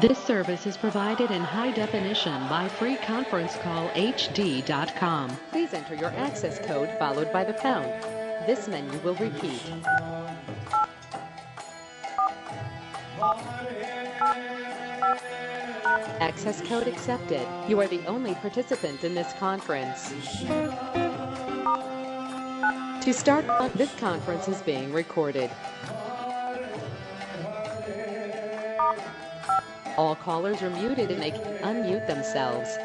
This service is provided in high definition by freeconferencecallhd.com. Please enter your access code followed by the pound. This menu will repeat. Access code accepted. You are the only participant in this conference. To start, this conference is being recorded. All callers are muted and they can unmute themselves.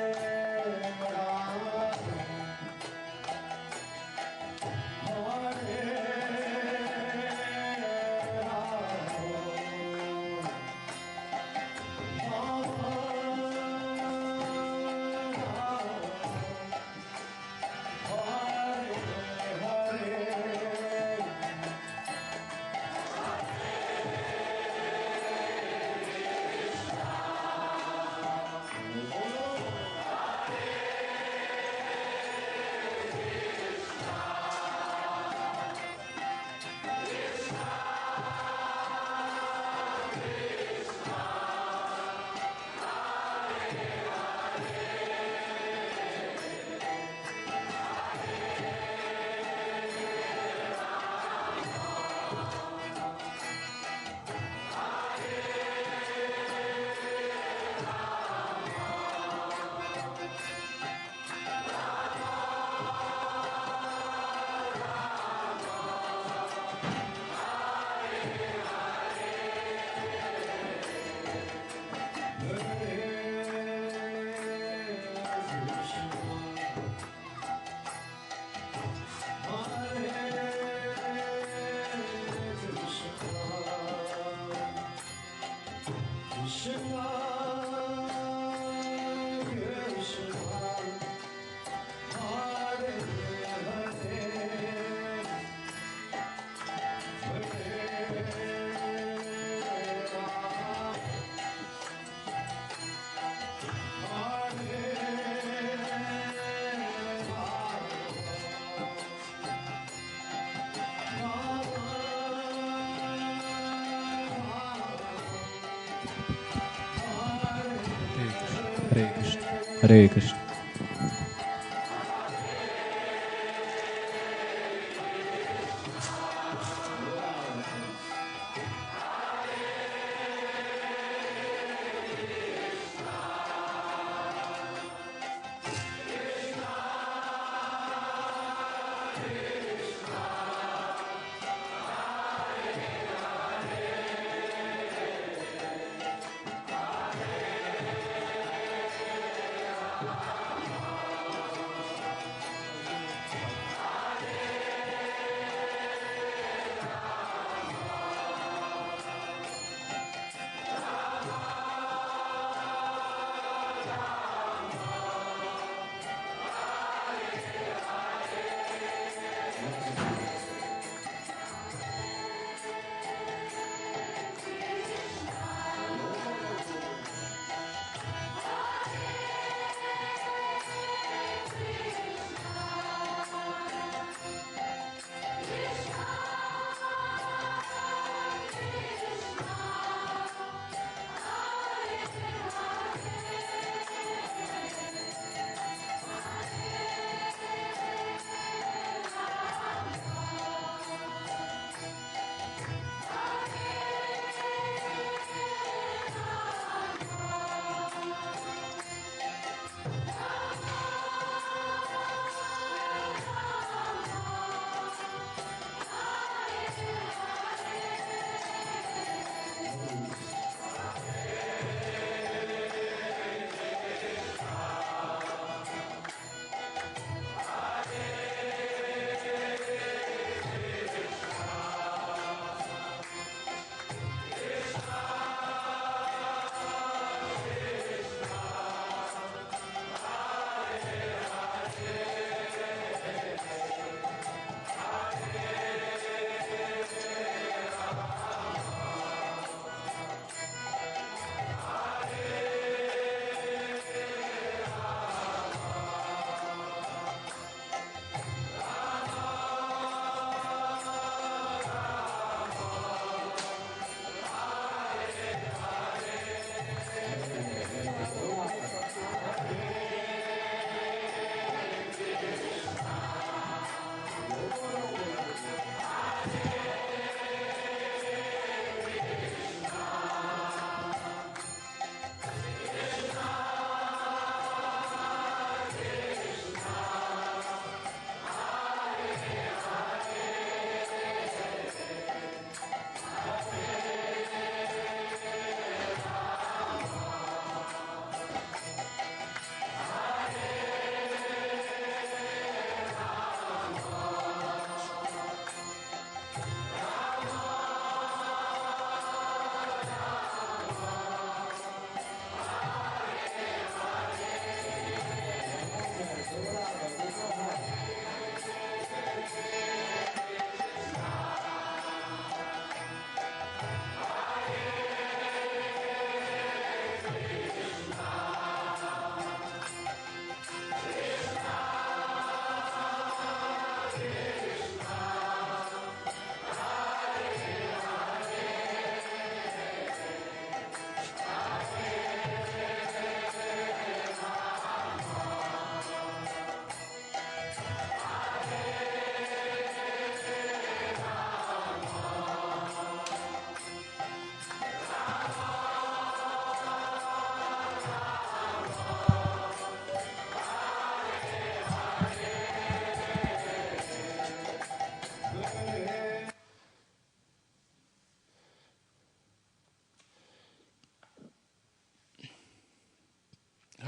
Hare Krishna. Hare Krishna.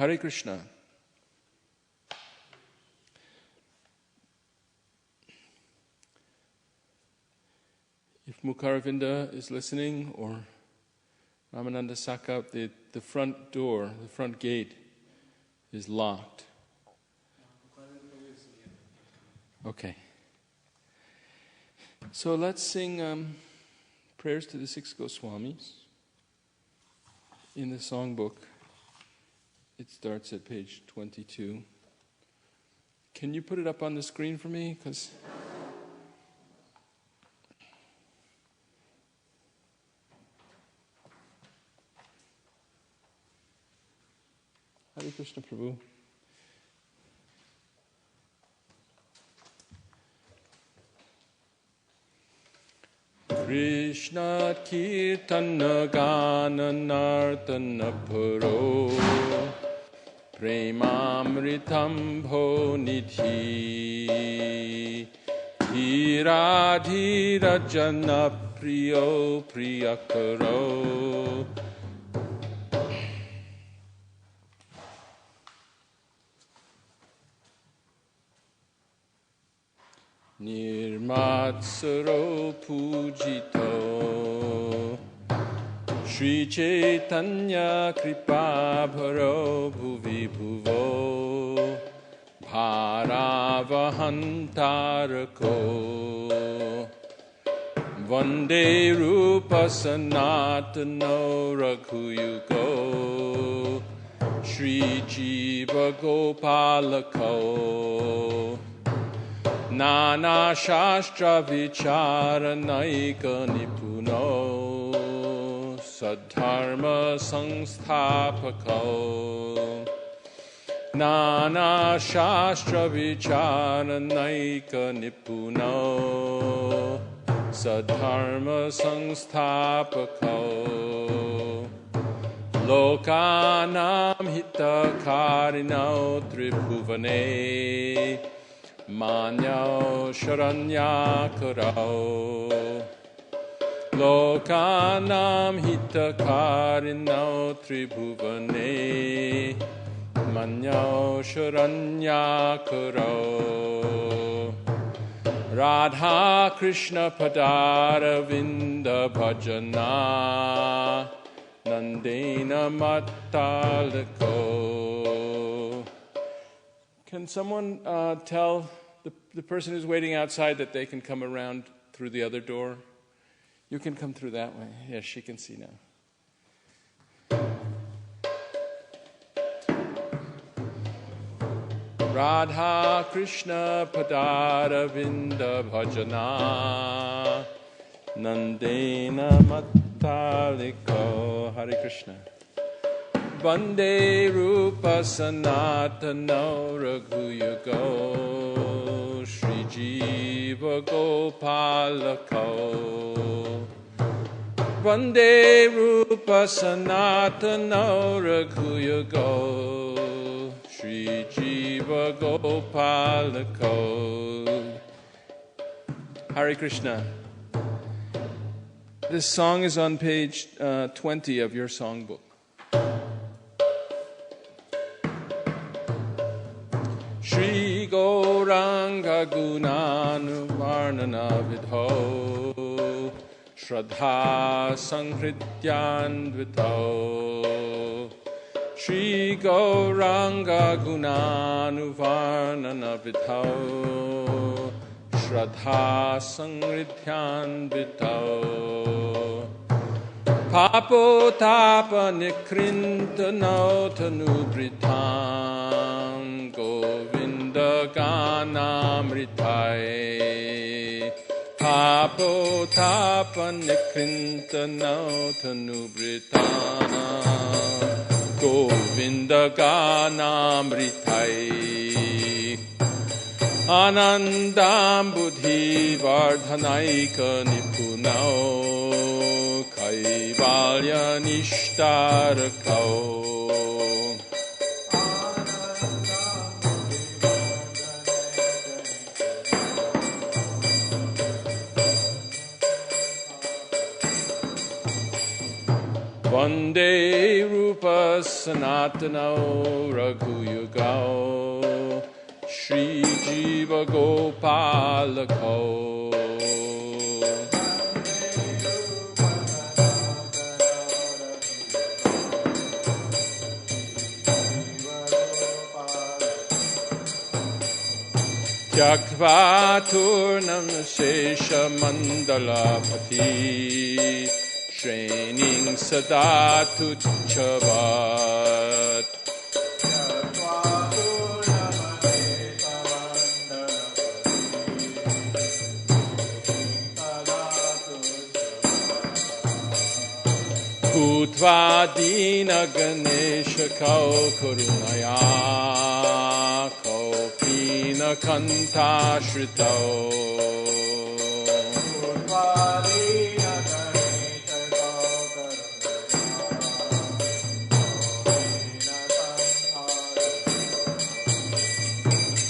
Hare Krishna. If Mukaravinda is listening, or Ramananda Sakaut, the front door, the front gate is locked. Okay. So let's sing prayers to the 6 Goswamis. In the songbook, it starts at page 22. Can you put it up on the screen for me? Because Hare Krishna Prabhu. Krishna Kirtana Gana Nartana Puro Premamritam Bho Nidhi Dhira Dhira Jana Priyo Priyakaro Nirmatsaro Pujito Shri Chaitanya Kripa Bharo Bhuvi Bhuvo Bharavahantarako Vande Rupa Sanatano Raghuyugo Shri Jiva Gopalako Nana Shastra Vicharanaika Nipuno Sadharma Sangstapako Nana Shastra Vicharanaika Nipuno Sadharma Sangstapako Lokanam Hitakarino Tribhuvane Manyao Sharanyakarao Lokanam Hitakarino Tribhuvane Manyao Sharanyakarao Radha Krishna Padaravinda Bhajana Nandena Mattaliko. Can someone tell the person who's waiting outside that they can come around through the other door? You can come through that way. Yes, she can see now. Radha Krishna Padaravinda Bhajana Nandena Mattaliko. Hare Krishna. Vande Rupa Sanatano Raghuyugo Shri Jiva Gopalako Vande Rupa Sanatano Raghuyugo Shri Jiva Gopalako. Hare Krishna. This song is on page 20 of your songbook. Shri Gauranga Gunanu Varnana Vidho Shraddha Sanghrityan Vidho Shri Gauranga Gunanu Varnana Vidho Shraddha Sanghrityan Vidho Papo Tapa Nikrintano Tanubritam Govinda Ganamritai Papo Tapa Nikrintano Tanubritam Govinda Ganamritai Anandam Buddhi Vardhanaika Nipunao Kaivalya Nishtarakao. Vande Rupa Sanatano Raghuyugao Shri Jiva Gopalako Tyaktva-turnam Shesha Mandalapati Shrening Sada Tuchavat Bhutva Dina Ganesha Kau Karunaya Kau Pina Kanta Shritau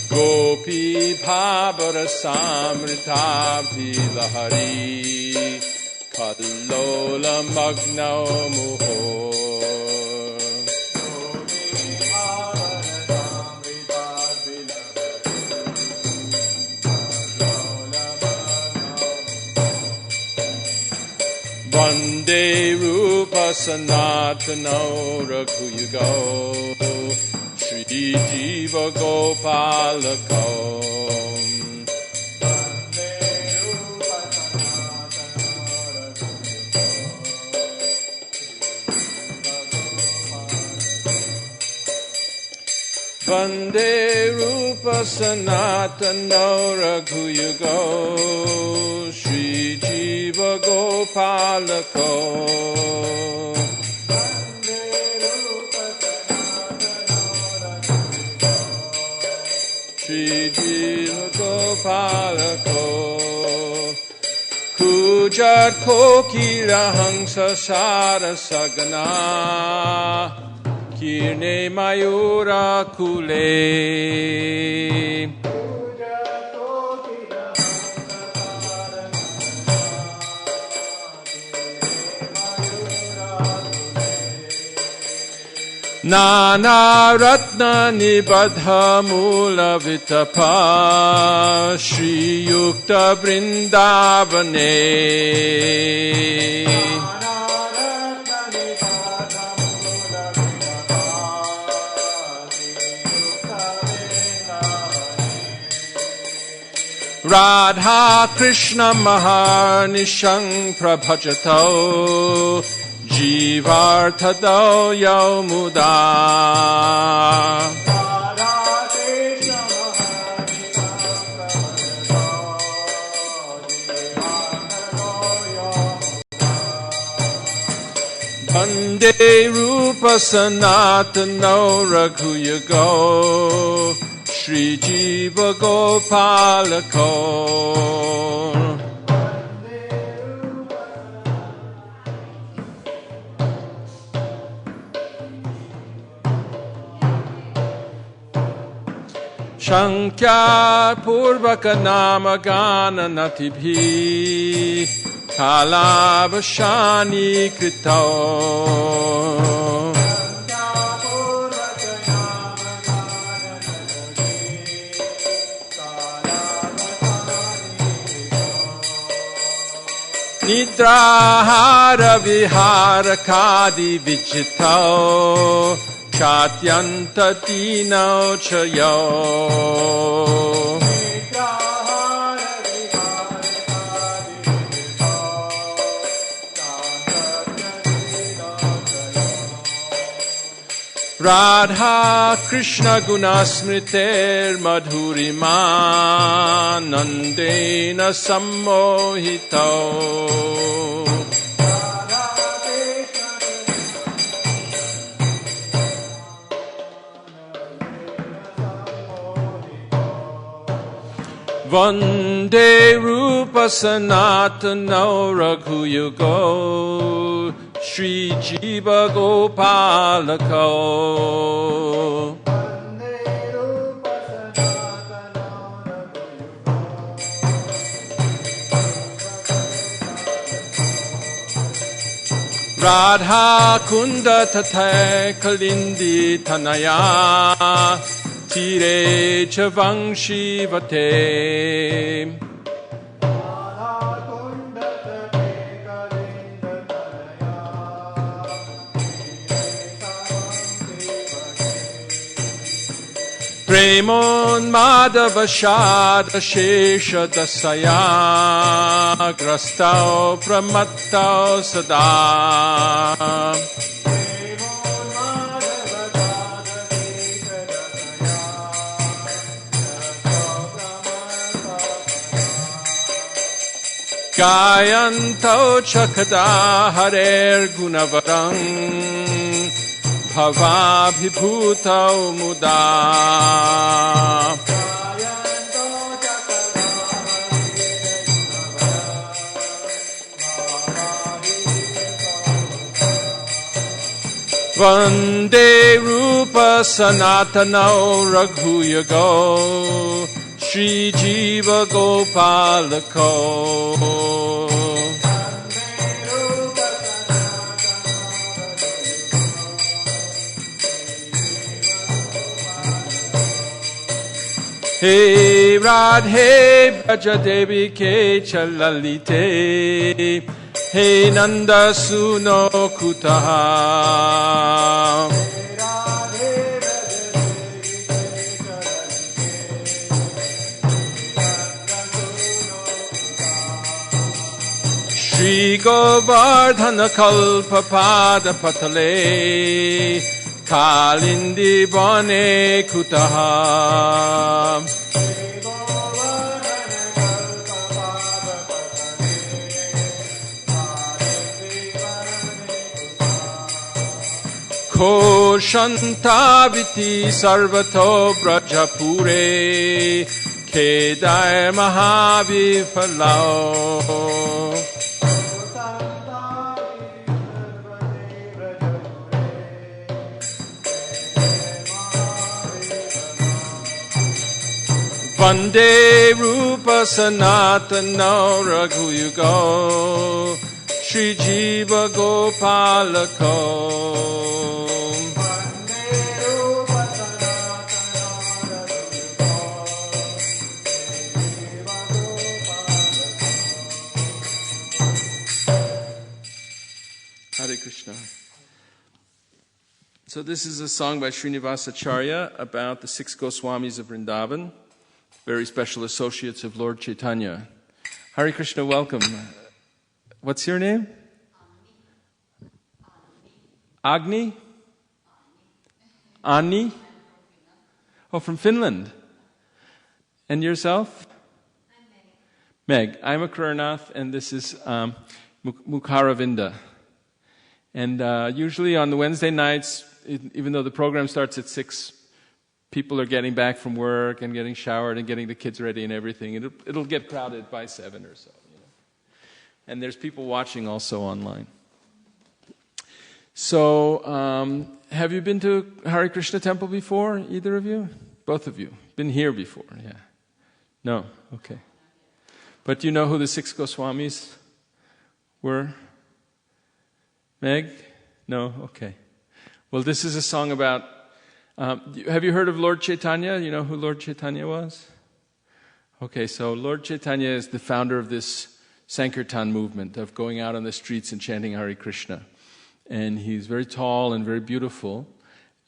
Gopi Bhabara Samritabdi Lahari Kallola Magna Muhor Vande Rupa Sanatano Raghuyugo Shri Jiva Gopalako Vande Rupa Sanatano Raghuyugo Shri Jiva Gopalako Shri Jiva Gopalako Kujat Kokila Hangsa Sarasagana Kirne Mayura Kule Nana Ratna Nibadha Mula Vitapa Shri Yukta Vrindavane Radha Krishna Maharnishang Prabhajato Jivartado Yaumuda Vande Rupa Sanatano Raghuyugo Shri Jiva Gopalako Shankya Purvaka Namagana Natibhi Kalabashani Kritao Nidrahara Vihara Kadi Vichitao Chatyanta Dino Chayo Radha Krishna Gunasmriter Madhurima Nandena Sammohito Vande Rupa Sanatano Raghuyugo Shri Jiva Gopalako Radha Kunda Tathay Kalindi Tanaya Tire Chavangshi Vate Premon Madhavashad Shesha Dasaya Grastao Pramattao Sada Gayantau Chakada Harer Gunavaram Bhavabhibhutau Muda Vande Rupa Sanatanau Raghuyago Shri Jiva Gopalako Hey Radhe Brajadevi Ke Chalalite Hey Nanda Suno Kutaha Shri Govardhana Kalpa Pada Patale Kalindi Bane Kutaha Ko Shantaviti Sarvato Brajapure Kedai Mahavipalao Vande Rupa Sanatana Raghuyugo Shri Jiva Gopalako Hare Krishna. So this is a song by Srinivasacharya about the 6 Goswamis of Vrindavan, very special associates of Lord Chaitanya. Hare Krishna, welcome. What's your name? Agni? Anni? Oh, from Finland. And yourself? I'm Meg. Meg. I'm Akruranath, and this is Mukharavinda. And usually on the Wednesday nights, even though the program starts at 6, people are getting back from work and getting showered and getting the kids ready and everything. It'll get crowded by 7 or so. You know. And there's people watching also online. So, have you been to Hare Krishna temple before, either of you? Both of you. Been here before, yeah. No? Okay. But you know who the 6 Goswamis were? Meg? No? Okay. Well, this is a song about... have you heard of Lord Chaitanya? You know who Lord Chaitanya was? Okay, so Lord Chaitanya is the founder of this Sankirtan movement of going out on the streets and chanting Hare Krishna. And he's very tall and very beautiful.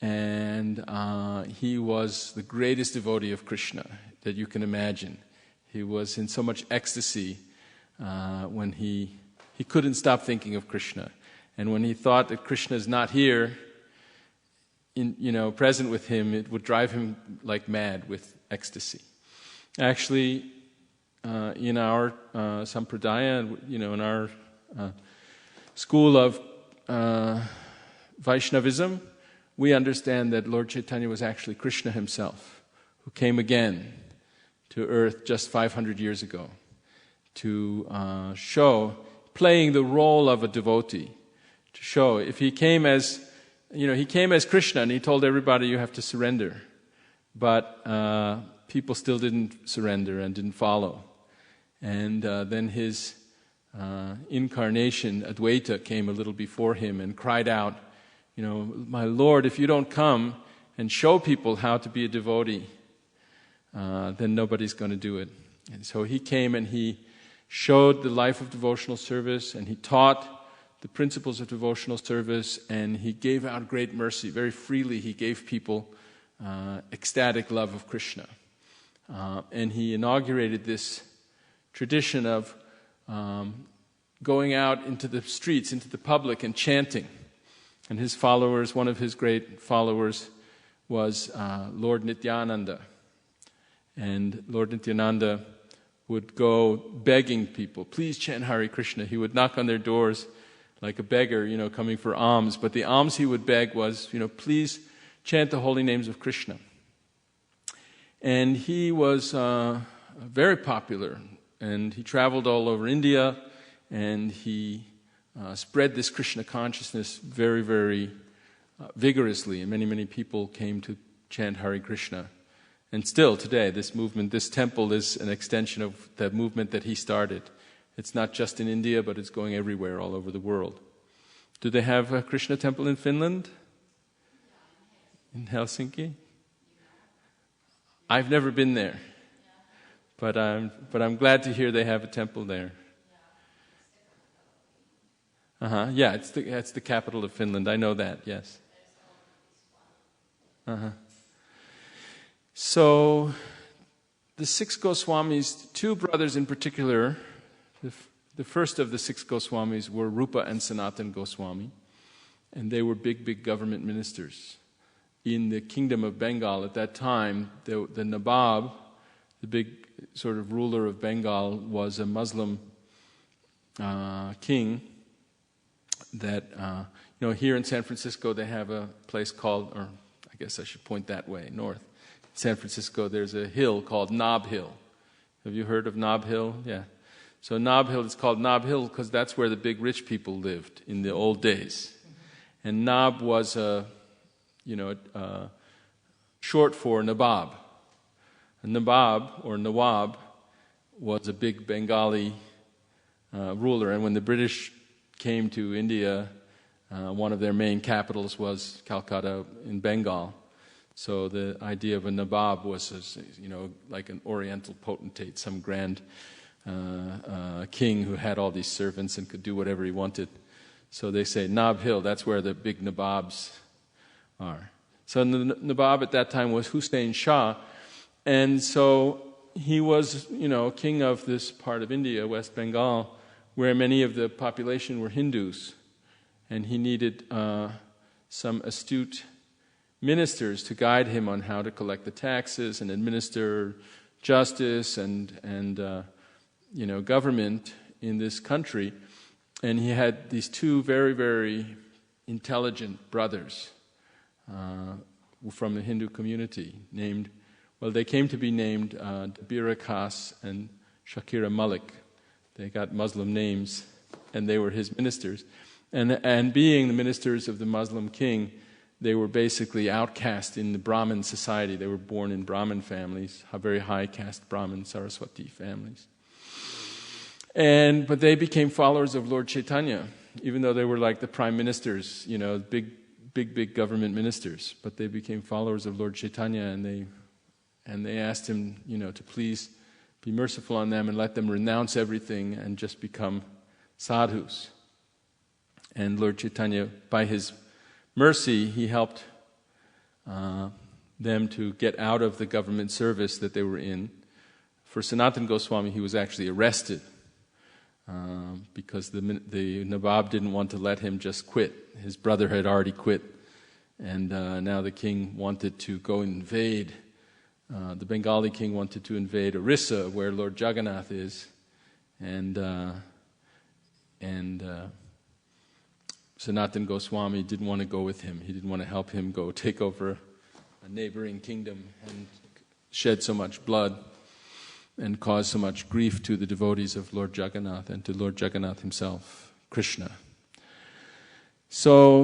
And he was the greatest devotee of Krishna that you can imagine. He was in so much ecstasy when he couldn't stop thinking of Krishna. And when he thought that Krishna is not here, present with him, it would drive him like mad with ecstasy. Actually, in our sampradaya, in our school of Vaishnavism, we understand that Lord Chaitanya was actually Krishna himself, who came again to earth just 500 years ago to show, playing the role of a devotee, to show if he came as, he came as Krishna and he told everybody you have to surrender. But people still didn't surrender and didn't follow. And then his incarnation, Advaita, came a little before him and cried out, "My Lord, if you don't come and show people how to be a devotee, then nobody's going to do it." And so he came and he showed the life of devotional service, and he taught the principles of devotional service, and he gave out great mercy. Very freely he gave people ecstatic love of Krishna. And he inaugurated this tradition of going out into the streets, into the public, and chanting. And his followers, one of his great followers was Lord Nityananda. And Lord Nityananda would go begging people, "Please chant Hare Krishna." He would knock on their doors like a beggar, coming for alms. But the alms he would beg was, "Please chant the holy names of Krishna." And he was very popular. And he traveled all over India, and he spread this Krishna consciousness very, very vigorously. And many, many people came to chant Hare Krishna. And still today, this movement, this temple is an extension of that movement that he started. It's not just in India, but it's going everywhere, all over the world. Do they have a Krishna temple in Finland? In Helsinki? I've never been there, but I'm glad to hear they have a temple there. Yeah, it's the capital of Finland. I know that. Yes. So, the six Goswamis, two brothers in particular. The first of the six Goswamis were Rupa and Sanatan Goswami, and they were big government ministers. In the kingdom of Bengal at that time, the Nawab, the big sort of ruler of Bengal, was a Muslim king that, here in San Francisco they have a place called, or I guess I should point that way, north. In San Francisco there's a hill called Nob Hill. Have you heard of Nob Hill? Yeah. So Nob Hill is called Nob Hill because that's where the big rich people lived in the old days. And Nob was short for Nawab. A Nawab was a big Bengali ruler. And when the British came to India, one of their main capitals was Calcutta in Bengal. So the idea of a Nawab was, like an oriental potentate, some grand king who had all these servants and could do whatever he wanted. So they say Nob Hill, that's where the big Nawabs are. So the Nawab at that time was Hussein Shah, and so he was, king of this part of India, West Bengal, where many of the population were Hindus, and he needed some astute ministers to guide him on how to collect the taxes and administer justice and government in this country. And he had these two very, very intelligent brothers from the Hindu community they came to be named Dabira Khas and Shakira Malik. They got Muslim names, and they were his ministers. And being the ministers of the Muslim king, they were basically outcast in the Brahmin society. They were born in Brahmin families, very high caste Brahmin Saraswati families. But they became followers of Lord Chaitanya, even though they were like the prime ministers, big government ministers. But they became followers of Lord Chaitanya, and they asked him, to please be merciful on them and let them renounce everything and just become sadhus. And Lord Chaitanya, by his mercy, he helped them to get out of the government service that they were in. For Sanatan Goswami, he was actually arrested because the Nawab didn't want to let him just quit. His brother had already quit, and now the king wanted to go invade. The Bengali king wanted to invade Orissa, where Lord Jagannath is, and Sanatan Goswami didn't want to go with him. He didn't want to help him go take over a neighboring kingdom and shed so much blood and cause so much grief to the devotees of Lord Jagannath and to Lord Jagannath himself, Krishna. So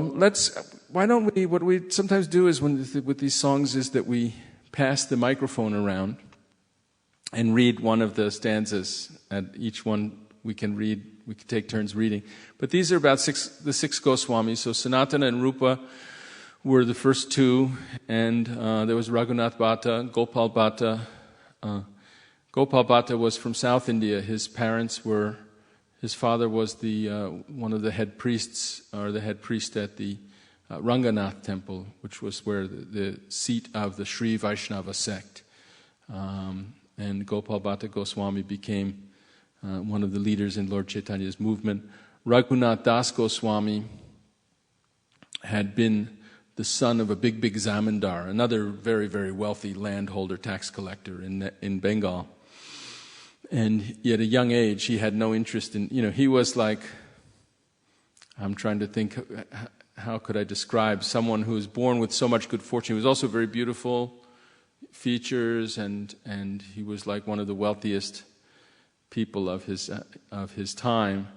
what we sometimes do is with these songs is that we pass the microphone around and read one of the stanzas. At each one we can we could take turns reading. But these are about the six Goswamis. So Sanatana and Rupa were the first two, and there was Raghunath Bhatta, Gopal Bhatta. Gopal Bhatta was from South India. His father was one of the head priests, or the head priest at the Ranganath temple, which was where the seat of the Sri Vaishnava sect. And Gopal Bhatta Goswami became one of the leaders in Lord Chaitanya's movement. Raghunath Das Goswami had been the son of a big zamindar, another very, very wealthy landholder, tax collector in Bengal. And at a young age, he had no interest in, he was like, I'm trying to think, how could I describe someone who was born with so much good fortune? He was also very beautiful features, and he was like one of the wealthiest people of his time.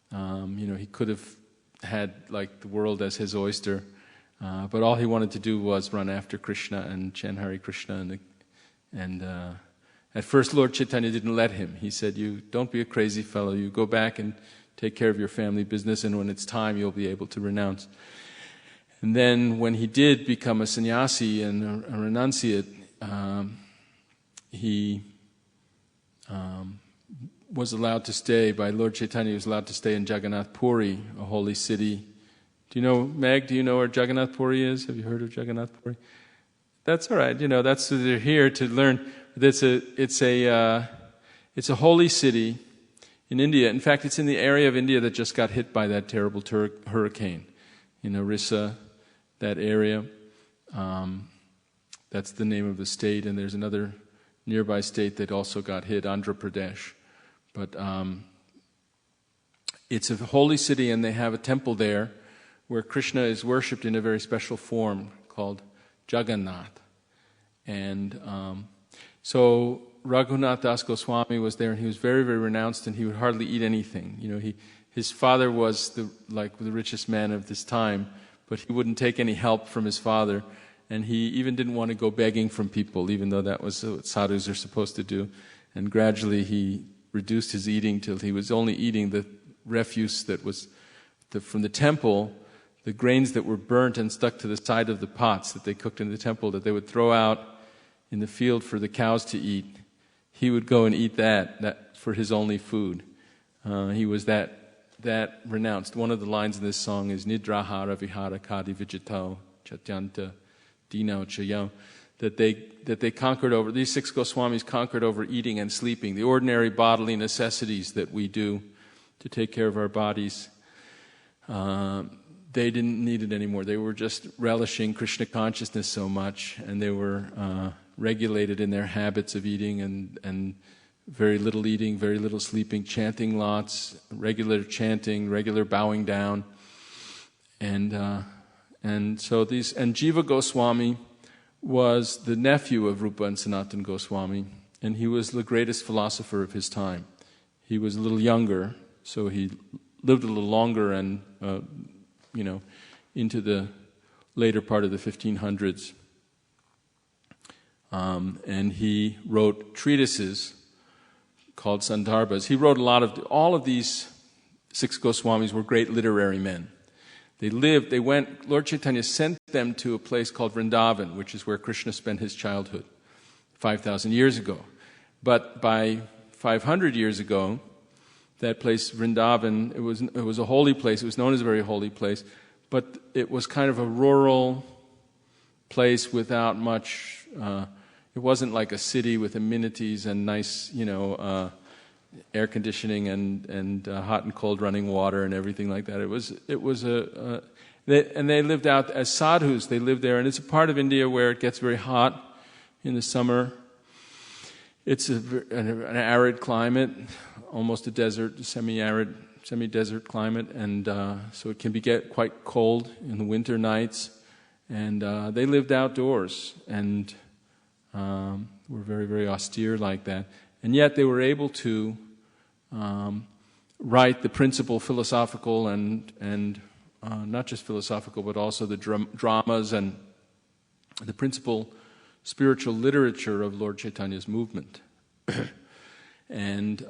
He could have had like the world as his oyster, but all he wanted to do was run after Krishna and chant Hare Krishna. And at first, Lord Chaitanya didn't let him. He said, "You don't be a crazy fellow. You go back and take care of your family business, and when it's time, you'll be able to renounce." And then, when he did become a sannyasi and a renunciate, he was allowed to stay, by Lord Chaitanya, he was allowed to stay in Jagannath Puri, a holy city. Do you know, Meg, do you know where Jagannath Puri is? Have you heard of Jagannath Puri? That's all right, that's they're here to learn. It's a holy city in India. In fact, it's in the area of India that just got hit by that terrible hurricane. Orissa, that area. That's the name of the state, and there's another nearby state that also got hit, Andhra Pradesh. But it's a holy city, and they have a temple there where Krishna is worshipped in a very special form called Jagannath. And so Raghunath Das Goswami was there, and he was very, very renounced, and he would hardly eat anything. His father was the richest man of this time, but he wouldn't take any help from his father, and he even didn't want to go begging from people, even though that was what sadhus are supposed to do. And gradually he reduced his eating till he was only eating the refuse that was from the temple, the grains that were burnt and stuck to the side of the pots that they cooked in the temple, that they would throw out in the field for the cows to eat. He would go and eat that for his only food. He was that renounced. One of the lines in this song is Nidrahara Vihara Kadi Vijitao Chatyanta Dino Chayam, that they conquered over, these six Goswamis conquered over eating and sleeping, the ordinary bodily necessities that we do to take care of our bodies. They didn't need it anymore. They were just relishing Krishna consciousness so much, and they were regulated in their habits of eating and very little eating, very little sleeping, chanting lots, regular chanting, regular bowing down. And Jiva Goswami was the nephew of Rupa and Sanatana Goswami, and he was the greatest philosopher of his time. He was a little younger, so he lived a little longer and, into the later part of the 1500s. And he wrote treatises called Sandarbhas. He wrote all of these six Goswamis were great literary men. Lord Chaitanya sent them to a place called Vrindavan, which is where Krishna spent his childhood 5,000 years ago. But by 500 years ago, that place, Vrindavan, it was a holy place. It was known as a very holy place, but it was kind of a rural place without much. It wasn't like a city with amenities and nice, air conditioning and hot and cold running water and everything like that. They lived out as sadhus. They lived there, and it's a part of India where it gets very hot in the summer. It's an arid climate, almost a desert, semi-arid, semi-desert climate, and so it can get quite cold in the winter nights. And they lived outdoors and were very, very austere like that. And yet they were able to write the principal philosophical and not just philosophical, but also the dramas and the principal spiritual literature of Lord Chaitanya's movement. And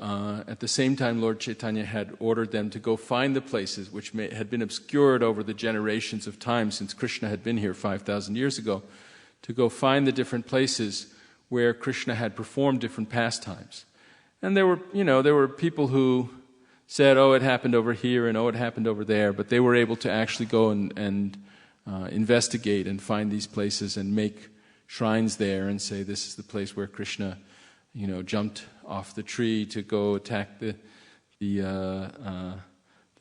at the same time, Lord Chaitanya had ordered them to go find the places which had been obscured over the generations of time since Krishna had been here 5,000 years ago, to go find the different places where Krishna had performed different pastimes. And there were people who said, oh, it happened over here, and oh, it happened over there, but they were able to actually go and investigate and find these places and make shrines there and say, this is the place where Krishna, jumped off the tree to go attack the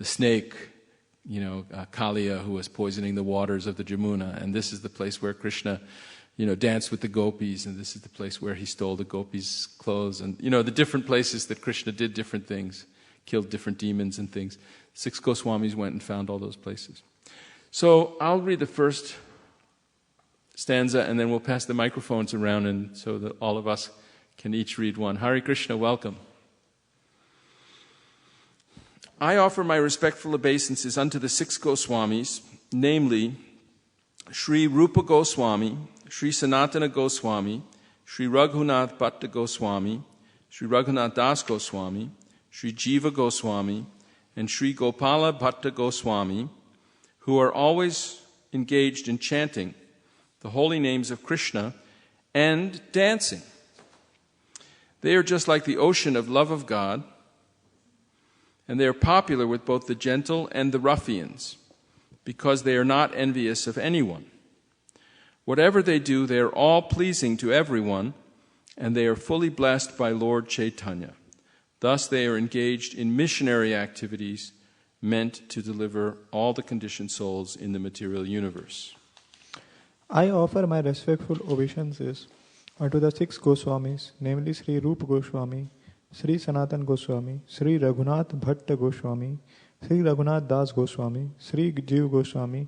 snake, Kaliya, who was poisoning the waters of the Jamuna, and this is the place where Krishna, danced with the gopis, and this is the place where he stole the gopis' clothes, and the different places that Krishna did different things, killed different demons and things. 6 Goswamis went and found all those places. So I'll read the first stanza, and then we'll pass the microphones around, and so that all of us can each read one. Hare Krishna, welcome. I offer my respectful obeisances unto the 6 Goswamis, namely Sri Rupa Goswami, Sri Sanatana Goswami, Sri Raghunath Bhatta Goswami, Sri Raghunath Das Goswami, Sri Jiva Goswami, and Sri Gopala Bhatta Goswami, who are always engaged in chanting the holy names of Krishna and dancing. They are just like the ocean of love of God, and they are popular with both the gentle and the ruffians, because they are not envious of anyone. Whatever they do, they are all pleasing to everyone, and they are fully blessed by Lord Chaitanya. Thus they are engaged in missionary activities meant to deliver all the conditioned souls in the material universe. I offer my respectful obeisances unto the 6 Goswamis, namely Sri Rupa Goswami, Sri Sanatan Goswami, Sri Raghunath Bhatta Goswami, Sri Raghunath Das Goswami, Sri Jiva Goswami,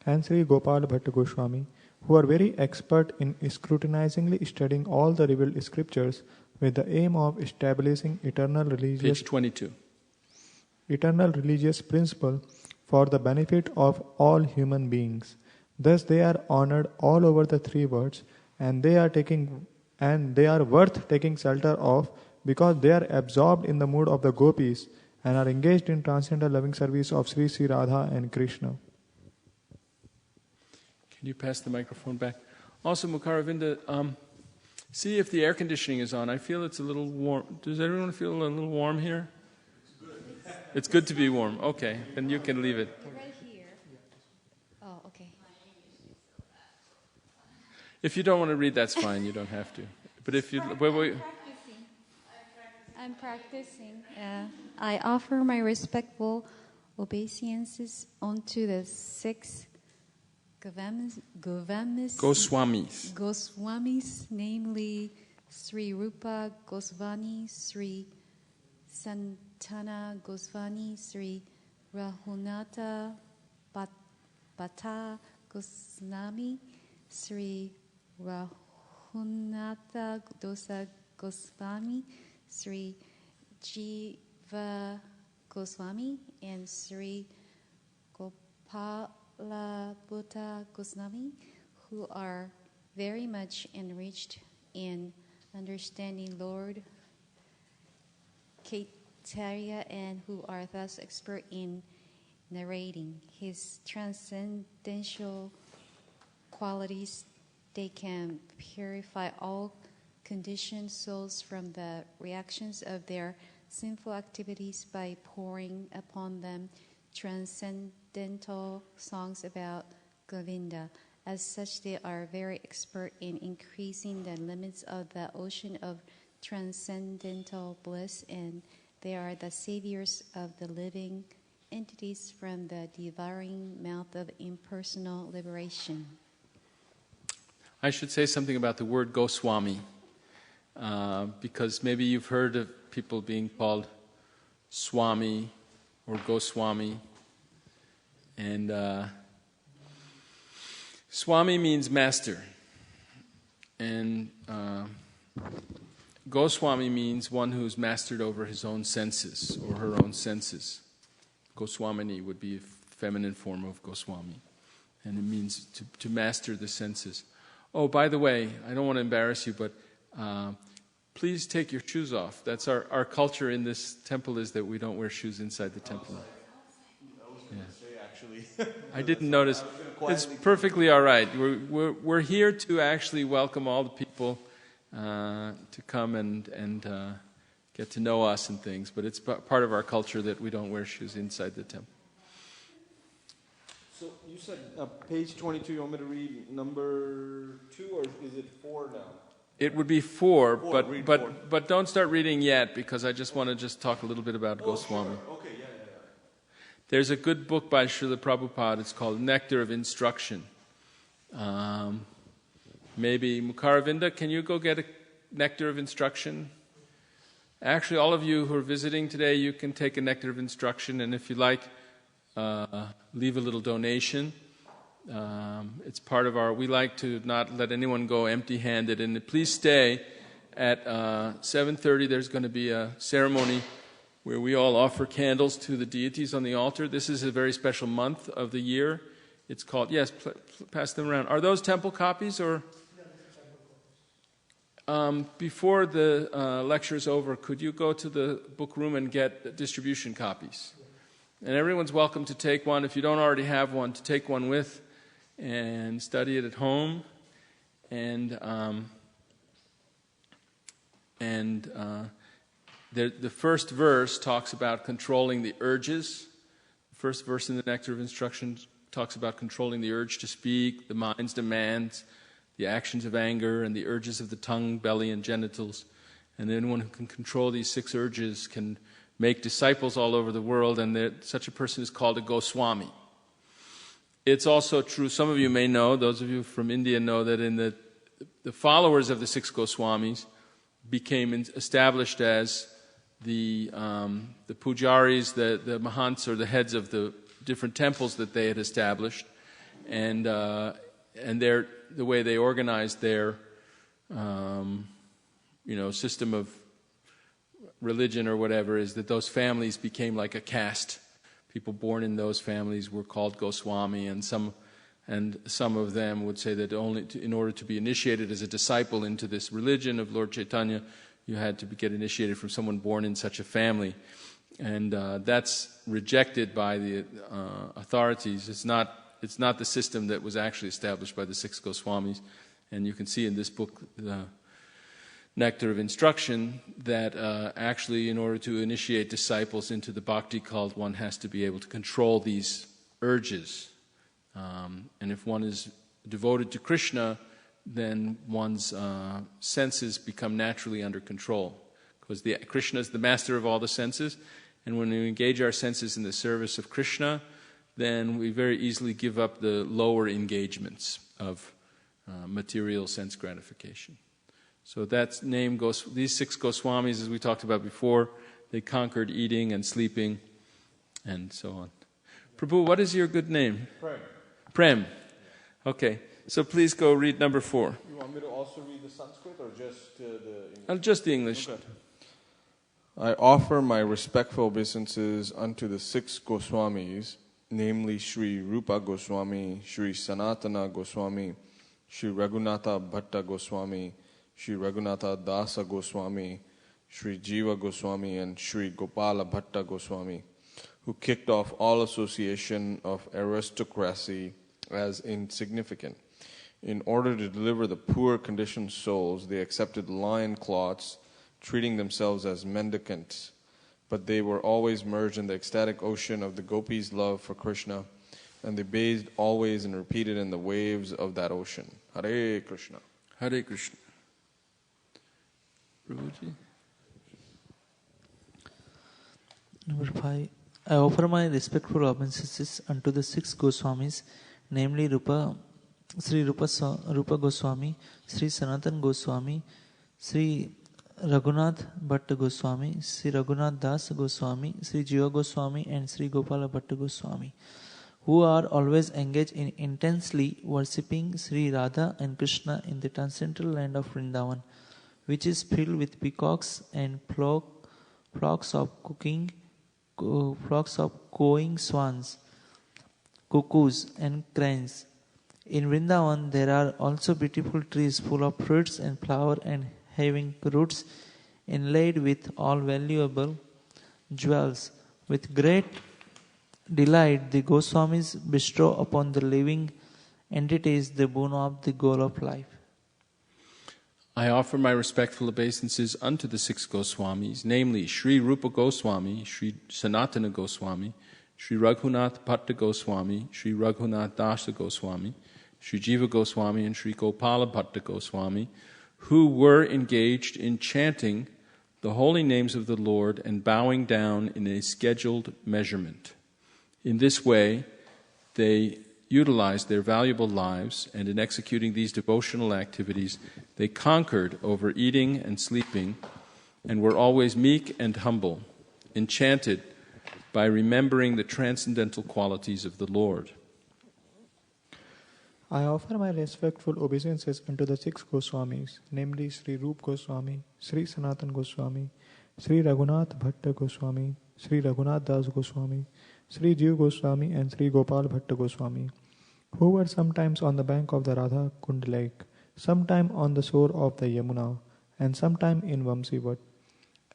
and Sri Gopal Bhatta Goswami, who are very expert in scrutinizingly studying all the revealed scriptures with the aim of establishing eternal religious principle for the benefit of all human beings. Thus they are honored all over the 3 worlds, and they are worth taking shelter of, because they are absorbed in the mood of the gopis and are engaged in transcendental loving service of Sri Sri Radha and Krishna. Can you pass the microphone back? Also, Mukaravinda, see if the air conditioning is on. I feel it's a little warm. Does everyone feel a little warm here? It's good to be warm. Okay, then you can leave it. Right here. Oh, okay. If you don't want to read, that's fine. You don't have to. But if you... I'm practicing. I offer my respectful obeisances unto the 6 Goswamis, namely Sri Rupa Goswami, Sri Santana Goswami, Sri Rahunata Bhatta Goswami, Sri Rahunatha Dosa Goswami, Sri Jiva Goswami, and Sri Gopala Bhatta Goswami, who are very much enriched in understanding Lord Chaitanya, and who are thus expert in narrating his transcendental qualities. They can purify all conditioned souls from the reactions of their sinful activities by pouring upon them transcendental songs about Govinda. As such, they are very expert in increasing the limits of the ocean of transcendental bliss, and they are the saviors of the living entities from the devouring mouth of impersonal liberation. I should say something about the word Goswami, because maybe you've heard of people being called Swami or Goswami. And Swami means master. And Goswami means one who's mastered over his own senses or her own senses. Goswamini would be a feminine form of Goswami. And it means to master the senses. Oh, by the way, I don't want to embarrass you, but please take your shoes off. That's our culture in this temple, is that we don't wear shoes inside the temple. I was going to say, actually. I didn't notice. It's perfectly all right. We're here to actually welcome all the people to come and get to know us and things, but it's part of our culture that we don't wear shoes inside the temple. So you said page 22, you want me to read number 2, or is it 4 now? It would be 4, read 4. but don't start reading yet, because I just want to talk a little bit about Goswami. Sure. Okay, yeah. There's a good book by Srila Prabhupada. It's called Nectar of Instruction. Maybe Mukaravinda, can you go get a Nectar of Instruction? Actually, all of you who are visiting today, you can take a Nectar of Instruction, and if you like, leave a little donation. It's part of we like to not let anyone go empty-handed. And please stay at 7:30. There's going to be a ceremony where we all offer candles to the deities on the altar. This is a very special month of the year. It's called, yes, pass them around. Are those temple copies, or? Before the lecture is over, could you go to the book room and get distribution copies? And everyone's welcome to take one. If you don't already have one, to take one with and study it at home. And the first verse talks about controlling the urges. The first verse in the Nectar of Instruction talks about controlling the urge to speak, the mind's demands, the actions of anger, and the urges of the tongue, belly, and genitals. And anyone who can control these 6 urges can make disciples all over the world, and such a person is called a Goswami. It's also true, some of you may know, those of you from India know, that in the followers of the 6 Goswamis became established as the pujaris, the mahants, or the heads of the different temples that they had established, and the way they organized their system of religion or whatever is that those families became like a caste. People born in those families were called Goswami, and some of them would say that in order to be initiated as a disciple into this religion of Lord Chaitanya, you had to get initiated from someone born in such a family. And that's rejected by the authorities. It's not the system that was actually established by the 6 Goswamis. And you can see in this book, the Nectar of Instruction, that actually in order to initiate disciples into the bhakti cult, one has to be able to control these urges. And if one is devoted to Krishna, then one's senses become naturally under control. Because Krishna is the master of all the senses, and when we engage our senses in the service of Krishna, then we very easily give up the lower engagements of material sense gratification. So that name goes, these 6 Goswamis, as we talked about before, they conquered eating and sleeping and so on. Prabhu, what is your good name? Prem. Prem. Okay, so please go read number 4. You want me to also read the Sanskrit or just the English? Just the English. Okay. I offer my respectful obeisances unto the 6 Goswamis, namely Sri Rupa Goswami, Sri Sanatana Goswami, Sri Raghunatha Bhatta Goswami, Sri Raghunatha Dasa Goswami, Sri Jiva Goswami, and Sri Gopala Bhatta Goswami, who kicked off all association of aristocracy as insignificant. In order to deliver the poor conditioned souls, they accepted lion cloths, treating themselves as mendicants, but they were always merged in the ecstatic ocean of the gopis' love for Krishna, and they bathed always and repeated in the waves of that ocean. Hare Krishna. Hare Krishna. Prabhuji? Number 5. I offer my respectful obeisances unto the 6 Goswamis, namely Sri Rupa Goswami, Sri Sanatan Goswami, Sri Raghunath Bhatta Goswami, Sri Raghunath Das Goswami, Sri Jiva Goswami, and Sri Gopala Bhatta Goswami, who are always engaged in intensely worshipping Sri Radha and Krishna in the transcendental land of Vrindavan, which is filled with peacocks and flocks of cooing swans, cuckoos, and cranes. In Vrindavan, there are also beautiful trees full of fruits and flowers and having roots inlaid with all valuable jewels. With great delight, the Goswamis bestow upon the living entities the boon of the goal of life. I offer my respectful obeisances unto the 6 Goswamis, namely Sri Rupa Goswami, Sri Sanatana Goswami, Sri Raghunath Bhatta Goswami, Sri Raghunath Dasa Goswami, Sri Jiva Goswami, and Sri Gopala Bhatta Goswami, who were engaged in chanting the holy names of the Lord and bowing down in a scheduled measurement. In this way, they utilized their valuable lives, and in executing these devotional activities, they conquered over eating and sleeping, and were always meek and humble, enchanted by remembering the transcendental qualities of the Lord. I offer my respectful obeisances unto the 6 Goswamis, namely Sri Rup Goswami, Sri Sanatan Goswami, Sri Raghunath Bhatta Goswami, Sri Raghunath Das Goswami, Sri Jiva Goswami, and Sri Gopal Bhatta Goswami, who were sometimes on the bank of the Radha Kund lake, sometime on the shore of the Yamuna, and sometime in Vamsivat.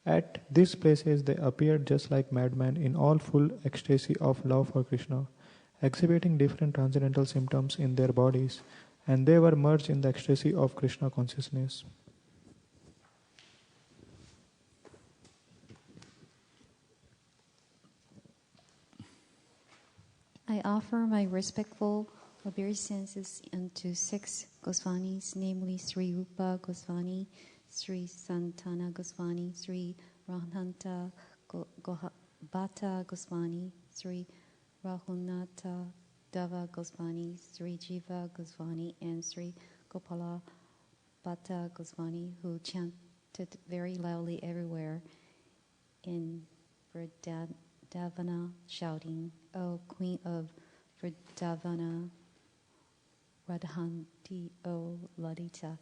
At these places they appeared just like madmen in all full ecstasy of love for Krishna, exhibiting different transcendental symptoms in their bodies, and they were merged in the ecstasy of Krishna consciousness. I offer my respectful obeisances unto 6 Goswamis, namely Sri Rupa Goswami, Sri Santana Goswami, Sri Rahnanta Bhatta Goswami, Sri Rahunata Dava Goswami, Sri Jiva Goswami, and Sri Gopala Bhatta Goswami, who chanted very loudly everywhere in Vrindavana, shouting, "O Queen of Vrindavana, Radhanti, O Lalita,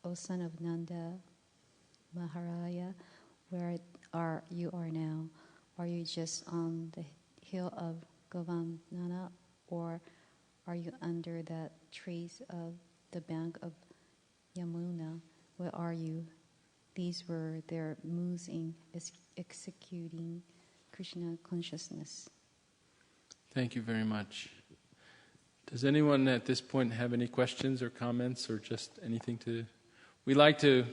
O son of Nanda Maharaya, where you are now? Are you just on the hill of Govardhana, or are you under the trees of the bank of Yamuna? Where are you?" These were their moods in executing Krishna consciousness. Thank you very much. Does anyone at this point have any questions or comments or just anything to... We like to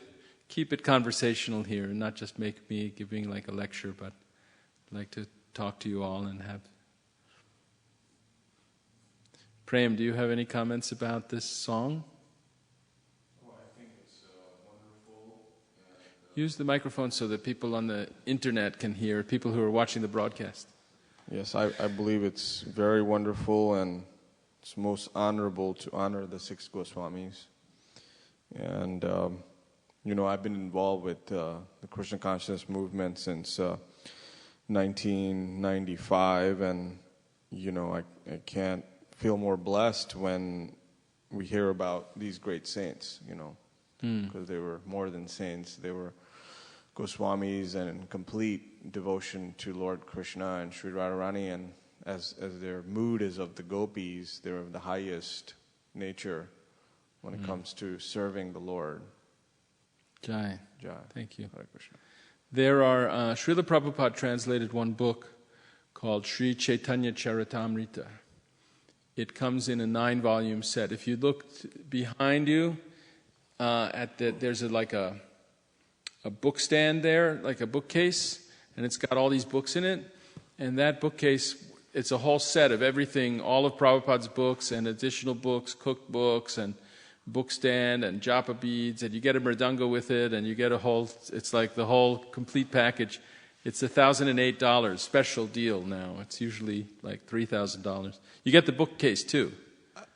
keep it conversational here and not just make me giving like a lecture, but I'd like to talk to you all and have... Prem, do you have any comments about this song? Oh, I think it's wonderful. Use the microphone so that people on the internet can hear, people who are watching the broadcast. Yes, I believe it's very wonderful, and it's most honorable to honor the 6 Goswamis. And, I've been involved with the Krishna consciousness movement since 1995, and, I can't feel more blessed when we hear about these great saints, because they were more than saints. They were Goswamis and in complete devotion to Lord Krishna and Sri Radharani, and as their mood is of the gopis, they're of the highest nature when it comes to serving the Lord. Jai. Jai. Thank you. Hare Krishna. There are, Srila Prabhupada translated one book called Sri Chaitanya Charitamrita. It comes in a 9-volume set. If you look behind you, there's a book stand there, like a bookcase, and it's got all these books in it. And that bookcase, it's a whole set of everything, all of Prabhupada's books and additional books, cookbooks and book stand and japa beads, and you get a mridanga with it, and you get it's like the whole complete package. It's $1,008, special deal now. It's usually like $3,000. You get the bookcase too.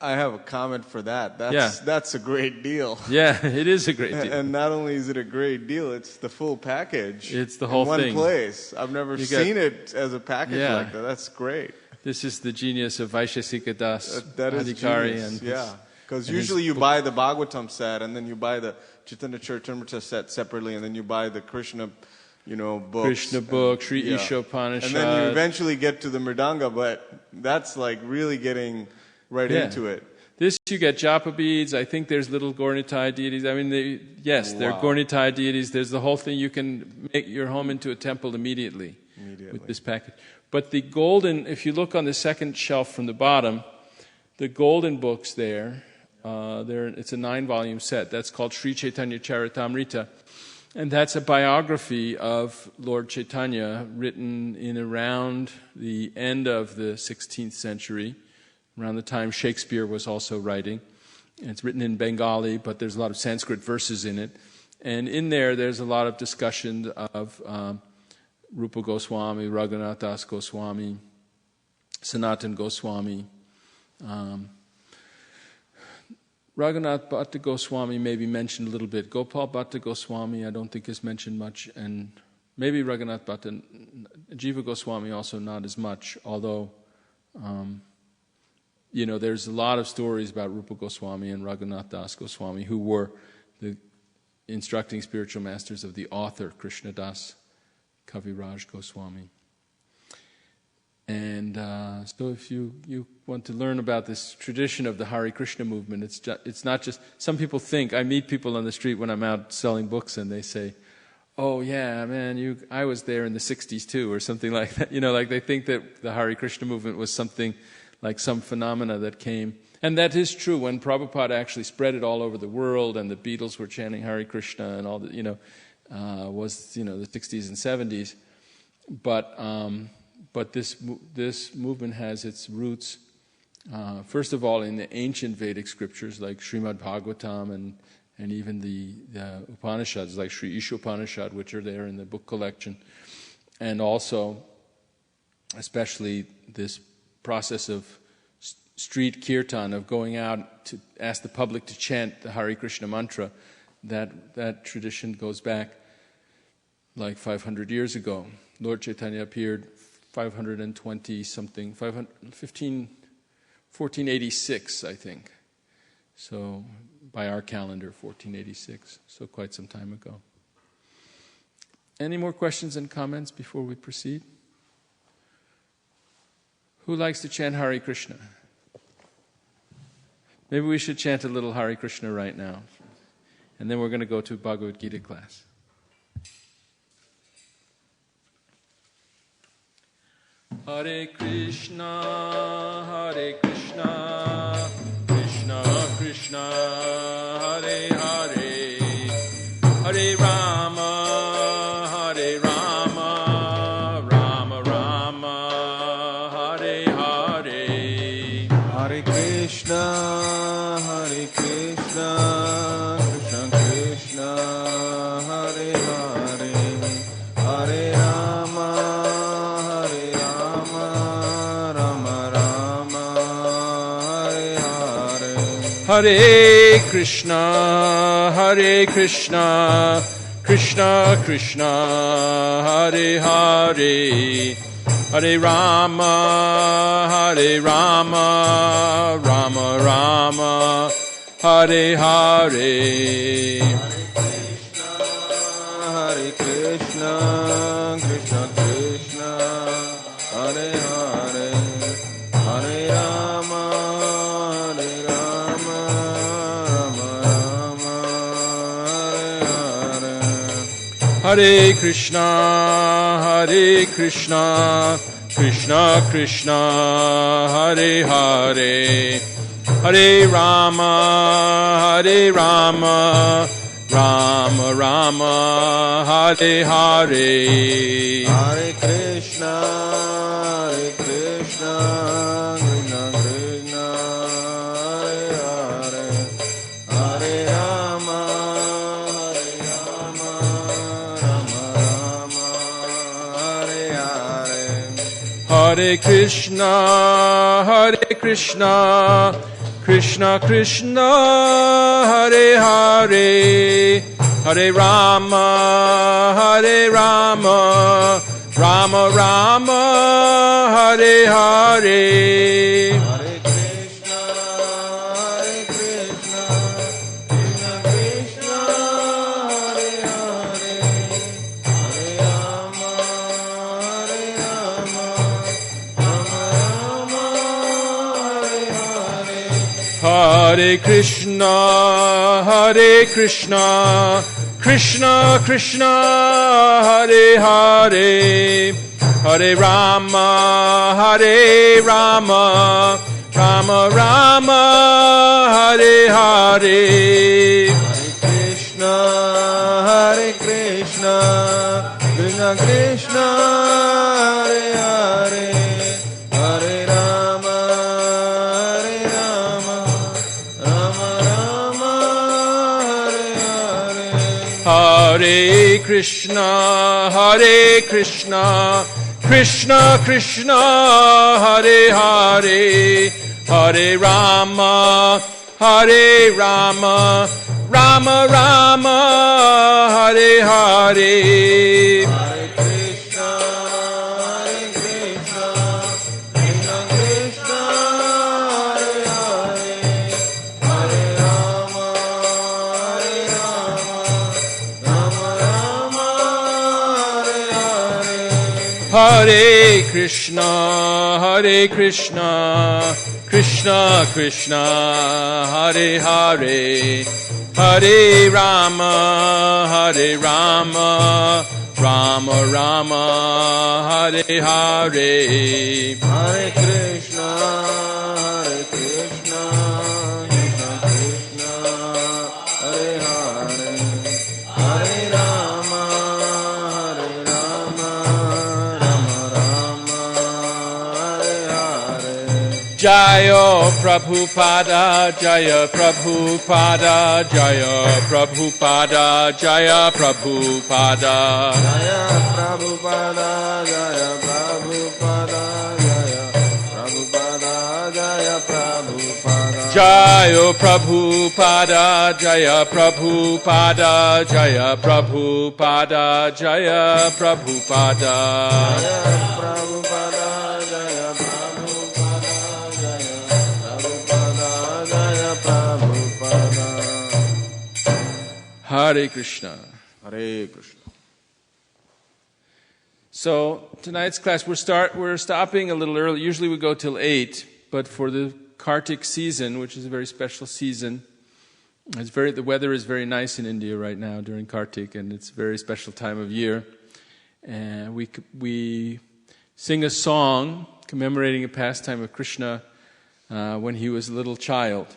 I have a comment for that. That's a great deal. Yeah, it is a great deal. And not only is it a great deal, it's the full package. It's the whole in thing. one place. I've never seen it as a package like that. That's great. This is the genius of Vaishesika Das that is Adhikari. Genius, because usually you buy the Bhagavatam set, and then you buy the Chaitanya Charitamrita set separately, and then you buy the Krishna, books. Krishna book, Sri Isha Upanishad. And then you eventually get to the Mridanga, but that's like really getting right into it. This you get japa beads. I think there's little Gaura-Nitai deities. I mean, they're Gaura-Nitai deities. There's the whole thing. You can make your home into a temple immediately. With this package. But the golden, if you look on the second shelf from the bottom, the golden books there, it's a 9-volume set. That's called Sri Chaitanya Charitamrita. And that's a biography of Lord Chaitanya written in around the end of the 16th century, around the time Shakespeare was also writing. And it's written in Bengali, but there's a lot of Sanskrit verses in it. And in there's a lot of discussion of Rupa Goswami, Raghunath Das Goswami, Sanatan Goswami. Raghunath Bhatta Goswami may be mentioned a little bit. Gopal Bhatta Goswami I don't think is mentioned much, and maybe Raghunath Bhatta, Jiva Goswami also not as much, although there's a lot of stories about Rupa Goswami and Raghunath Das Goswami, who were the instructing spiritual masters of the author Krishnadas Kaviraj Goswami. And so if you want to learn about this tradition of the Hare Krishna movement, it's not just, some people think, I meet people on the street when I'm out selling books and they say, oh yeah, man, I was there in the 60s too, or something like that. Like they think that the Hare Krishna movement was something like some phenomena that came. And that is true. When Prabhupada actually spread it all over the world and the Beatles were chanting Hare Krishna and all that, was the 60s and 70s, but this movement has its roots first of all in the ancient Vedic scriptures like Srimad Bhagavatam and even the Upanishads like Sri Isha Upanishad, which are there in the book collection, and also especially this process of street kirtan, of going out to ask the public to chant the Hare Krishna mantra. That tradition goes back like 500 years ago. Lord Chaitanya appeared 1486, I think. So by our calendar, 1486. So quite some time ago. Any more questions and comments before we proceed? Who likes to chant Hare Krishna? Maybe we should chant a little Hare Krishna right now. And then we're going to go to Bhagavad Gita class. Hare Krishna, Krishna Krishna, Hare Hare, Hare Rama, Rama Rama, Hare Hare. Hare Krishna, Krishna Krishna, Hare Hare, Hare Rama, Rama Rama, Hare Hare. Hare Krishna, Krishna Krishna, Hare Hare, Hare Rama, Rama Rama, Hare Hare. Hare Krishna, Krishna Krishna, Hare Hare, Hare Rama, Rama Rama, Hare Hare. Hare Krishna, Krishna Krishna, Hare Hare, Hare Rama, Rama Rama, Hare Hare. Hare Krishna, Krishna Krishna, Hare Hare, Hare Rama, Rama Rama, Hare Hare. Hare Krishna, Krishna Krishna, Hare Hare, Hare Rama, Rama Rama, Hare Hare. Hare Krishna, Krishna Krishna, Hare Hare, Hare Rama, Rama Rama, Hare Hare. Hare Krishna, Krishna Krishna, Hare Hare, Hare Rama, Rama Rama, Hare Hare. Hare Krishna, Krishna Krishna, Hare Hare, Hare Rama, Rama Rama, Hare Hare. Hare Krishna, Krishna Krishna, Hare Hare, Hare Rama, Rama Rama, Hare Hare. Hare Krishna, Krishna Krishna, Hare Hare, Hare Rama, Rama Rama, Hare Hare. Hare Krishna, Krishna Krishna, Hare Hare, Hare Rama, Rama Rama, Hare Hare. Hare Krishna, Krishna Krishna, Hare Hare, Hare Rama, Rama Rama, Hare Hare. Jaya Prabhupada, Jaya Prabhupada, Jaya Prabhupada, Jaya Prabhupada. Jaya Prabhupada, Jaya Prabhupada, Jaya Prabhupada, Jaya Prabhupada. Jaya Prabhupada, Jaya Prabhupada, Jaya Prabhupada, Jaya Prabhupada. Jaya Prabhupada, Jaya Prabhupada, Jaya Prabhupada. Hare Krishna. Hare Krishna. So tonight's class we're stopping a little early. Usually we go till 8, but for the Kartik season, which is a very special season, the weather is very nice in India right now during Kartik, and it's a very special time of year. And we sing a song commemorating a pastime of Krishna when he was a little child.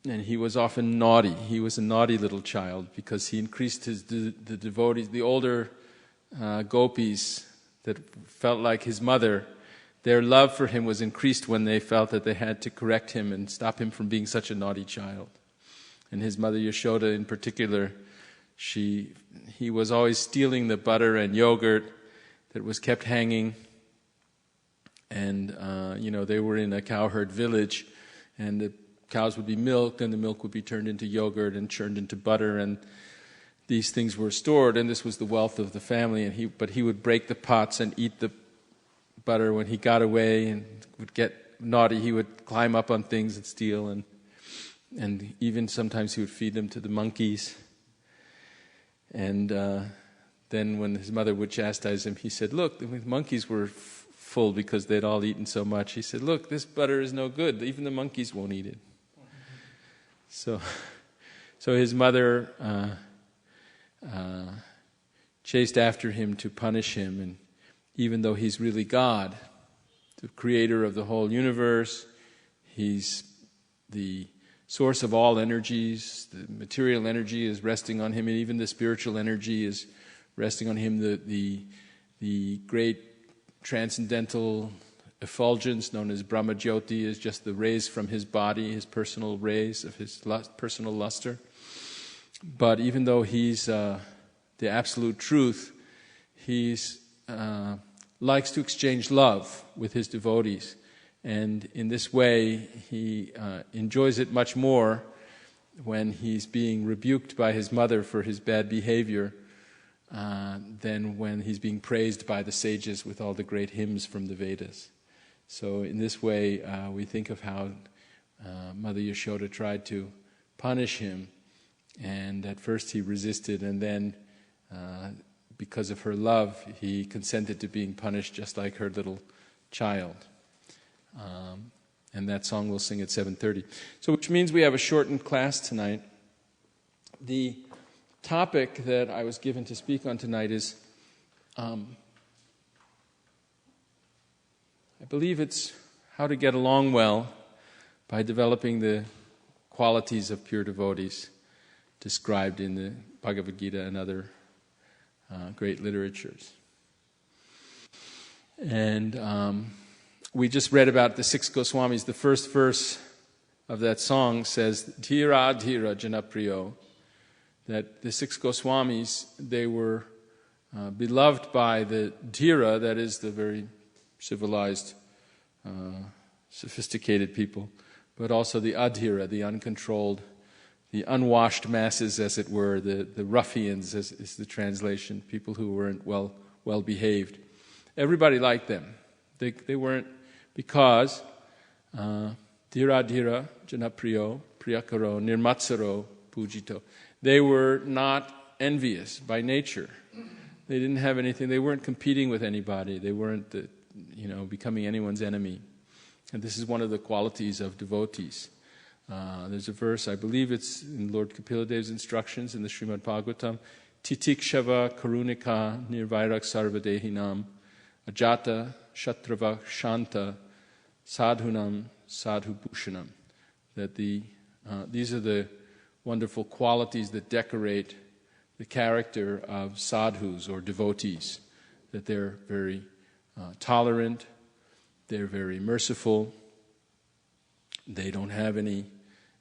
And he was often naughty. He was a naughty little child because he increased the devotees, the older gopis that felt like his mother. Their love for him was increased when they felt that they had to correct him and stop him from being such a naughty child. And his mother Yashoda in particular, he was always stealing the butter and yogurt that was kept hanging. And, they were in a cowherd village, and the cows would be milked, and the milk would be turned into yogurt and churned into butter, and these things were stored, and this was the wealth of the family. But he would break the pots and eat the butter. When he got away and would get naughty, he would climb up on things and steal, and even sometimes he would feed them to the monkeys. And then when his mother would chastise him, he said, "Look, the monkeys were full because they'd all eaten so much." He said, "Look, this butter is no good. Even the monkeys won't eat it." So his mother chased after him to punish him, and even though he's really God, the creator of the whole universe, he's the source of all energies, the material energy is resting on him, and even the spiritual energy is resting on him. The great transcendental effulgence known as Brahma Jyoti is just the rays from his body, his personal rays of his personal luster. But even though he's the absolute truth, he's likes to exchange love with his devotees. And in this way, he enjoys it much more when he's being rebuked by his mother for his bad behavior than when he's being praised by the sages with all the great hymns from the Vedas. So in this way, we think of how Mother Yashoda tried to punish him, and at first he resisted, and then because of her love, he consented to being punished just like her little child. And that song we'll sing at 7:30. So which means we have a shortened class tonight. The topic that I was given to speak on tonight is, I believe it's how to get along well by developing the qualities of pure devotees described in the Bhagavad Gita and other great literatures. And we just read about the 6 Goswamis. The first verse of that song says, Dhira Dhira Janapriyo, that the 6 Goswamis, they were beloved by the Dhira, that is the very civilized, sophisticated people, but also the Adhira, the uncontrolled, the unwashed masses, as it were, the ruffians, as is the translation, people who weren't well behaved. Everybody liked them. They weren't, because Dhira Dhira Janapriyo Priyakaro Nirmatsaro Pujito. They were not envious by nature. They didn't have anything. They weren't competing with anybody. They weren't, becoming anyone's enemy. And this is one of the qualities of devotees. There's a verse, I believe it's in Lord Kapiladev's instructions in the Srimad Bhagavatam, Titikshava Karunika Nirvairak Sarvadehinam Ajata Shatrava Shanta Sadhunam Sadhubhushanam. That these are the wonderful qualities that decorate the character of sadhus or devotees. That they're very tolerant, they're very merciful, they don't have any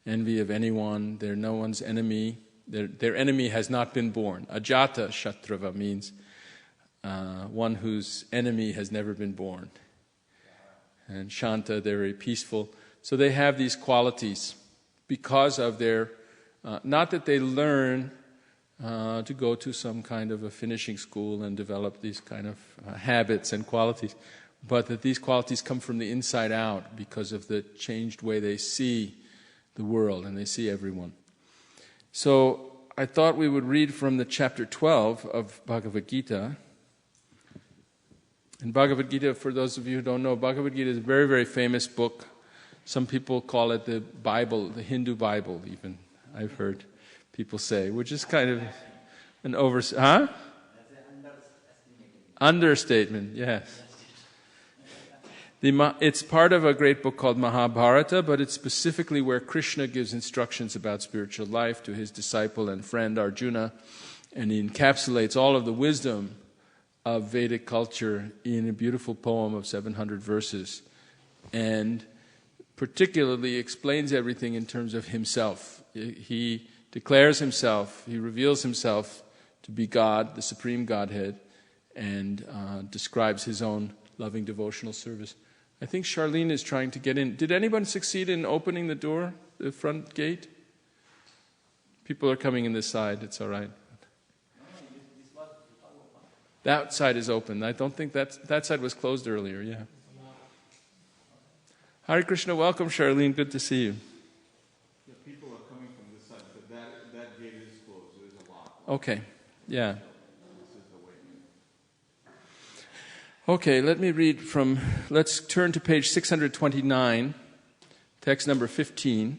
envy of anyone, they're no one's enemy, their enemy has not been born. Ajata Shatrava means one whose enemy has never been born. And Shanta, they're very peaceful. So they have these qualities because of their, not that they learn to go to some kind of a finishing school and develop these kind of habits and qualities, but that these qualities come from the inside out because of the changed way they see the world and they see everyone. So I thought we would read from the chapter 12 of Bhagavad Gita. And Bhagavad Gita, for those of you who don't know, Bhagavad Gita is a very, very famous book. Some people call it the Bible, the Hindu Bible even, I've heard people say, which is kind of an understatement, yes. It's part of a great book called Mahabharata, but it's specifically where Krishna gives instructions about spiritual life to his disciple and friend Arjuna, and he encapsulates all of the wisdom of Vedic culture in a beautiful poem of 700 verses, and particularly explains everything in terms of himself. He declares himself, he reveals himself to be God, the Supreme Godhead, and describes his own loving devotional service. I think Charlene is trying to get in. Did anyone succeed in opening the door, the front gate? People are coming in this side, it's all right. That side is open. I don't think that side was closed earlier, yeah. Hare Krishna, welcome Charlene, good to see you. Yeah, people are coming from this side, but that gate is closed, there's a lock. Okay, yeah. This is the way in. Okay, let's turn to page 629, text number 15,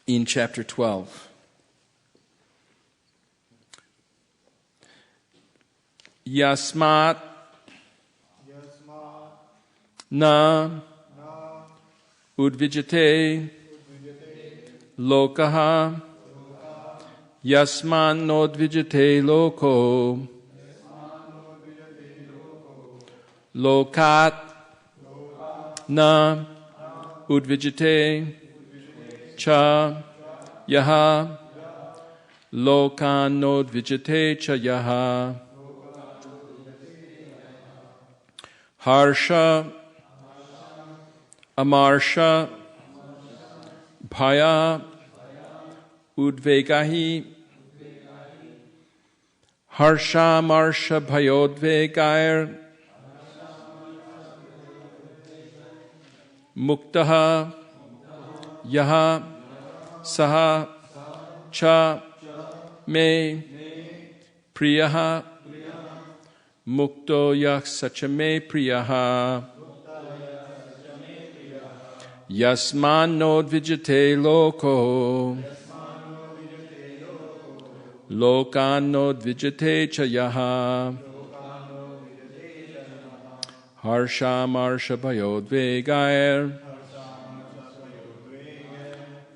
in chapter 12. Yasmat na udvijate lokaha yasman nodvijate loko lokat na udvijate cha yaha lokan nodvijate cha yaha harsha amarsha bhaya udvegahi harsha marsha bhayodvegair muktaha yaha saha cha me priyaha Mukto yah sachame priyaha. Yasman nodvijate loko. Lokan nodvijate chayaha. Harsha marsha bhayodvegair.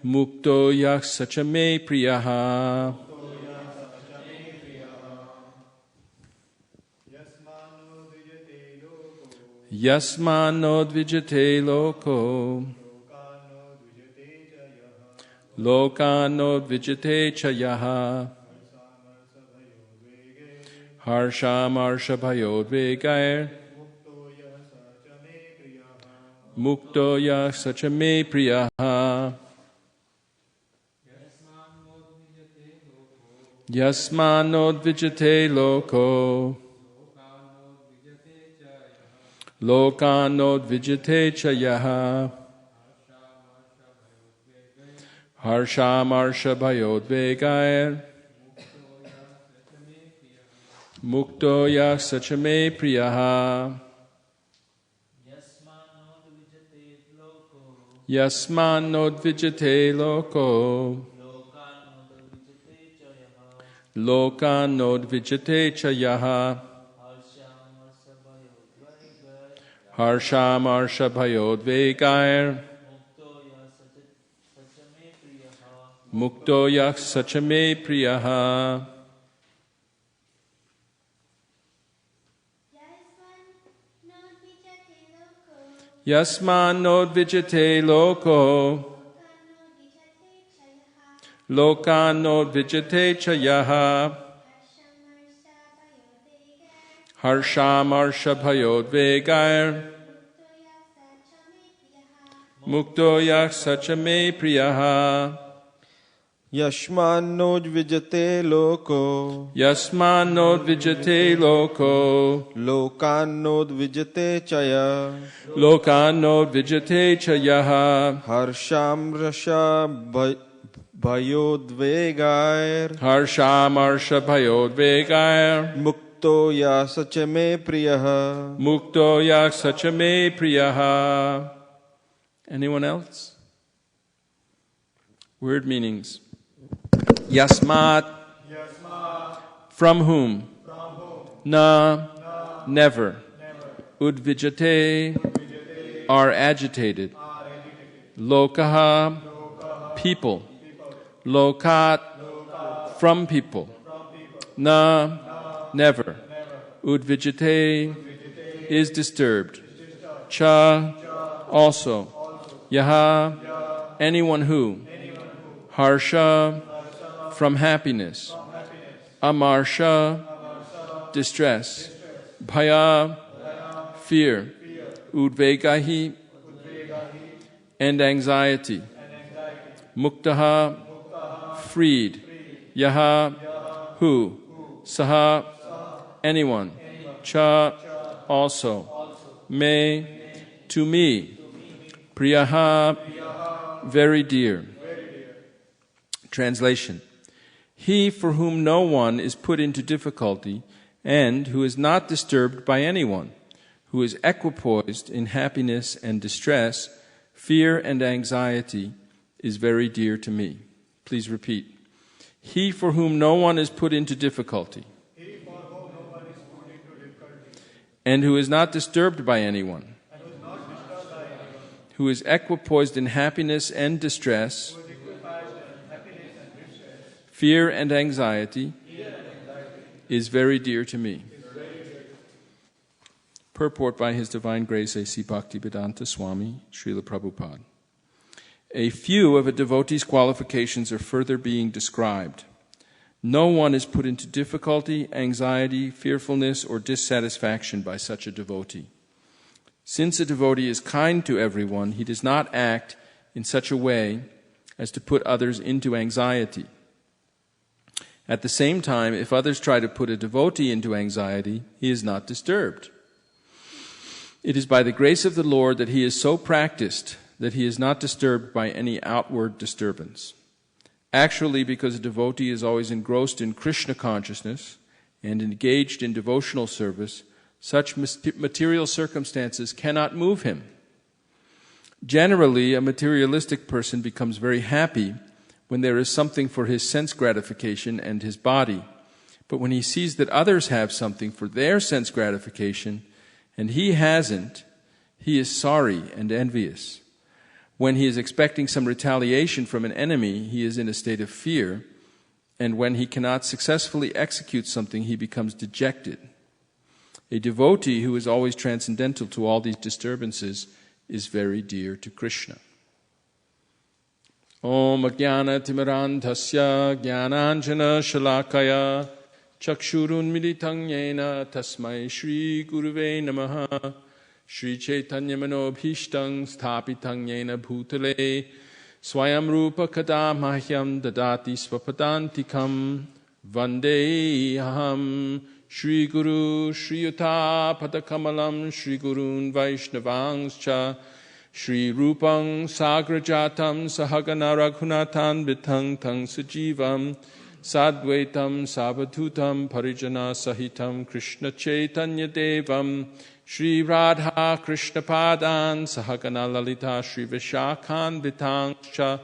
Mukto yah sachame priyaha. Yasmano dvijate loko. Lokano dvijate chayaha. Harsha marsha bhayodvegair. Mukto yah sachame priyaha. Yasmano dvijate loko. Lokano dvijate chayaha. Harsha marsha bhayodvegair. Mukto yah sachame priyaha. Yasmano dvijate loko. Lokano dvijate chayaha. Harsha marsha bhayodvegair. Mukto yah sachame priyaha. Yasman nodvijate loko. Lokan nodvijate chayaha. Harsha marsha bhayodvegair. Mukto yah sachame priyaha. Yashman nodvijate loko. Yasman nodvijate loko. Lokan nodvijate chaya. Lokan nodvijate chayaha. Harsham rasha bhayodvegair. Harsha marsha bhayodvegair. Mukto ya sachame priyaha. Mukto yah sachame priyaha. Anyone else? Word meanings. Yasmat. From whom? Na. Never. Udvijate. Are agitated. Lokaha. People. Lokat. From people. Na. Never. Udvijate. Is disturbed. Cha. Also. Yaha. Anyone who. Harsha. From happiness. Amarsha. Distress. Bhaya. Fear. Udvegahi. And anxiety. Muktaha. Freed. Yaha. Who. Saha. Anyone. Cha. Also. Me. To me. Priyaha. Very dear. Translation. He for whom no one is put into difficulty and who is not disturbed by anyone, who is equipoised in happiness and distress, fear and anxiety, is very dear to me. Please repeat. He for whom no one is put into difficulty and who is not disturbed by anyone, who is equipoised in happiness and distress, fear and anxiety, is very dear to me. Purport by His Divine Grace A.C. Bhaktivedanta Swami, Srila Prabhupada. A few of a devotee's qualifications are further being described. No one is put into difficulty, anxiety, fearfulness, or dissatisfaction by such a devotee. Since a devotee is kind to everyone, he does not act in such a way as to put others into anxiety. At the same time, if others try to put a devotee into anxiety, he is not disturbed. It is by the grace of the Lord that he is so practiced that he is not disturbed by any outward disturbance. Actually, because a devotee is always engrossed in Krishna consciousness, and engaged in devotional service, such material circumstances cannot move him. Generally, a materialistic person becomes very happy when there is something for his sense gratification and his body. But when he sees that others have something for their sense gratification and he hasn't, he is sorry and envious. When he is expecting some retaliation from an enemy, he is in a state of fear. And when he cannot successfully execute something, he becomes dejected. A devotee who is always transcendental to all these disturbances is very dear to Krishna. Om Ajnana Timirandhasya Jnananjana Shalakaya Chakshurun Militang Yena Tasmai Shri Guruve Namaha Shri Chaitanya Manobhishtam Sthapitang Yena Bhutale Swayam Rupa Kada Mahyam Dadati Svapadantikam Vande Aham Shri Guru Shri Yuta Padakamalam Shri Gurun Vaishnavangscha Shri Rupang Sagrajatam Sahagana Raghunathan Vitang Tang Sajivam Sadvaitam Savadhutam Parijana Sahitam Krishna Chaitanya Devam Shri Radha Krishna Padan Sahagana Lalita Shri Vishakhan Vitangscha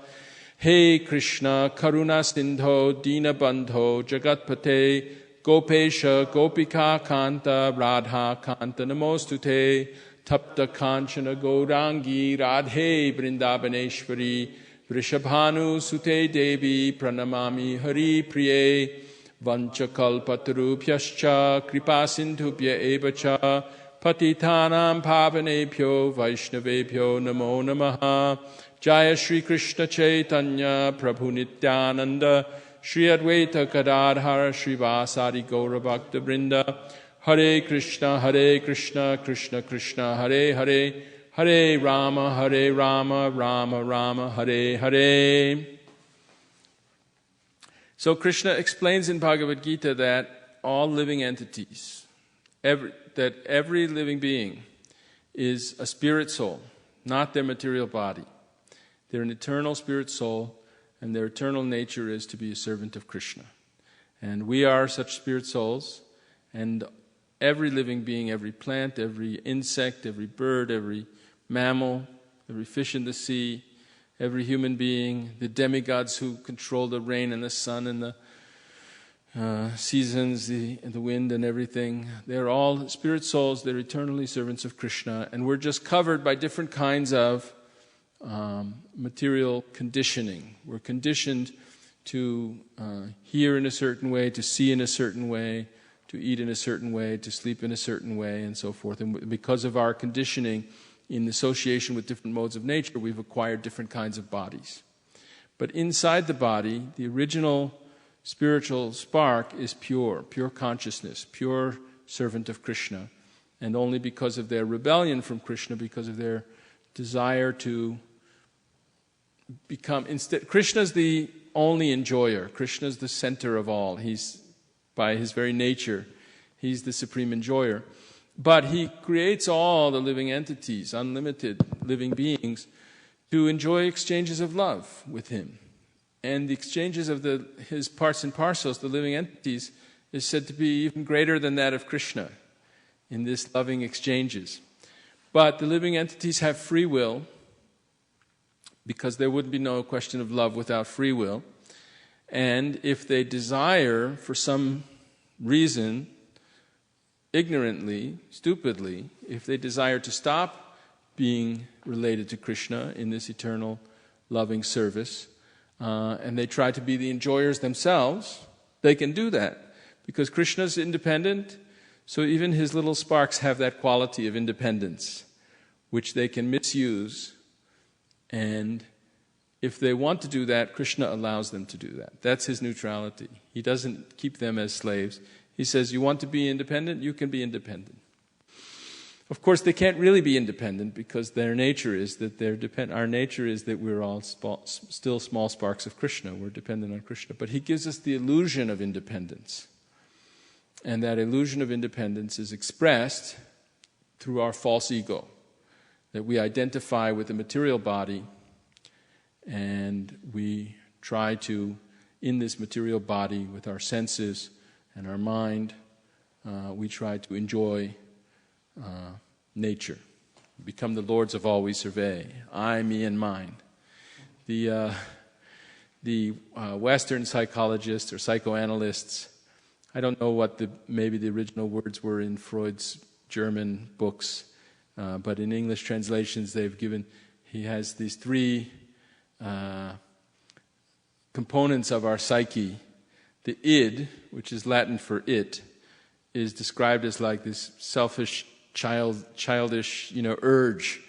Hey Krishna Karuna Sindho Dina Bandho Jagatpate Gopesha Gopika Kanta Radha Kanta Namostute Tapta Kanchana Gaurangi Radhe Vrindavaneshwari Vrishabhanu Sute Devi Pranamami Hari Priye Vanchakalpatarubhyascha Kripasindhubhya Evacha Patitanam Pavanebhyo Vaishnavebhyo Namo Namaha Jaya Shri Krishna Chaitanya Prabhu Nityananda Shri Advaita Gadadhara Shri Vasari Gaura Bhakta Vrinda Hare Krishna Krishna Krishna Hare Hare Hare Rama Rama Rama Hare Hare. So Krishna explains in Bhagavad Gita that all living entities, every living being is a spirit soul, not their material body. They're an eternal spirit soul, and their eternal nature is to be a servant of Krishna. And we are such spirit souls, and every living being, every plant, every insect, every bird, every mammal, every fish in the sea, every human being, the demigods who control the rain and the sun and the seasons, the wind and everything, they're all spirit souls, they're eternally servants of Krishna, and we're just covered by different kinds of material conditioning. We're conditioned to hear in a certain way, to see in a certain way, to eat in a certain way, to sleep in a certain way, and so forth. And because of our conditioning in association with different modes of nature, we've acquired different kinds of bodies. But inside the body, the original spiritual spark is pure consciousness, pure servant of Krishna. And only because of their rebellion from Krishna, because of their desire to become... Krishna's the only enjoyer. Krishna's the center of all. He's, by his very nature, he's the supreme enjoyer. But he creates all the living entities, unlimited living beings, to enjoy exchanges of love with him. And the exchanges of his parts and parcels, the living entities, is said to be even greater than that of Krishna in this loving exchanges. But the living entities have free will, because there would be no question of love without free will. And if they desire, for some reason, ignorantly, stupidly, if they desire to stop being related to Krishna in this eternal loving service, and they try to be the enjoyers themselves, they can do that. Because Krishna's independent, so even his little sparks have that quality of independence, which they can misuse. And if they want to do that, Krishna allows them to do that. That's his neutrality. He doesn't keep them as slaves. He says, you want to be independent? You can be independent. Of course, they can't really be independent because their nature is that they're dependent. Our nature is that we're all still small sparks of Krishna. We're dependent on Krishna. But he gives us the illusion of independence. And that illusion of independence is expressed through our false ego. That we identify with the material body and we try to, in this material body, with our senses and our mind, we try to enjoy nature, become the lords of all we survey. I, me, and mine. The Western psychologists or psychoanalysts, I don't know what maybe the original words were in Freud's German books, but in English translations he has these three components of our psyche. The id, which is Latin for it, is described as like this selfish, childish, urge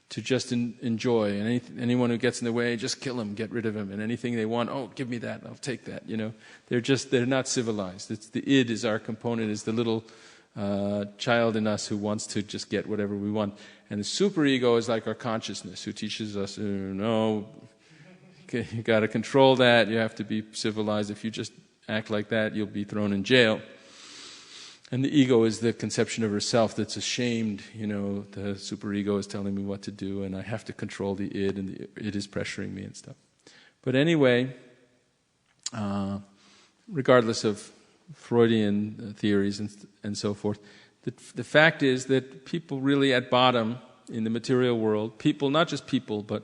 to just enjoy. And anyone who gets in the way, just kill him, get rid of him. And anything they want, oh, give me that, I'll take that. They're not civilized. It's the id is our component, is the little child in us who wants to just get whatever we want. And the superego is like our consciousness, who teaches us, no, okay, you got to control that. You have to be civilized. If you just act like that, you'll be thrown in jail. And the ego is the conception of herself that's ashamed. The superego is telling me what to do, and I have to control the id, and the id is pressuring me and stuff. But anyway, regardless of Freudian theories and so forth, the fact is that people really at bottom in the material world, people, not just people, but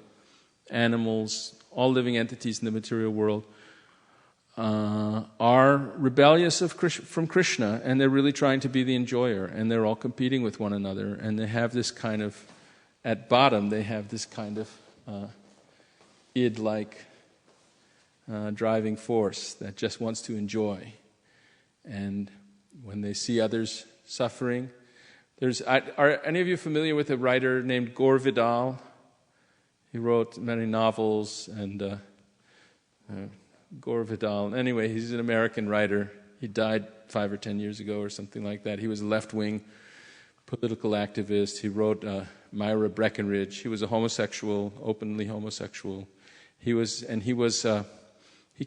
animals, all living entities in the material world, are rebellious from Krishna, and they're really trying to be the enjoyer, and they're all competing with one another, and they have this kind of, at bottom, they have this kind of id-like driving force that just wants to enjoy. And when they see others suffering, are any of you familiar with a writer named Gore Vidal? He wrote many novels, and Gore Vidal. Anyway, he's an American writer. He died 5 or 10 years ago or something like that. He was a left-wing political activist. He wrote Myra Breckinridge. He was a homosexual, openly homosexual. He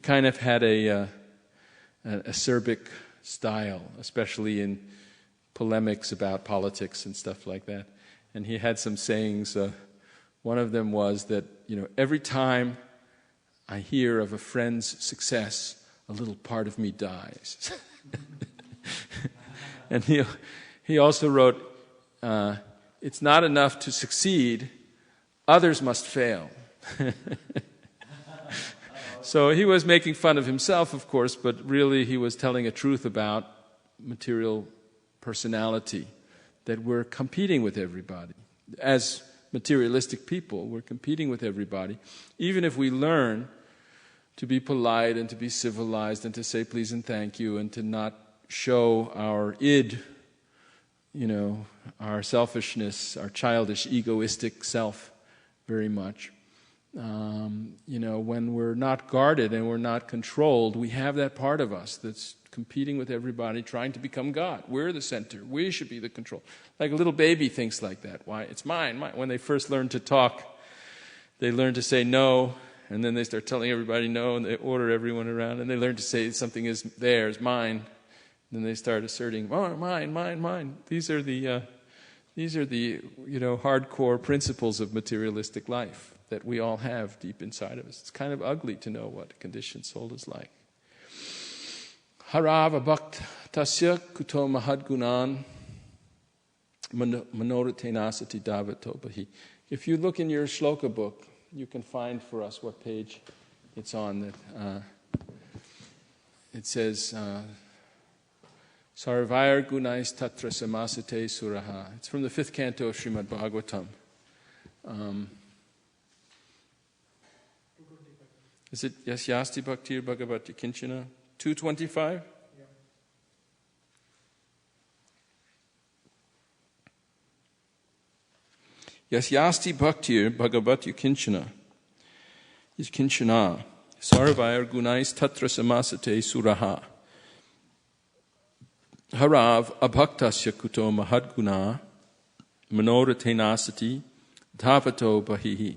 kind of had a acerbic style, especially in polemics about politics and stuff like that. And he had some sayings. One of them was that, every time I hear of a friend's success, a little part of me dies. And he also wrote, it's not enough to succeed, others must fail. So he was making fun of himself, of course, but really he was telling a truth about material personality, that we're competing with everybody. As materialistic people, we're competing with everybody. Even if we learn to be polite and to be civilized and to say please and thank you and to not show our id, our selfishness, our childish, egoistic self very much. When we're not guarded and we're not controlled, we have that part of us that's competing with everybody, trying to become God. We're the center. We should be the control. Like a little baby thinks like that. Why? It's mine. When they first learn to talk, they learn to say no, and then they start telling everybody no, and they order everyone around, and they learn to say something is theirs, mine. Then they start asserting, oh, mine, mine, mine. These are the hardcore principles of materialistic life that we all have deep inside of us. It's kind of ugly to know what a conditioned soul is like. Harava bhaktasya kuto mahadgunan manoratenasati davatobahi. If you look in your shloka book, you can find for us what page it's on. That it says, Sarvayar gunais tatra samasate suraha. It's from the 5th canto of Srimad Bhagavatam. Is it Yasyasti Bhaktir Bhagavati Kinchana? 225? Yasyasti Bhaktir Bhagavati Kinchana. Is Kinchana. Sarvayar gunais tatra samasate suraha. Harav abhaktasya kuto mahadguna manoratenasati dhavato bahihi.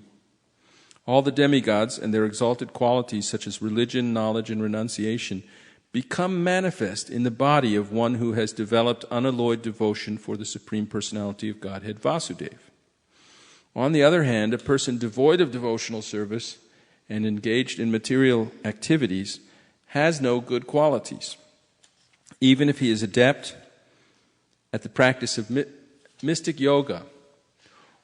All the demigods and their exalted qualities such as religion, knowledge, and renunciation become manifest in the body of one who has developed unalloyed devotion for the Supreme Personality of Godhead, Vasudeva. On the other hand, a person devoid of devotional service and engaged in material activities has no good qualities. Even if he is adept at the practice of mystic yoga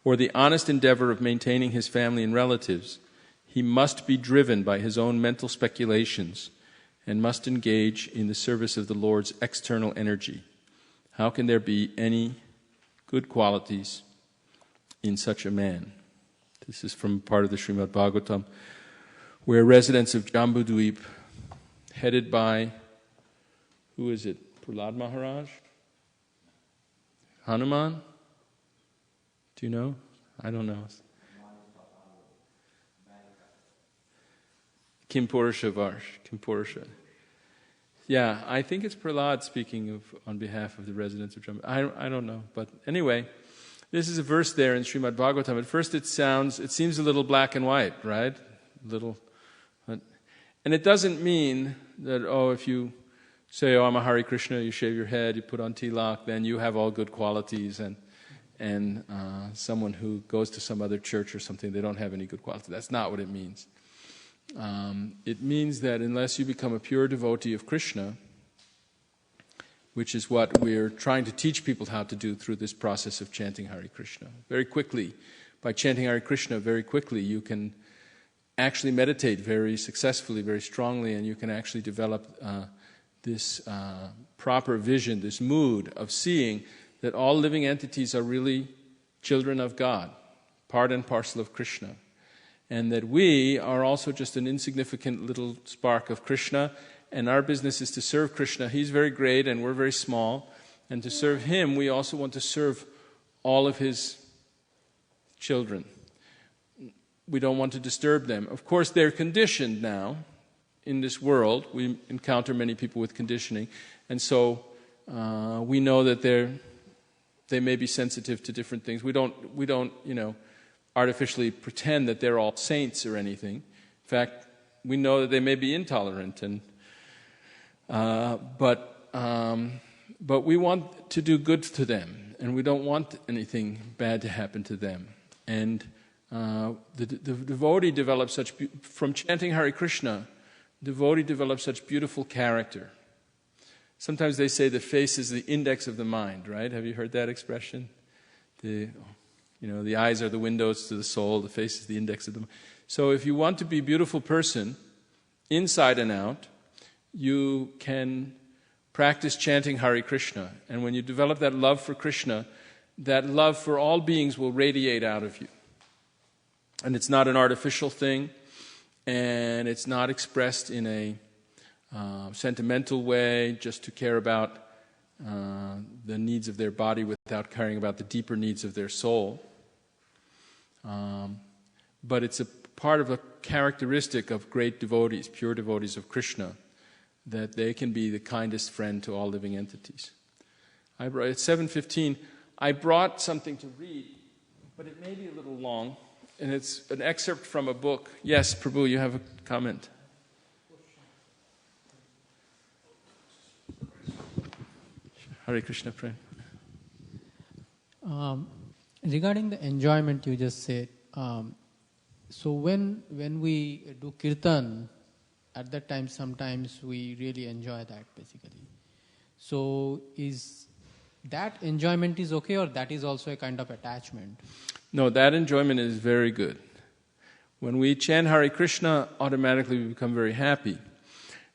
or the honest endeavor of maintaining his family and relatives, he must be driven by his own mental speculations and must engage in the service of the Lord's external energy. How can there be any good qualities in such a man? This is from part of the Srimad Bhagavatam, where residents of Jambudvip, headed by, who is it? Prahlad Maharaj? Hanuman? Do you know? I don't know. Kim Purusha Varsh. Kim Purusha. Yeah, I think it's Prahlad speaking on behalf of the residents of Jambudvip. I don't know. But anyway, this is a verse there in Srimad Bhagavatam. At first it seems a little black and white, right? And it doesn't mean that, if you say, I'm a Hare Krishna, you shave your head, you put on tilak, then you have all good qualities, and someone who goes to some other church or something, they don't have any good qualities. That's not what it means. It means that unless you become a pure devotee of Krishna, which is what we're trying to teach people how to do through this process of chanting Hare Krishna. Very quickly, by chanting Hare Krishna, very quickly you can actually meditate very successfully, very strongly, and you can actually develop this proper vision, this mood of seeing that all living entities are really children of God, part and parcel of Krishna, and that we are also just an insignificant little spark of Krishna, and our business is to serve Krishna. He's very great and we're very small, and to serve Him we also want to serve all of His children. We don't want to disturb them. Of course, they're conditioned now in this world. We encounter many people with conditioning, and so we know that they may be sensitive to different things. We don't artificially pretend that they're all saints or anything. In fact, we know that they may be intolerant, but we want to do good to them, and we don't want anything bad to happen to them. And the devotee develops from chanting Hare Krishna, devotee develops such beautiful character. Sometimes they say the face is the index of the mind, right? Have you heard that expression? The eyes are the windows to the soul, the face is the index of the mind. So if you want to be a beautiful person, inside and out, you can practice chanting Hare Krishna. And when you develop that love for Krishna, that love for all beings will radiate out of you. And it's not an artificial thing, and it's not expressed in a sentimental way, just to care about the needs of their body without caring about the deeper needs of their soul. But it's a part of a characteristic of great devotees, pure devotees of Krishna, that they can be the kindest friend to all living entities. At 7:15, I brought something to read, but it may be a little long, and it's an excerpt from a book. Yes, Prabhu, you have a comment. Hare Krishna, Prem. Regarding the enjoyment you just said, so when we do kirtan, at that time sometimes we really enjoy that basically. So is that enjoyment is okay, or that is also a kind of attachment? No, that enjoyment is very good. When we chant Hare Krishna, automatically we become very happy.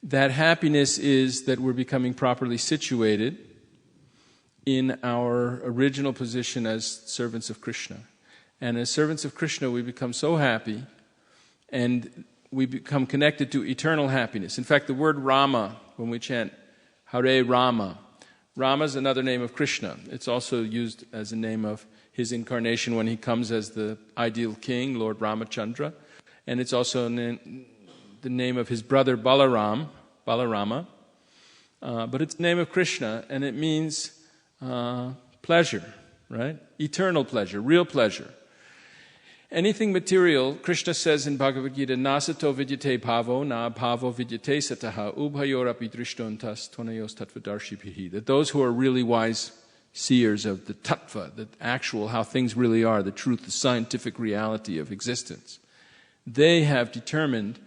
That happiness is that we're becoming properly situated in our original position as servants of Krishna. And as servants of Krishna, we become so happy, and we become connected to eternal happiness. In fact, the word Rama, when we chant Hare Rama, Rama is another name of Krishna. It's also used as a name of his incarnation when he comes as the ideal king, Lord Ramachandra. And it's also the name of his brother Balarama. But it's the name of Krishna, and it means pleasure, right? Eternal pleasure, real pleasure. Anything material, Krishna says in Bhagavad Gita, nasato vidyate bhavo, na bhavo vidyate sataha, ubhayorapi drishtontas tvanayos tattvadarshibhihi. That those who are really wise seers of the tattva, the actual, how things really are, the truth, the scientific reality of existence, they have determined,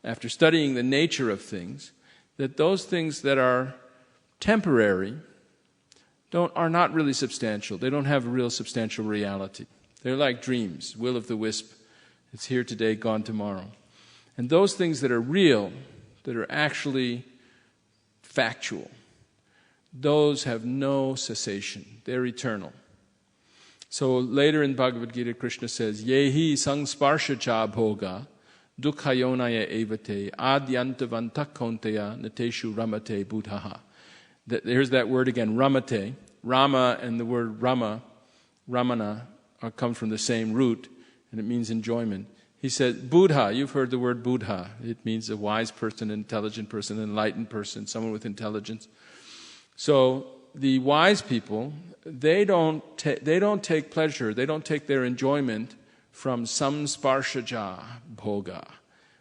after studying the nature of things, that those things that are temporary, are not really substantial. They don't have a real substantial reality. They're like dreams, will-o'-the-wisp. It's here today, gone tomorrow. And those things that are real, that are actually factual, those have no cessation. They're eternal. So later in Bhagavad Gita, Krishna says, Yehi sangsparsha cha bhoga dukhayonaya evate adyantavantak konteya nateshu ramate buddhaha. Here's that word again, ramate. Rama and the word ramana, come from the same root, and it means enjoyment. He said, Buddha, you've heard the word Buddha. It means a wise person, an intelligent person, an enlightened person, someone with intelligence. So the wise people, they don't take pleasure, they don't take their enjoyment from samsparshaja bhoga,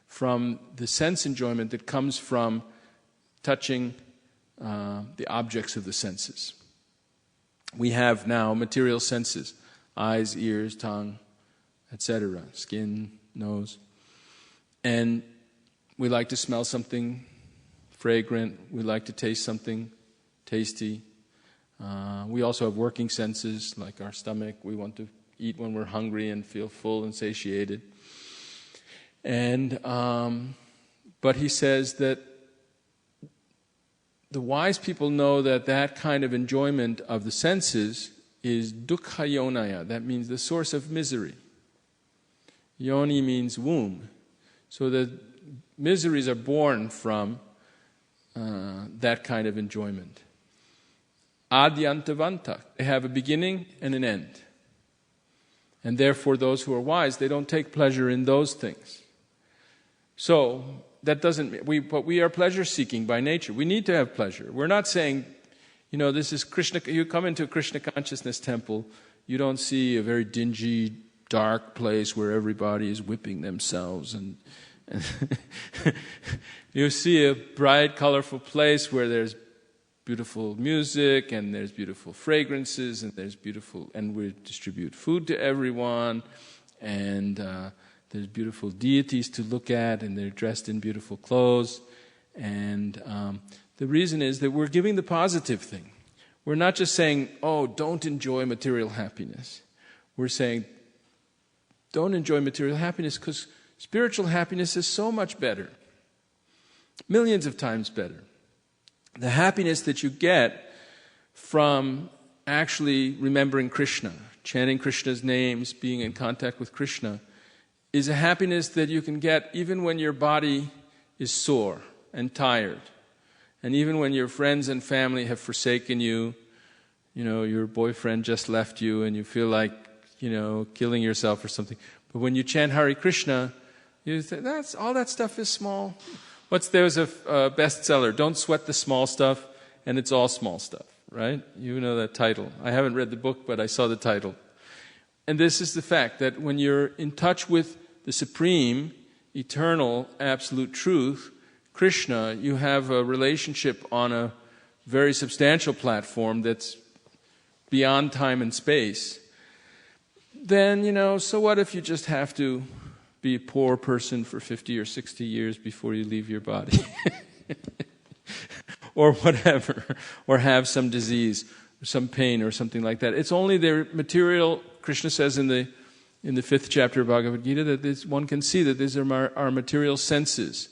from the sense enjoyment that comes from touching the objects of the senses. We have now material senses, eyes, ears, tongue, etc., skin, nose. And we like to smell something fragrant, we like to taste something tasty. We also have working senses, like our stomach. We want to eat when we're hungry and feel full and satiated. And but he says that the wise people know that that kind of enjoyment of the senses is dukkha yonaya. That means the source of misery. Yoni means womb. So the miseries are born from that kind of enjoyment. Adyantavanta. They have a beginning and an end. And therefore those who are wise, they don't take pleasure in those things. So that doesn't, but we are pleasure seeking by nature. We need to have pleasure. We're not saying, this is Krishna. You come into a Krishna consciousness temple, you don't see a very dingy, dark place where everybody is whipping themselves, and you see a bright, colorful place where there's beautiful music and there's beautiful fragrances and we distribute food to everyone, and there's beautiful deities to look at, and they're dressed in beautiful clothes. And the reason is that we're giving the positive thing. We're not just saying, don't enjoy material happiness. We're saying, don't enjoy material happiness because spiritual happiness is so much better. Millions of times better. The happiness that you get from actually remembering Krishna, chanting Krishna's names, being in contact with Krishna, is a happiness that you can get even when your body is sore and tired. And even when your friends and family have forsaken you, your boyfriend just left you and you feel like, killing yourself or something. But when you chant Hare Krishna, you think, all that stuff is small. There's a bestseller, Don't Sweat the Small Stuff, and it's all small stuff, right? You know that title. I haven't read the book, but I saw the title. And this is the fact that when you're in touch with the supreme, eternal, absolute truth, Krishna, you have a relationship on a very substantial platform that's beyond time and space. Then, so what if you just have to be a poor person for 50 or 60 years before you leave your body? Or whatever. Or have some disease, or some pain, or something like that. It's only their material, Krishna says in the 5th chapter of Bhagavad Gita, that one can see that these are our material senses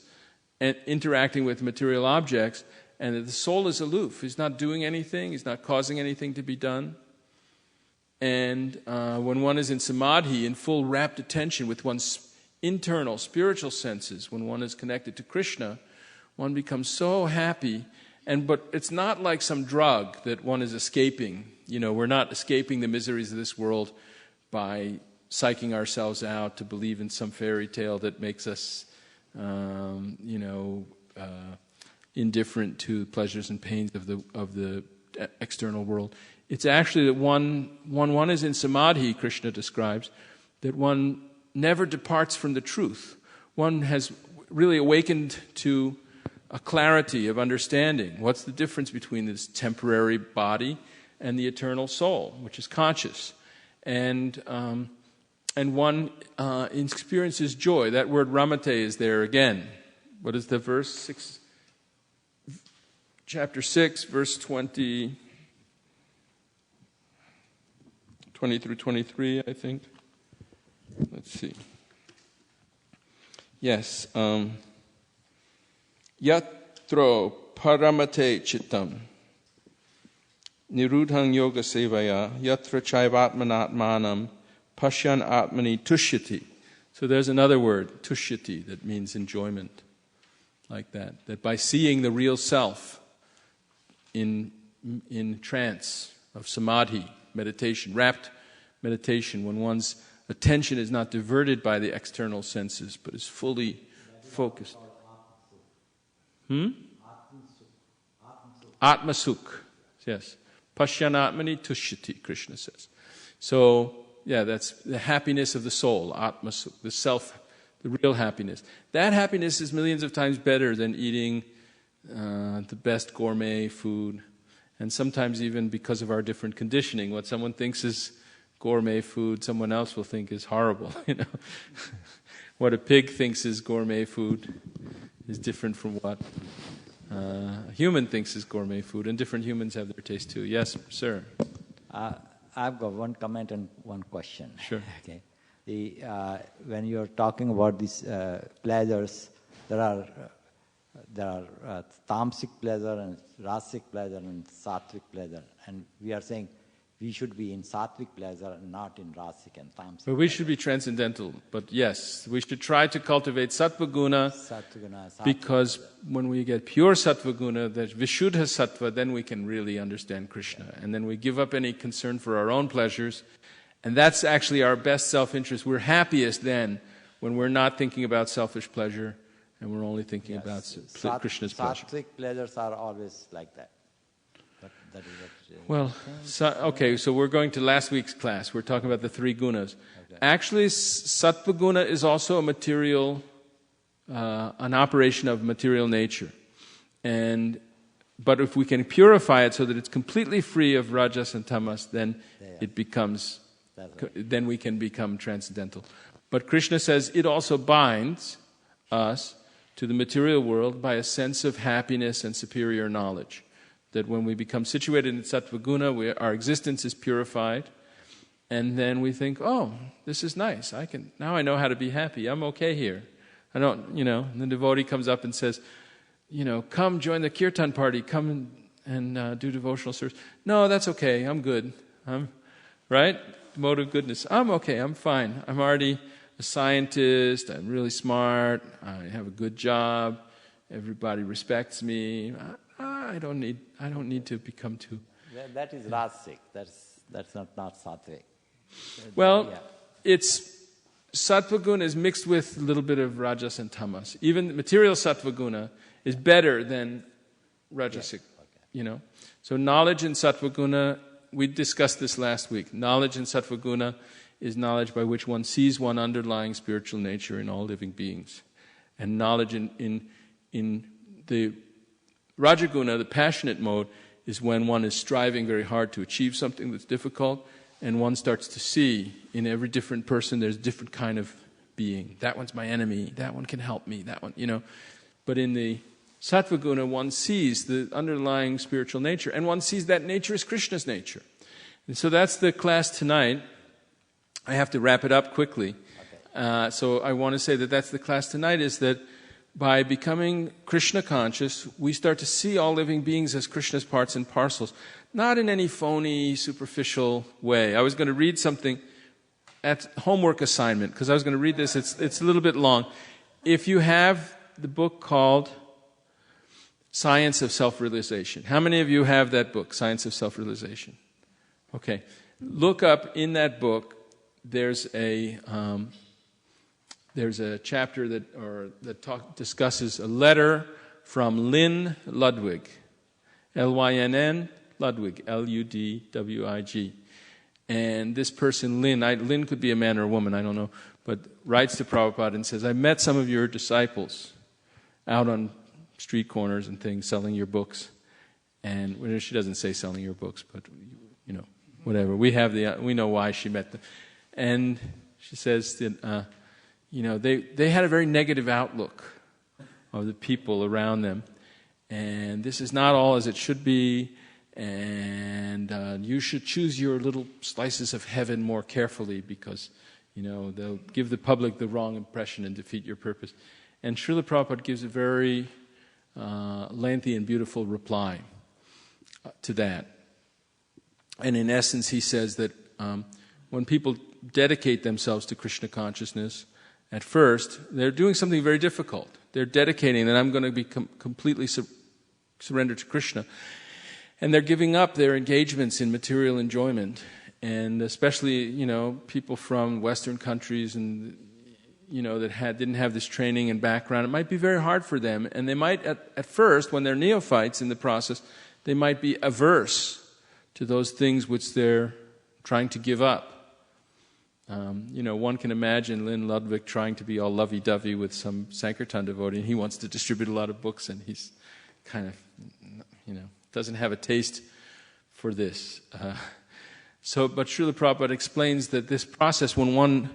and interacting with material objects, and that the soul is aloof. He's not doing anything. He's not causing anything to be done. And when one is in samadhi, in full rapt attention with one's internal spiritual senses, when one is connected to Krishna, one becomes so happy. But it's not like some drug that one is escaping. We're not escaping the miseries of this world by psyching ourselves out to believe in some fairy tale that makes us, indifferent to pleasures and pains of the external world. It's actually that one is in samadhi, Krishna describes, that one never departs from the truth. One has really awakened to a clarity of understanding. What's the difference between this temporary body and the eternal soul, which is conscious? And one experiences joy. That word ramate is there again. What is the verse? 6, chapter 6, verse 20. 20 through 23, I think. Let's see. Yes. Yatro paramate chittam nirudhang yoga sevaya yatra chaivatmanatmanam pashyan atmani tushyati. So there's another word, tushyati, that means enjoyment, like that. That by seeing the real self in trance of samadhi, meditation, rapt meditation, when one's attention is not diverted by the external senses, but is fully focused. Atmasuk, yes. Pashyanatmani tushyati, Krishna says. So, yeah, that's the happiness of the soul, Atmasuk, the self, the real happiness. That happiness is millions of times better than eating the best gourmet food. And sometimes even because of our different conditioning, what someone thinks is gourmet food, someone else will think is horrible, What a pig thinks is gourmet food is different from what a human thinks is gourmet food, and different humans have their taste too. Yes, sir. I've got one comment and one question. Sure. Okay. When you're talking about these pleasures, there are tamasic pleasure and rasic pleasure and sattvic pleasure, and we are saying we should be in sattvic pleasure and not in rasic and tamasic. But we should be transcendental. But yes, we should try to cultivate sattva guna, because when we get pure sattva guna, that vishuddha sattva, then we can really understand Krishna. And then we give up any concern for our own pleasures. And that's actually our best self-interest. We're happiest then when we're not thinking about selfish pleasure and we're only thinking about Krishna's pleasure. Sattvic pleasures are always like that. That is well, okay, so we're going to last week's class. We're talking about the three gunas. Okay. Actually, sattva guna is also a material, an operation of material nature. But if we can purify it so that it's completely free of rajas and tamas, then it becomes, then we can become transcendental. But Krishna says it also binds us to the material world by a sense of happiness and superior knowledge. That when we become situated in sattva guna, our existence is purified, and then we think, oh, this is nice. Now I know how to be happy. I'm okay here. I don't, and the devotee comes up and says, come join the kirtan party. Come and do devotional service. No, that's okay. I'm good. Right? Mode of goodness. I'm okay. I'm fine. I'm already a scientist. I'm really smart. I have a good job. Everybody respects me. I don't need to become too. That is rasic. That's not sattvic. Well, it's sattva guna is mixed with a little bit of rajas and tamas. Even material sattva guna is better than rajasic. Okay. So knowledge in sattva guna, we discussed this last week. Knowledge in sattva guna is knowledge by which one sees one underlying spiritual nature in all living beings, and knowledge in the Rajaguna, the passionate mode, is when one is striving very hard to achieve something that's difficult, and one starts to see in every different person there's a different kind of being. That one's my enemy, that one can help me, that one, But in the Sattva Guna, one sees the underlying spiritual nature, and one sees that nature is Krishna's nature. And so that's the class tonight. I have to wrap it up quickly. Okay. So I want to say that that's the class tonight, is that by becoming Krishna conscious, we start to see all living beings as Krishna's parts and parcels, not in any phony, superficial way. I was going to read something at homework assignment, because I was going to read this. It's a little bit long. If you have the book called Science of Self-Realization, how many of you have that book, Science of Self-Realization? Okay. Look up in that book, there's a chapter that discusses a letter from Lynn Ludwig, L-Y-N-N, Ludwig, L-U-D-W-I-G. And this person, Lynn could be a man or a woman, I don't know, but writes to Prabhupada and says, I met some of your disciples out on street corners and things selling your books. And she doesn't say selling your books, but, whatever. We know why she met them. And she says that, they had a very negative outlook of the people around them. And this is not all as it should be. and you should choose your little slices of heaven more carefully because, they'll give the public the wrong impression and defeat your purpose. And Srila Prabhupada gives a very lengthy and beautiful reply to that. And in essence, he says that when people dedicate themselves to Krishna consciousness, at first, they're doing something very difficult. They're dedicating that I'm going to be completely surrendered to Krishna. And they're giving up their engagements in material enjoyment. And especially, people from Western countries and, that didn't have this training and background, it might be very hard for them. And they might, at first, when they're neophytes in the process, they might be averse to those things which they're trying to give up. One can imagine Lynn Ludwig trying to be all lovey-dovey with some Sankirtan devotee, and he wants to distribute a lot of books, and he's kind of, doesn't have a taste for this. But Srila Prabhupada explains that this process, when one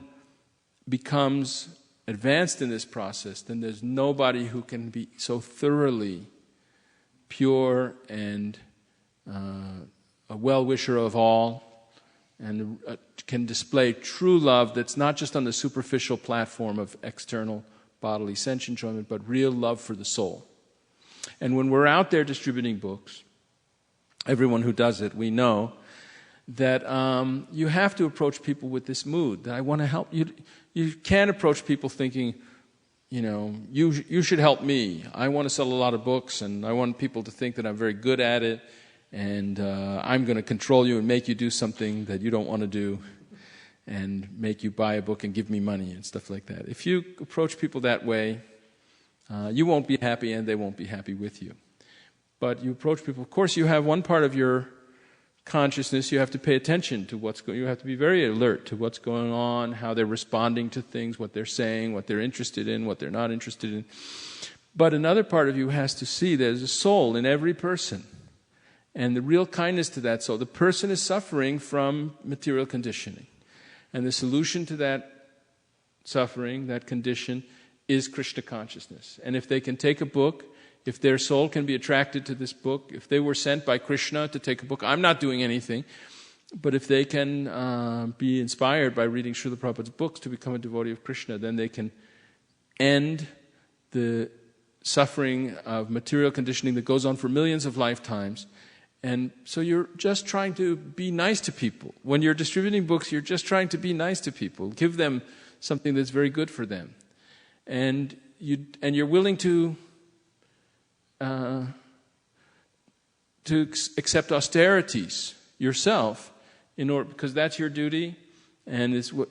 becomes advanced in this process, then there's nobody who can be so thoroughly pure and a well-wisher of all, and can display true love that's not just on the superficial platform of external bodily sense enjoyment, but real love for the soul. And when we're out there distributing books, everyone who does it, we know that you have to approach people with this mood, that I want to help you. You can't approach people thinking, you should help me. I want to sell a lot of books, and I want people to think that I'm very good at it, and I'm going to control you and make you do something that you don't want to do, and make you buy a book and give me money and stuff like that. If you approach people that way, you won't be happy and they won't be happy with you. But you approach people, of course you have one part of your consciousness, you have to pay attention to what's going on. You have to be very alert to what's going on, how they're responding to things, what they're saying, what they're interested in, what they're not interested in. But another part of you has to see there's a soul in every person. And the real kindness to that soul. The person is suffering from material conditioning. And the solution to that suffering, that condition, is Krishna consciousness. And if they can take a book, if their soul can be attracted to this book, if they were sent by Krishna to take a book, I'm not doing anything, but if they can be inspired by reading Srila Prabhupada's books to become a devotee of Krishna, then they can end the suffering of material conditioning that goes on for millions of lifetimes. And so you're just trying to be nice to people. When you're distributing books, you're just trying to be nice to people. Give them something that's very good for them. And you're willing to accept austerities yourself in order, because that's your duty. And it's what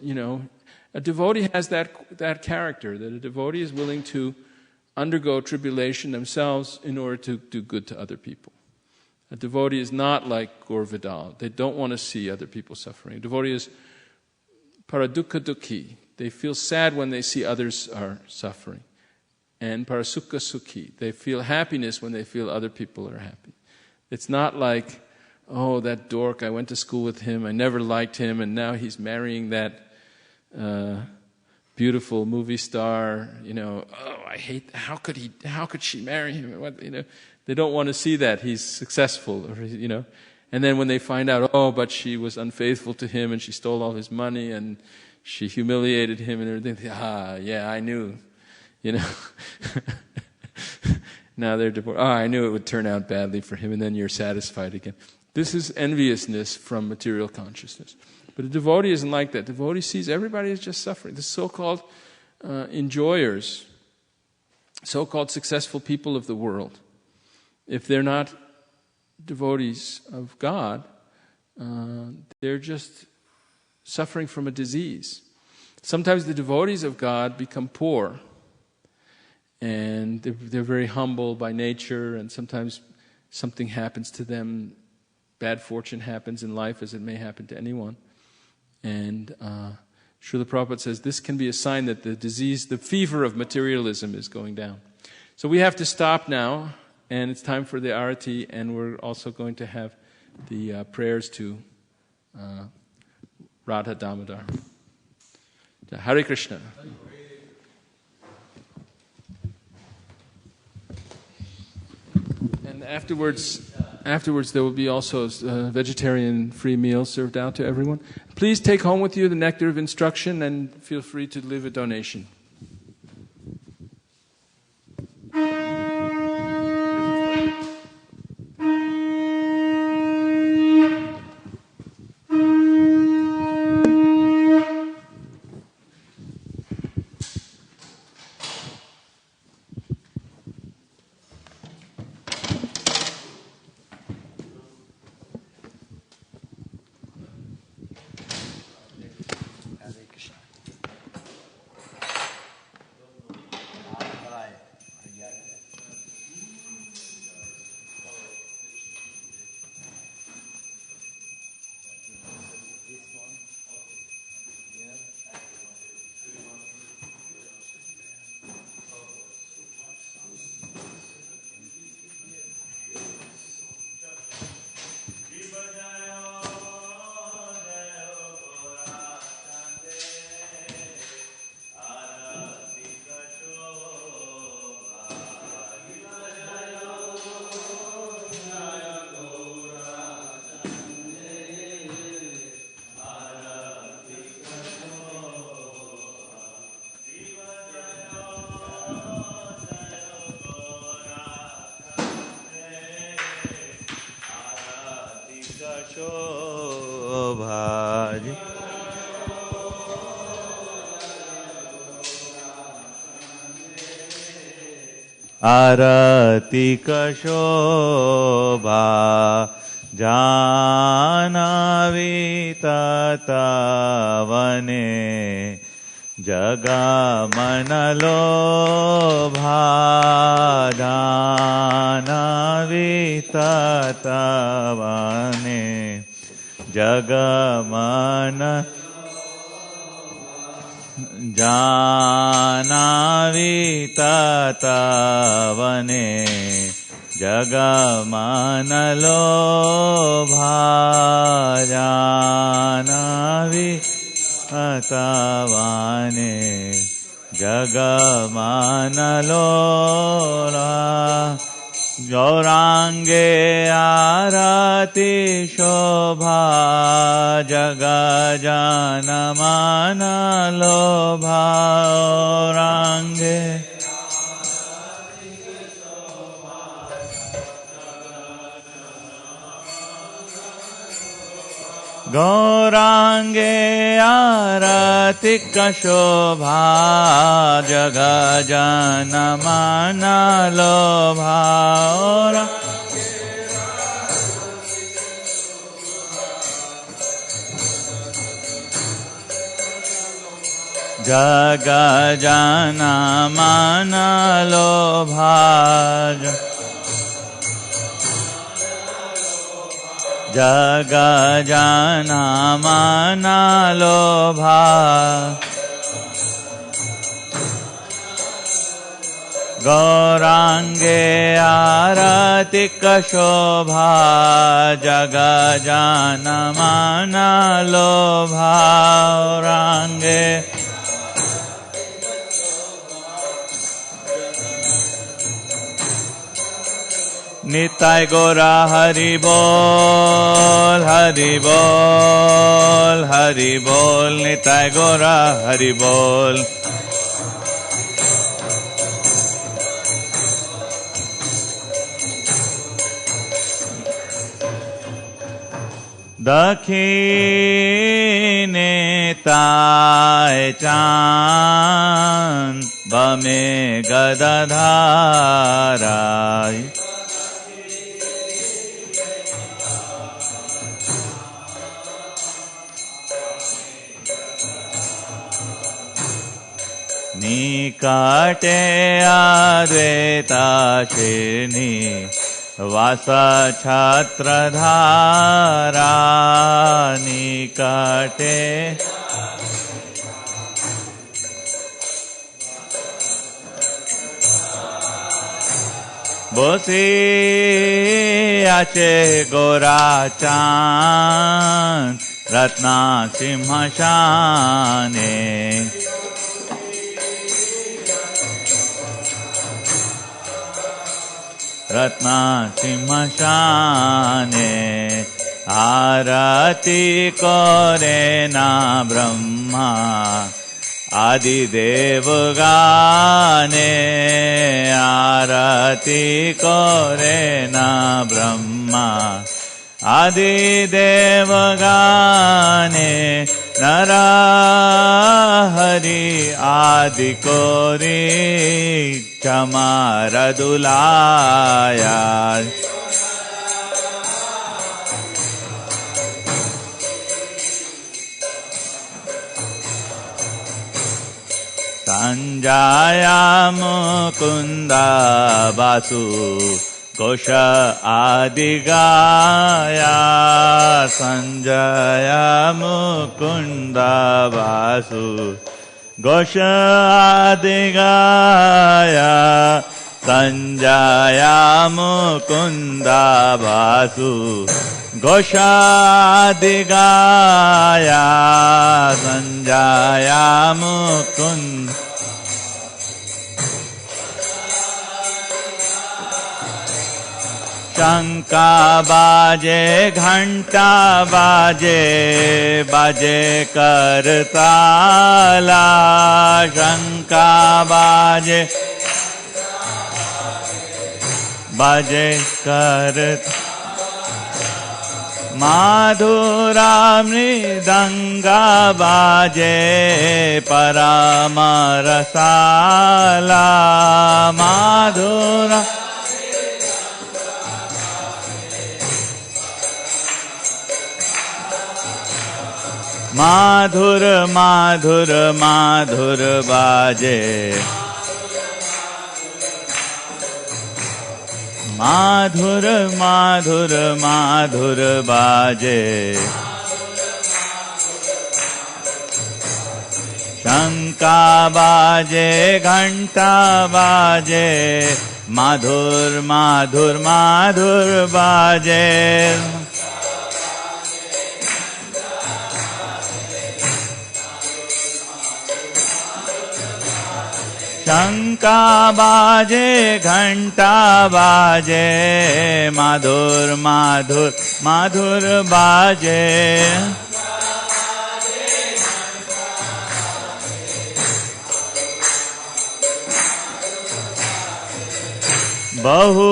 a devotee has that character, that a devotee is willing to undergo tribulation themselves in order to do good to other people. A devotee is not like Gaur Vidal. They don't want to see other people suffering. A devotee is paradukha dukhi. They feel sad when they see others are suffering. And parasukha sukhi. They feel happiness when they feel other people are happy. It's not like, oh, that dork, I went to school with him, I never liked him, and now he's marrying that beautiful movie star. Oh, I hate, how could she marry him? What, they don't want to see that he's successful, or And then when they find out, oh, but she was unfaithful to him and she stole all his money and she humiliated him and everything. Yeah, I knew, Now they're divorced. I knew it would turn out badly for him, and then you're satisfied again. This is enviousness from material consciousness. But a devotee isn't like that. Devotee sees everybody is just suffering. The so-called enjoyers, so-called successful people of the world, if they're not devotees of God, they're just suffering from a disease. Sometimes the devotees of God become poor, and they're very humble by nature, and sometimes something happens to them, bad fortune happens in life, as it may happen to anyone. And Srila Prabhupada says this can be a sign that the disease, the fever of materialism is going down. So we have to stop now, and it's time for the arati, and we're also going to have the prayers to Radha Damodar. Hare Krishna. And afterwards... afterwards there will be also vegetarian free meals served out to everyone. Please take home with you the nectar of instruction and feel free to leave a donation. आरती कशोभा जानावी ततवने जगमनलोभा जानावी ततवने जगमन जानावी ततवने जगमनलोभा जानावी ततवने जगमनलोला गौरांगे आरती शोभा जगजानमान लोभा गौरांगे गौरांगे आरती शोभा जगजानमान लोभा जगजानमान लोभा जगजानमान लोभा गौरांगे आरती शोभा जगजानमान लोभा गौरांगे निताय गौरा हरि बोल हरि बोल हरि बोल निताय गौरा हरि बोल दक्षिणे ताय चांद बमे गदधाराय निकटे अद्वैताशिनी वास छत्रधारा निकटे बसे आचे गोरा चांद रत्ना सिंहासने रत्ना सिंहासने आरती करे ना ब्रह्मा आदिदेव गाने आरती करे ना ब्रह्मा आदिदेव गाने नरहरि आदि कोरी चमार दुलाया संजया मुकुंदा वासु घोष आदि गाया संजय मुकुंद वासु घोष आदि गाया संजय मुकुंद वासु घोष आदि गाया संजय मुकुंद शंका बाजे घंटा बाजे बाजे करताला शंका बाजे बाजे करत माधुरा मृदंगा बाजे परम रसाला माधुरा माधुर माधुर माधुर बाजे माधुर माधुर माधुर बाजे शंका बाजे घंटा बाजे माधुर माधुर माधुर बाजे शंका बाजे घंटा बाजे माधुर माधुर माधुर बाजे बहु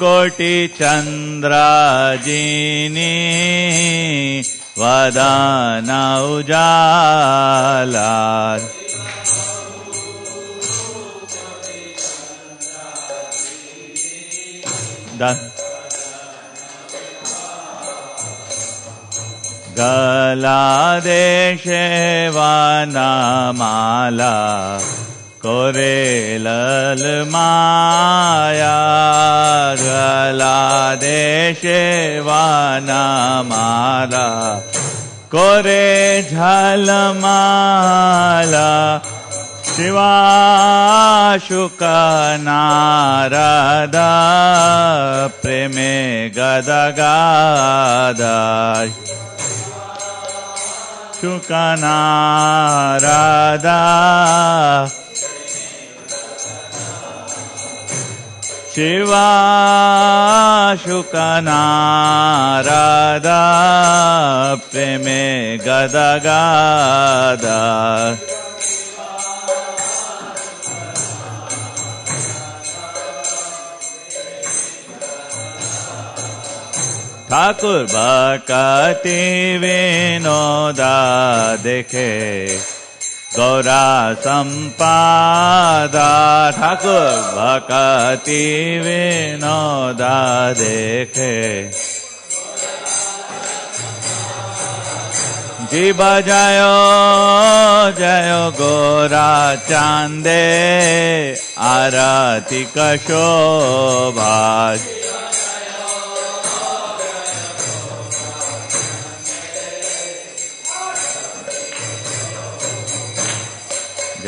कोटि चंद्राजिनी वदन उजाला गला देशे वनमाला कोरे लल माया गला देशे वनमाला कोरे झलमाला शिवा शुक नारद प्रेमे गदगादा शुक नारद शिवा शुक नारद प्रेमे गदगादा ठाकुर भक्ति विनोदा देखे गौरा संपादा ठाकुर भक्ति विनोदा देखे जीव जयो जयो गोरा चांदे आरती कशोभा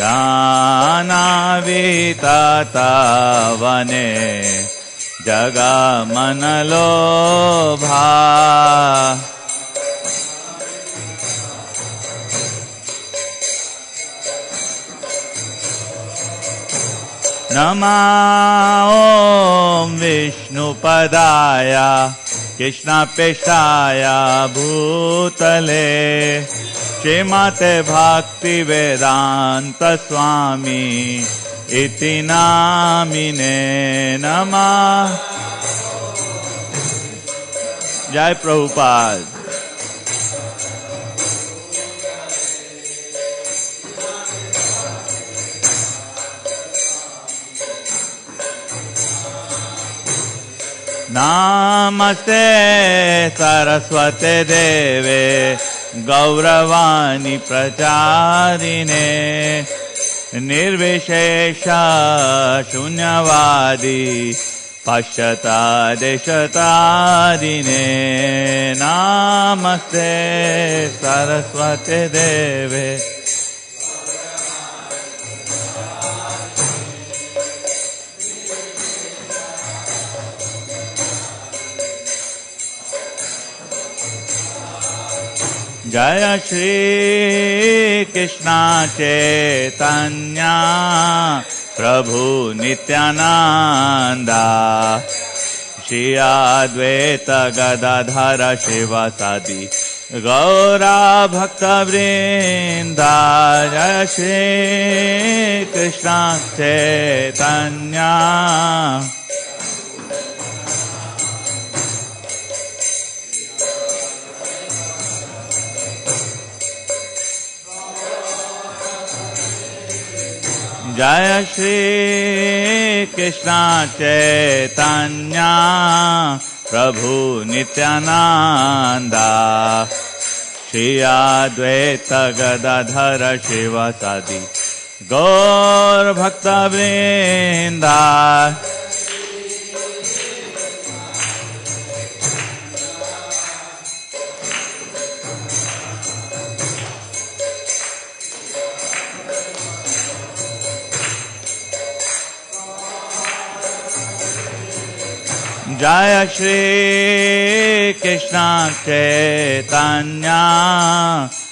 जानाविता वने जगा मन लोभा नमः ॐ विष्णुपदाय कृष्णप्रेष्ठाय भूतले श्रीमते भक्तिवेदान्त स्वामी इति नामिने नमः। जय प्रभुपाद। नमस्ते सरस्वते देवे गौरवाणी प्रचारिणे निर्विशेष शून्यवादी पश्चातादेशतारिणे नमस्ते सरस्वते देवे। जय श्री कृष्ण चैतन्य प्रभु नित्यानंदा श्री अद्वैत गदाधर शिवासादि गौरा भक्तवृंदा। जय श्री कृष्ण चैतन्य जय श्री कृष्ण चैतन्य प्रभु नित्यानंदा श्री अद्वैत गदाधर शिवासादि गौर भक्तवृंदा। जय श्री कृष्ण चैतन्य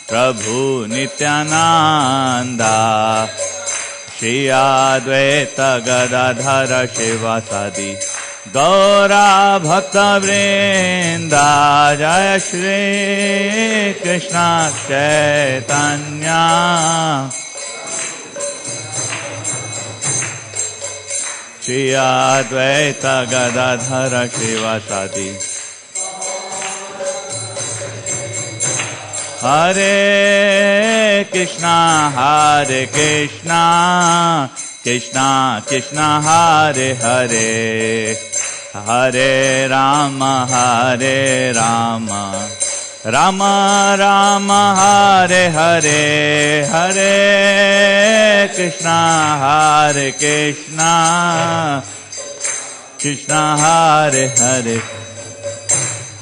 प्रभु नित्यानंदा श्री अद्वैत गदाधर शिवासादि गौरा भक्तवृंदा। जय श्री कृष्ण चैतन्य श्री अद्वैत गदाधर शिवासादि। हरे कृष्णा कृष्णा कृष्णा हरे हरे हरे राम राम राम हरे हरे हरे कृष्णा कृष्णा हरे हरे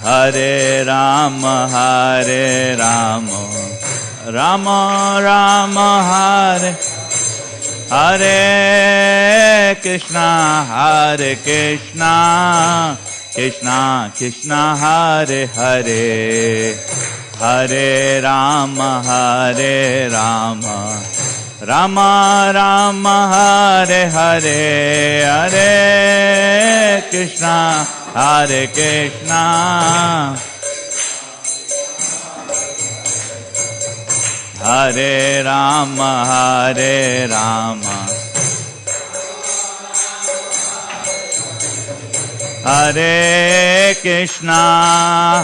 हरे राम राम राम हरे हरे कृष्णा कृष्णा हरे हरे हरे राम राम राम हरे हरे हरे कृष्णा हरे राम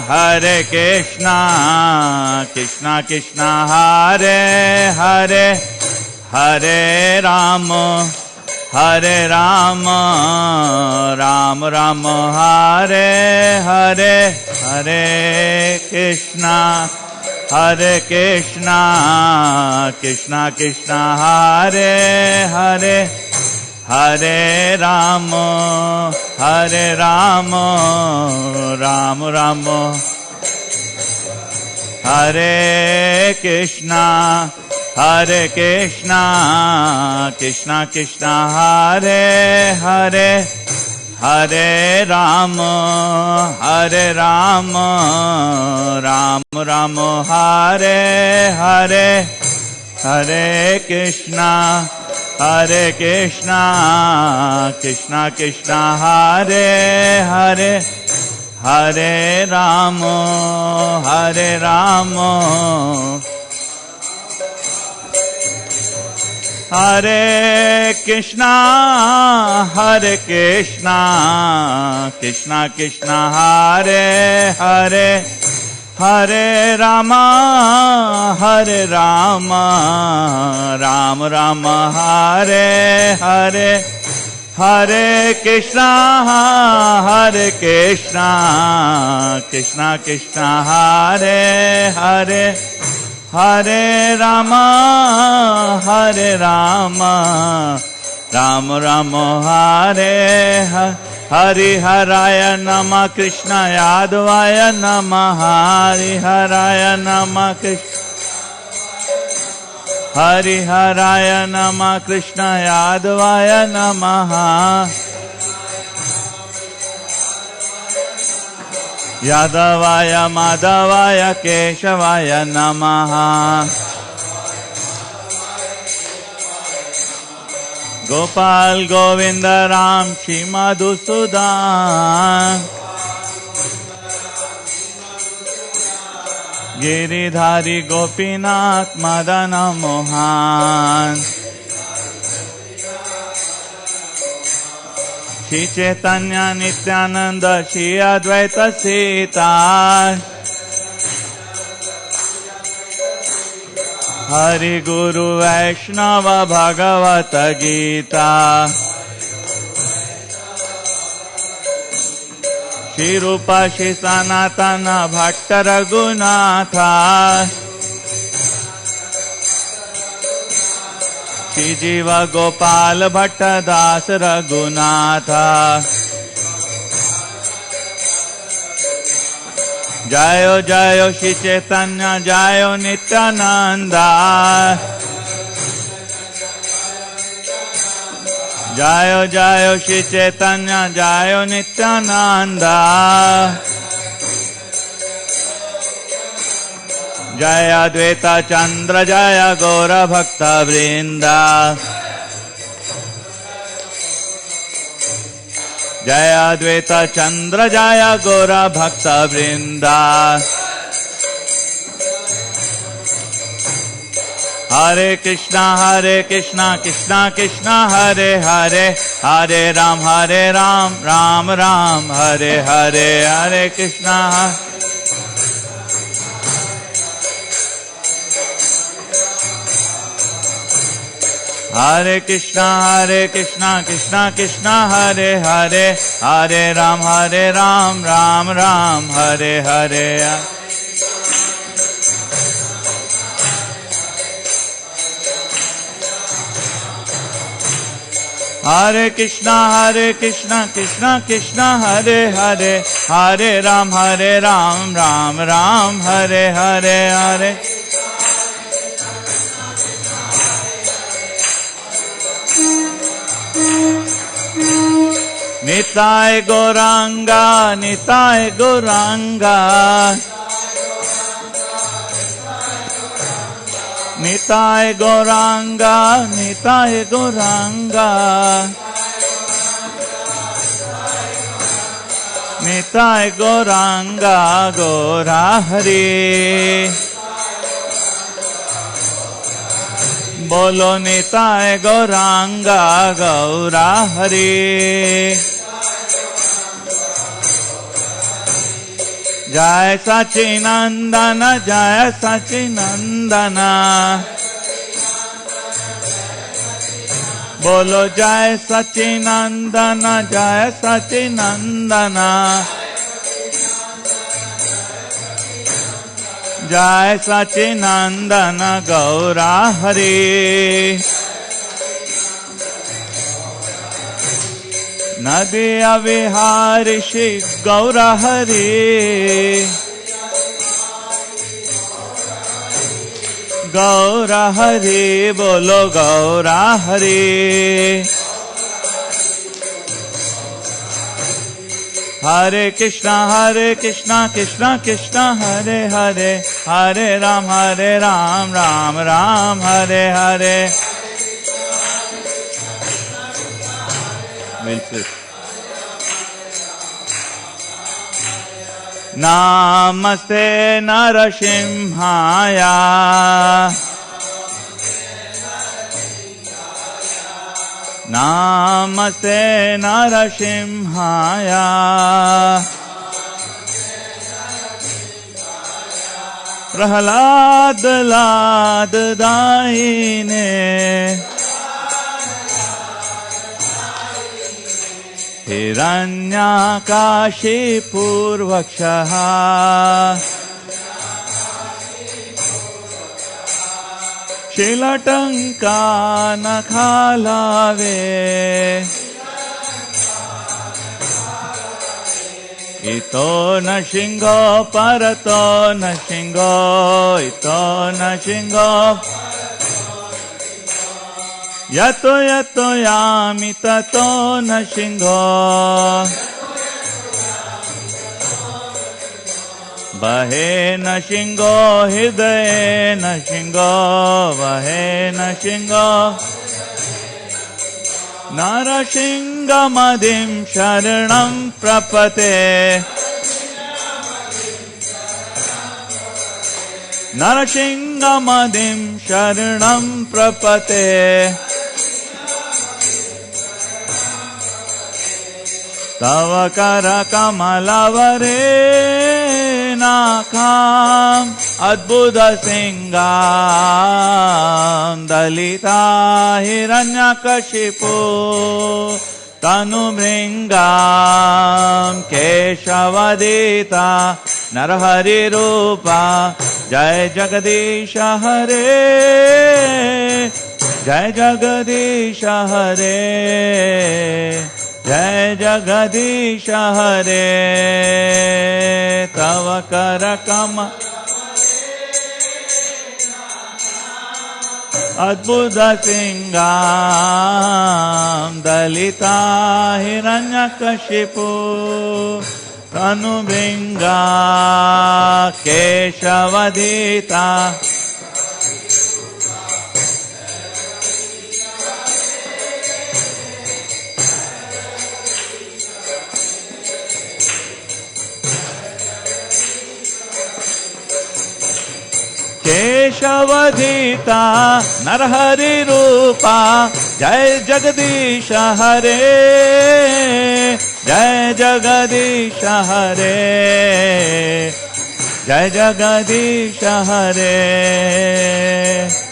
हरे कृष्णा कृष्णा कृष्णा हरे हरे हरे राम राम राम हरे हरे हरे कृष्णा कृष्णा कृष्णा हरे हरे हरे राम राम राम हरे Krishna Krishna Krishna Hare Hare Hare Ram Ram Ram Hare Hare Hare Krishna Hare Krishna, Krishna Krishna, Hare Hare, Hare Rama, Hare Rama, Hare Krishna, Krishna Krishna, Hare Hare, Hare Rama, Rama Rama, Hare Hare, Hare Krishna, Krishna Krishna, Hare Hare, Hare Rama, Rama Rama, Hare Hare. Hari Haraya Nama Krishna Yadavaya Nama, Hari Haraya Nama Krishna, Hari Haraya Nama Krishna Yadavaya Namaha, Yadavaya Madhavaya Keshavaya Namaha, Gopal Govinda Ram Shri Madhusudan, Giridhari Gopinath Madana Mohan, Shri Chaitanya Nityananda Shri Advaita Sita, Hari Guru Vaishnava Bhagavata Gita, Shri Rupa Shri Sanatana Bhatta Raghunatha, Shri Jiva Gopal Bhatta Das Raghunatha, Jayo Jayo Shri Chaitanya Jayo Nityananda, Jayo Jayo Shri Chaitanya Jayo Nityananda, Jaya Advaita Chandra Jaya Gaura Bhakta Vrinda, Jaya Advaita Chandra Jaya Gaura Bhakta Vrinda, Hare Krishna, Krishna Krishna, Hare Hare, Hare Ram, Ram Ram, Hare Hare, Hare Krishna, Hare Krishna, Krishna Krishna, Hare Hare, Hare Ram, Ram Ram, Hare Hare. Hare Krishna, Krishna Krishna, Hare Hare, Hare Ram, Ram Ram, Hare Hare, Hare. Nitai Gauranga, Nitai Gauranga, Nitai Gauranga, Nitai Gauranga, Nitai Gauranga, Gaura Hari, Bolo Nitai Gauranga, Gaura Hari, Jai Sachinandana, Jai Sachinandana, Bolo Jai Sachinandana, Jai Sachinandana, Jai Sachinandana, Gaura Hari, Nadiya Vihari Shri Gaura Hari, Gaura Hari, Bolo Gaura Hari, Hare Krishna, Krishna Krishna, Hare Hare, Hare Ram, Ram Ram, Hare Hare. We'll sit. Namaste Narasimhaya. Namaste Narasimhaya. Prahlad Lad Daine. Hiranyakashipurvakshaha. Shilatanka nakhalave. Ito na shingo parato na shingo. Ito na shingo. Yato yato yami tato na shingo. Bahe na shingo, hidaye na shingo. Bahe na shingo. Narasingamadim sharanam prapate. Narasingamadim sharanam prapate. Tava kara kamalavare nakam adbhuta singam dalita hiranyakashipu tanu bringam keshavadita narahari rupa jai jagadisha hare jai jagadisha hare Jai Jagadisha Hare Tava Karakama Adbhuta Singam Dalita Hiranyakashipu Tanu Bringa Keshavadita Keshavadita Narahari Rupa Jai Jagadisha Hare Jai Jagadisha Hare Jai Jagadisha Hare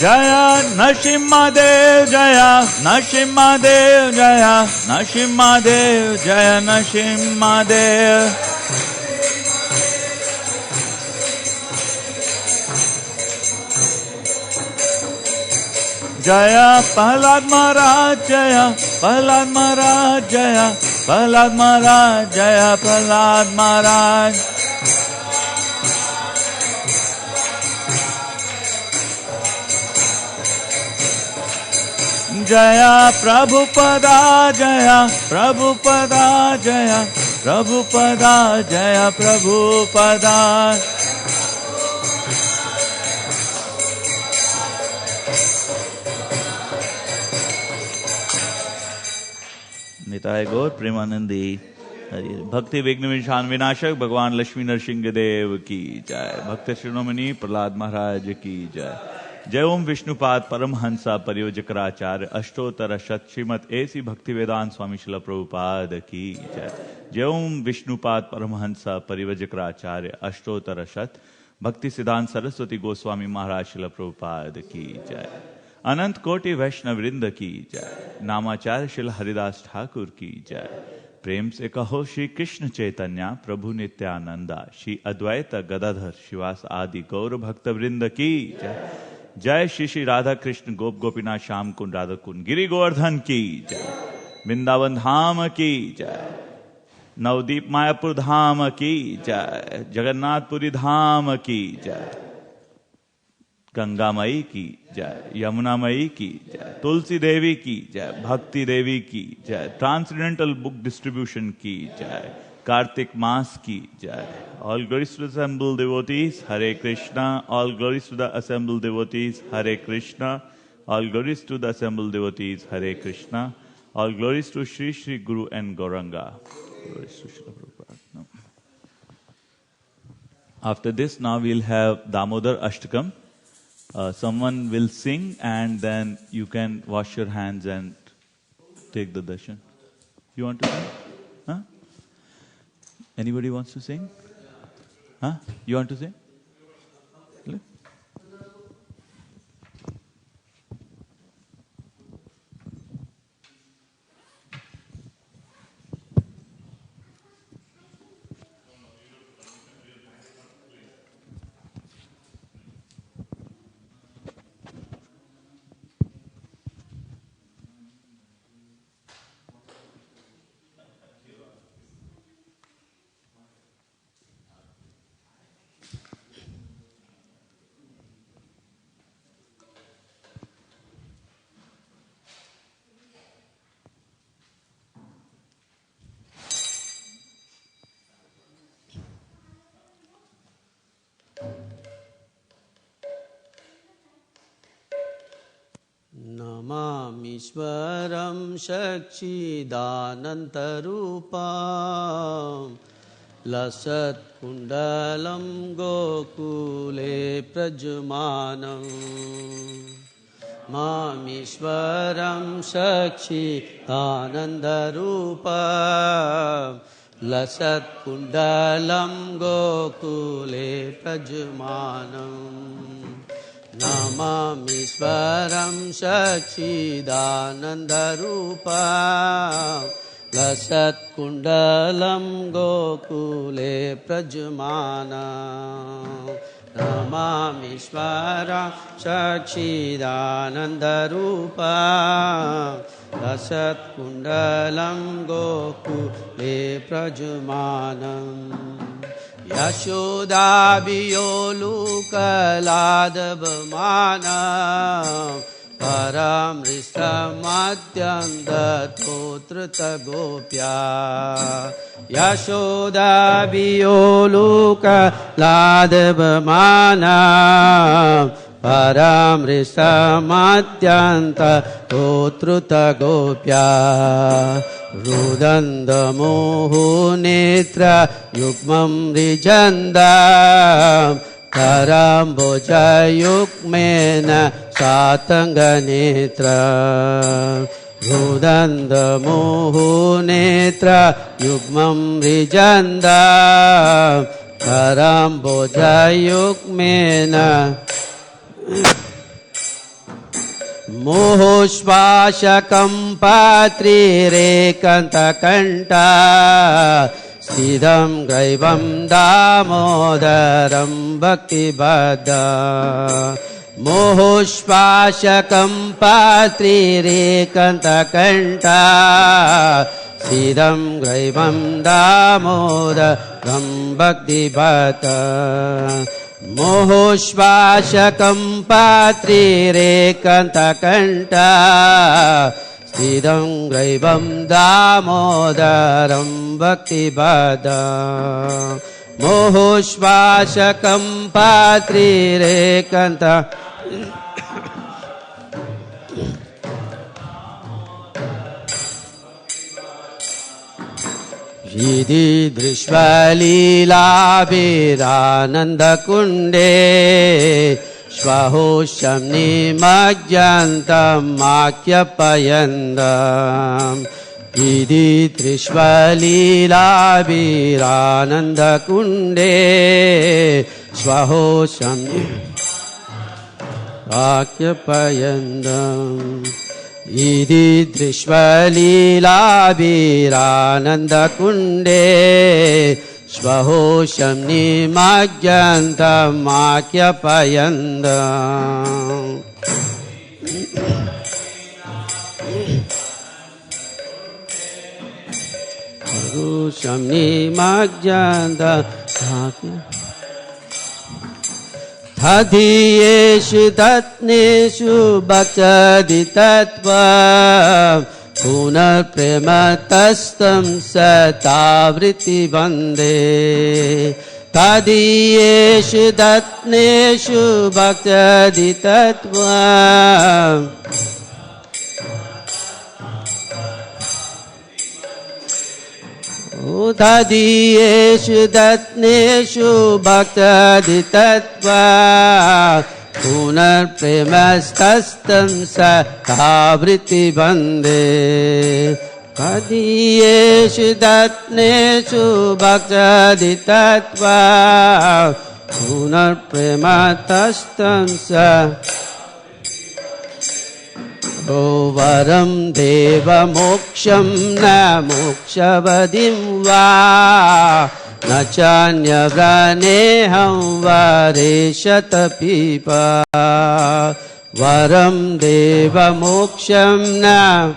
Jaya Nrsimhadev Jaya Nrsimhadev Jaya Nrsimhadev Jaya Nrsimhadev Jaya Prahlad Maharaj Jaya Prahlad Maharaj Jaya Prahlad Maharaj Jaya Prahlad Maharaj Jaya Prabhupada Jaya Prabhupada Jaya Prabhupada Jaya Prabhupada Nitai गौर प्रेमानंदी भक्ति विघ्न विशान विनाशक भगवान लक्ष्मी नरसिंह देव की जय भक्त शिरोमणि प्रहलाद महाराज की जय जय ओम विष्णुपाद परमहंसा परियोजकराचार्य अष्टोत्तर शत श्रीमद एसी भक्ति वेदांत स्वामी शिला प्रभुपाद की जय जय ओम विष्णुपाद परमहंसा परियोजकराचार्य अष्टोत्तर शत भक्ति सिद्धांत सरस्वती गोस्वामी महाराज शिला प्रभुपाद की जय अनंत कोटि वैष्णव वृंद की जय नामाचार्य शिल हरिदास ठाकुर की जय प्रेम से कहो श्री कृष्ण चैतन्य प्रभु नित्यानंदा श्री अद्वैत गदाधर शिवास आदि गौर भक्त वृंद की जय जय श्री श्री राधा कृष्ण गोप गोपीनाथ श्याम कुंड राधा कुंड गिरि गोवर्धन की जय वृंदावन धाम की जय नवदीप मायापुर धाम की जय जगन्नाथपुरी धाम की जय गंगामयी की जय, यमुनामयी की जय, तुलसी देवी की जय, भक्ति देवी की जय, ट्रांसडेंटल बुक डिस्ट्रीब्यूशन की जय, कार्तिक मास की जय. All glories to the assembled devotees, Hare Krishna. All glories to the assembled devotees, Hare Krishna. All glories to the assembled devotees, Hare Krishna. All glories to Shri Shri Guru and Gauranga. Glories to Srila Prabhupada. No. After this, now we'll have Damodar Ashtakam. Someone will sing and then you can wash your hands and take the darshan. You want to sing? Huh? Anybody wants to sing? Huh? You want to sing? नमामीश्वरं सच्चिदानन्तरूपं लसत्कुण्डलं गोकुले प्रजमानं मामीश्वरं सच्चिदानन्दरूपं लसत्कुण्डलं गोकुले प्रजमानं नमामीश्वरं सच्चिदानन्दरूपं लसत्कुण्डलं गोकुले प्रजमानं नमामीश्वरं सच्चिदानन्दरूपं लसत्कुण्डलं गोकुले प्रजमानं यशोदाभियोलुकलादवमानं परामृष्टमत्यन्ततोत्रतगोप्या यशोदाभियोलुकलादवमानं परामृष्टमत्यन्ततोत्रतगोप्या रुदन्दमोहनेत्र युग्मं रिजन्दं कराम्बोजयुग्मेन सातङ्गनेत्र रुदन्दमोहनेत्र युग्मं रिजन्दं कराम्बोजयुग्मेन मोहोश्वासकं पात्रिरेकन्तकण्ठा स्थितं ग्रैवं दामोदरं भक्तिबद्धा मोहोश्वासकं पात्रिरेकन्तकण्ठा स्थितं ग्रैवं दामोदरं भक्तिबद्धा मोहोश्वासकं पात्रिरेकन्तकण्ठा स्थितं ग्रैवं दामोदरं भक्तिबद्धा मोहोश्वासकं पात्रिरेकन्तकण्ठा यदि दृश्वलीलाभिरानन्दकुण्डे श्वहोषं निमज्जन्तं आख्यपयन्दं यदि दृश्वलीलाभिरानन्दकुण्डे श्वहोषं आख्यपयन्दम् इति दृश्वलीलाभिरानन्दकुण्डे श्वहोषं निमज्जन्तम् आख्यपयन्दम् श्वहोषं निमज्जन्तम् Hadiyeshu tatneshu bhaktadi tattva punar prematastam satavriti vande. Hadiyeshu tatneshu bhaktadi tattva Udadiyeshu datneshu bhaktadi tattva punar premastastam satavriti vande. Udadiyeshu datneshu bhaktadi tattva punar premastastam Varam deva moksham na mokshavadim va na chanya vraneham vareshata pipa. Varam deva moksham na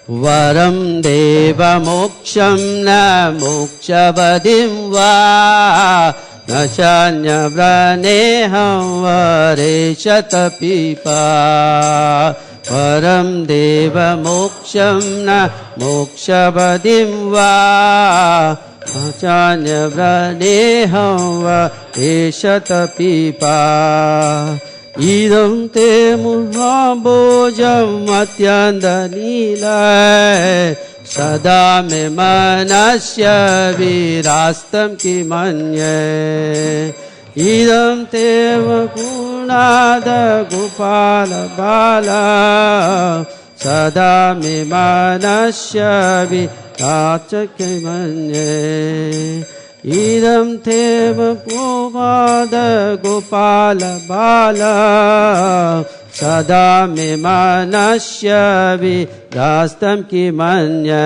Varam deva moksham na mokshavadim va na chanya vraneham vareshata pipa. Varam deva moksham na mokshavadim va na chanya vraneham vareshata pipa. Idam te muhabojam atyandanilai sada me manasya virastam ki manye. Idam te vakunada gopala bala sada me manasya virastam ki manye. Idam teva pumada gopala bala sada me manasya virastam ki manya.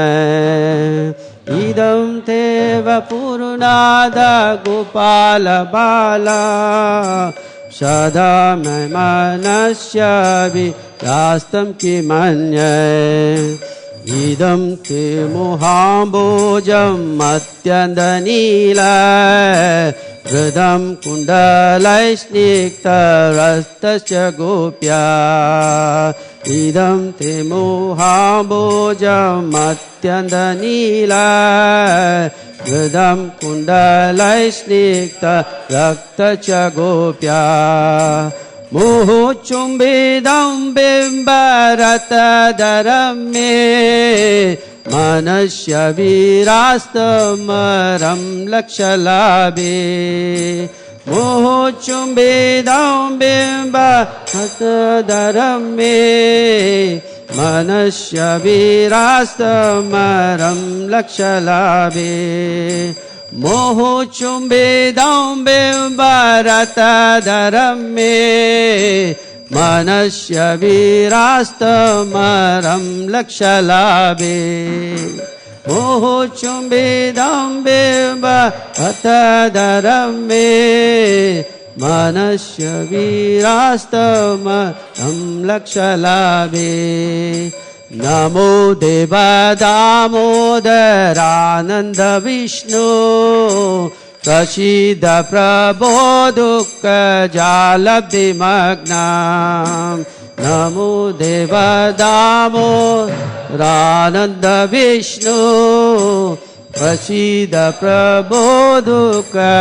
Idam teva purnada gopala bala sada me manasya virastam ki manya. Idam te mohambojam atyandanila hridam kundalai snikta rastasya gopya. Idam te mohambojam atyandanila hridam kundalai snikta rastasya gopya. Moho chumbedam bimbarata dharame manasya virastamaram lakshalabe. Moho chumbedam bimbarata dharame manasya virastamaram lakshalabe. Moho chumbedam bimbarata dharame manasya virastamaram lakshalabe. Moho chumbedam bimbarata dharame manasya virastamaram lakshalabe. Namo Deva Damodarananda Vishnu Prasida Prabhu Dukkha Jalabdi Magnam. Namo Deva Damodarananda Vishnu Prasida Prabhu Dukkha.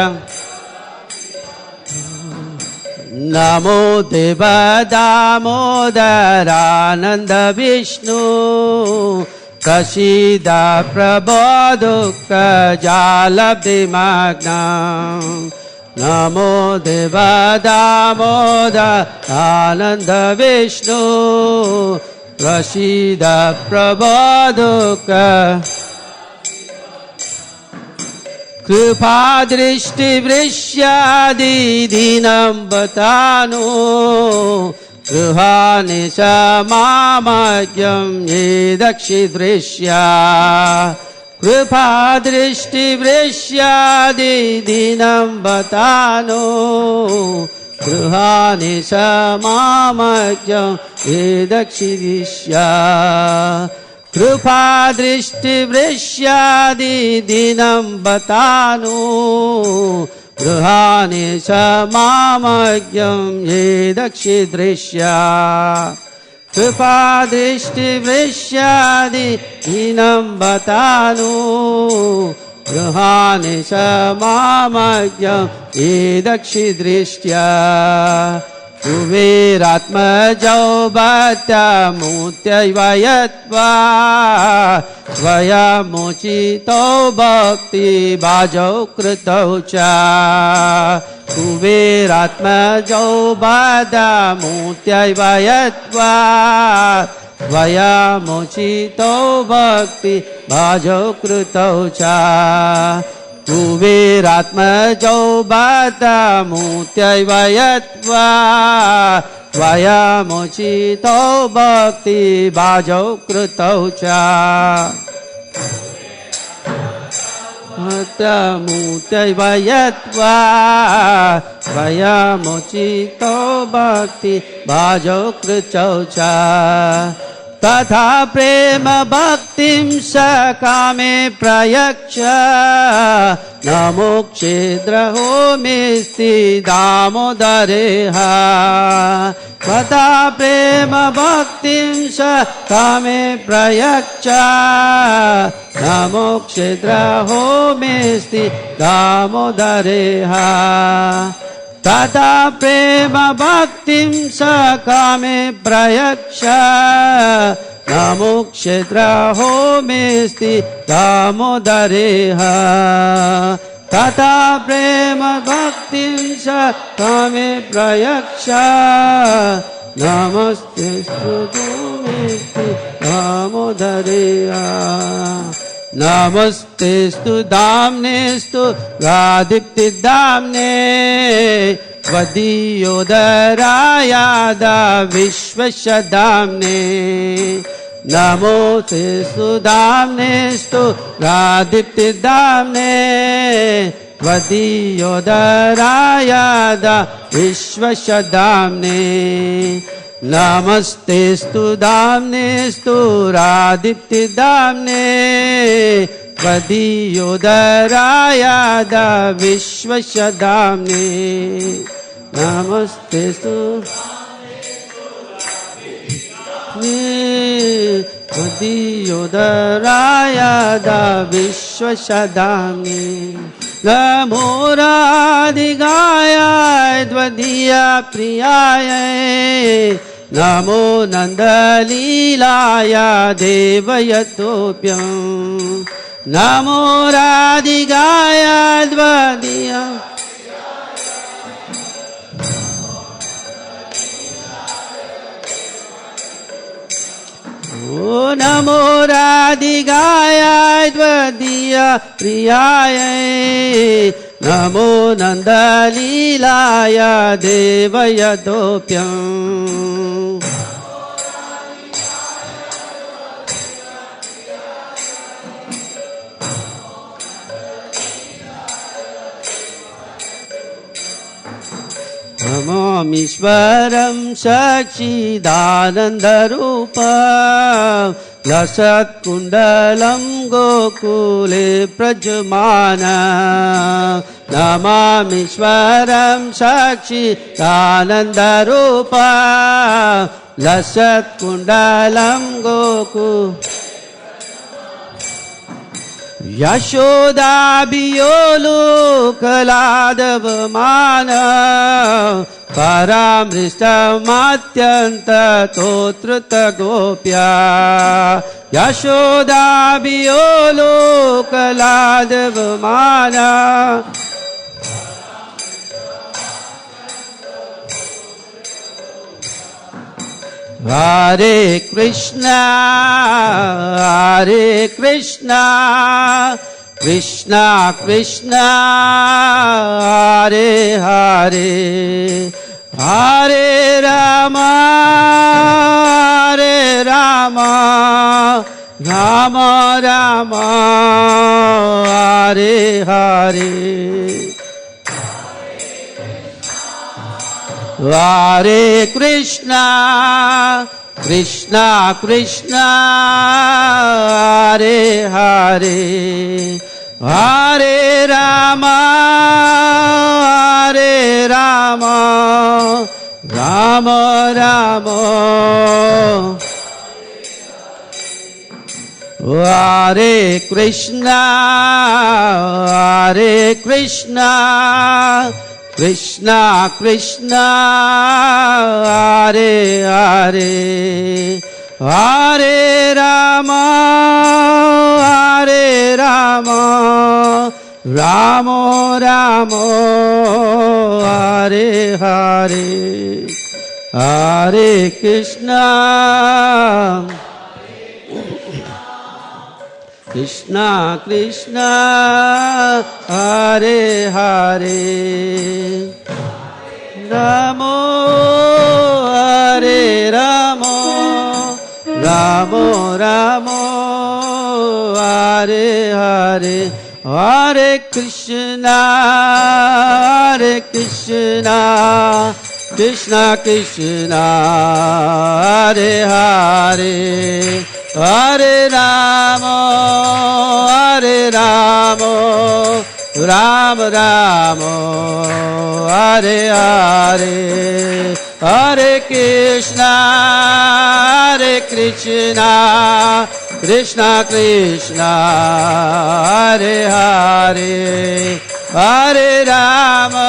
Namo Deva Damodarananda Vishnu Prasida Prabhu Dukkha Jalabdi Magnam. Namo Deva Damodarananda Vishnu Prasida Prabhu Dukkha. Kripa drishti vrishyadi dinam batano Gruhani samamagyam yedakshi drishya. Kripa drishti vrishyadi dinam batano Gruhani samamagyam yedakshi drishya. कृपादृष्टिवृष्यादिदिनं बतानु गृहाणि च मामज्ञं ये दक्षिदृश्या कृपादृष्टिवृष्यादिदिनं बतानु गृहाणि च मामज्ञं ये दक्षिदृष्ट्या कुबेरात्मजौ भक्त्यामुत्यैव यत्वा स्वयमुचितौ भक्तिभाजौ कृतौ च कुबेरात्मजौ भक्त्यामुत्यैव यत्वा स्वयमुचितौ भक्तिभाजौ कृतौ च कुबेरात्मजौ भक्त्यामुत्यैव यत्वा स्वयमुचितौ भक्तिभाजौ कृतौ च भक्त्यामुत्यैव यत्वा स्वयमुचितौ भक्तिभाजौ कृतौ च तथा प्रेम भक्तिं स कामे प्रयच्छ नमो क्षेद्रहो मेस्ति दामोदरेह तथा प्रेम भक्तिं स कामे प्रयच्छ नमो क्षेद्रहो मेस्ति दामोदरेह तथा प्रेम भक्तिं स कामे प्रयच्छ नमो क्षेत्रहो मेस्ति दामोदरेह तथा प्रेम भक्तिं स कामे प्रयच्छ नमस्तेस्तु मेस्ति दामोदरेह नमस्तेस्तु दाम्नेस्तु रादीप्तिदाम्ने त्वदीयोदरायादा विश्वस्य दाम्ने नमोस्तेस्तु दाम्नेस्तु रादीप्तिदाम्ने त्वदीयोदरायादा विश्वस्य दाम्ने नमस्तेस्तु दाम्नेस्तु रादीप्तिदाम्ने त्वदीयोदरायादा विश्वस्य दाम्ने नमस्तेस्तु त्वदीयोदरायादा विश्वस्य दाम्ने नमो राधिकाय त्वदीय प्रियाय नमो नन्दलीलाय देवयतोऽप्यं नमो राधिकाय त्वदीय ओ नमो राधिकाय त्वदीय प्रियाय नमो नन्दलीलाय देवयतोऽप्यम् नमामीश्वरं सच्चिदानन्दरूपं लसत्कुण्डलं गोकुले प्रजमानं नमामीश्वरं सच्चिदानन्दरूपं लसत्कुण्डलं गोकुले यशोदाभियोलोकलादवमान परामृष्टमात्यन्ततोत्रतगोप्या यशोदाभियोलोकलादवमान Hare Krishna, Hare Krishna, Krishna Krishna, Hare Hare, Hare Rama, Hare Rama, Rama Rama, Hare Hare. Hare Krishna, Krishna Krishna Hare Hare Hare Rama Hare Rama Rama Rama Hare Krishna Krishna Krishna Hare Hare Hare Rama Rama Rama Hare Hare Hare Krishna Krishna Krishna Hare Hare Ramo Hare Ramo Ramo Ramo Hare Hare Hare Krishna Krishna Krishna Hare Hare Hare Rama Rama Rama Hare Hare Hare Krishna Krishna Krishna Hare Hare Hare Rama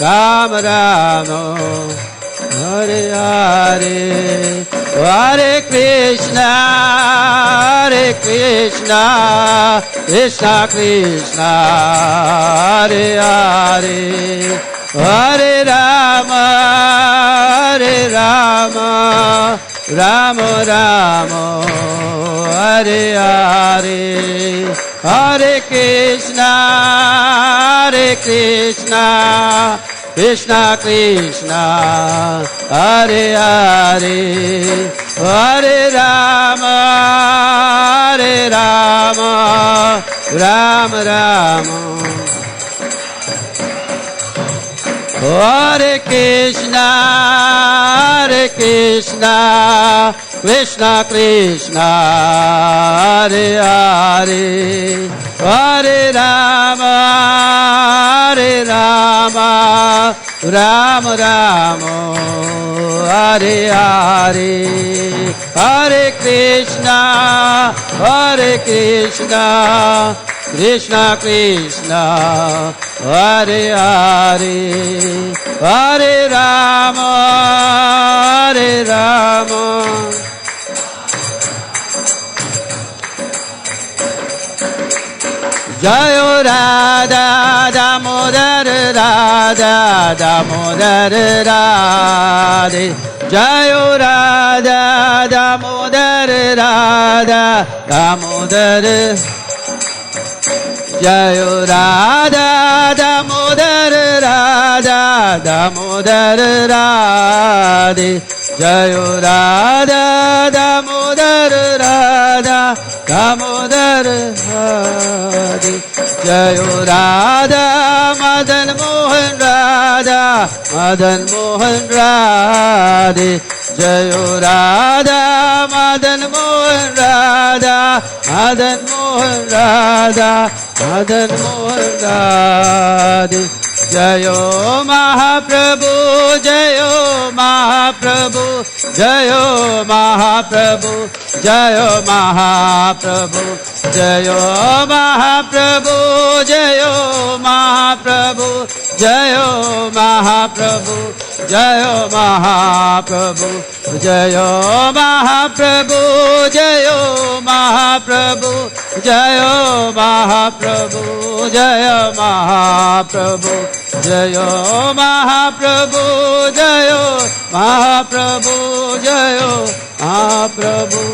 Rama Rama Hare Hare Hare Krishna Krishna Krishna Hare Hare Hare Rama Rama Rama Hare Hare Hare Krishna Krishna Krishna Hare Hare Hare Rama Rama Rama Hare Krishna Krishna Krishna Hare Hare Hare Rama Rama Rama Hare Hare Hare Krishna Krishna Krishna Hare Hare Hare Rama Jayo Radha Damodar Radha Damodar Radhe Jayo Radha Damodar Radha Damodar Jayo Radha Damodar Radha Damodar Radhe Jayo Radha Damodar Radha Damodar Radhe Jayo Radha Madan Mohan Radha Madan Mohan Radhe Jayo Radha Madan Mohan Radha Madan Mohan Radha Madan Mohan Radhe Jayo Mahaprabhu Jayo Mahaprabhu Jayo Mahaprabhu Jayo Mahaprabhu Jayo Mahaprabhu Jayo Mahaprabhu Jayo Mahaprabhu Jayo Mahaprabhu Jayo Mahaprabhu Jayo Mahaprabhu Jayo Mahaprabhu Jayo Mahaprabhu Jayo Mahaprabhu Jayo Mahaprabhu Jayo Mahaprabhu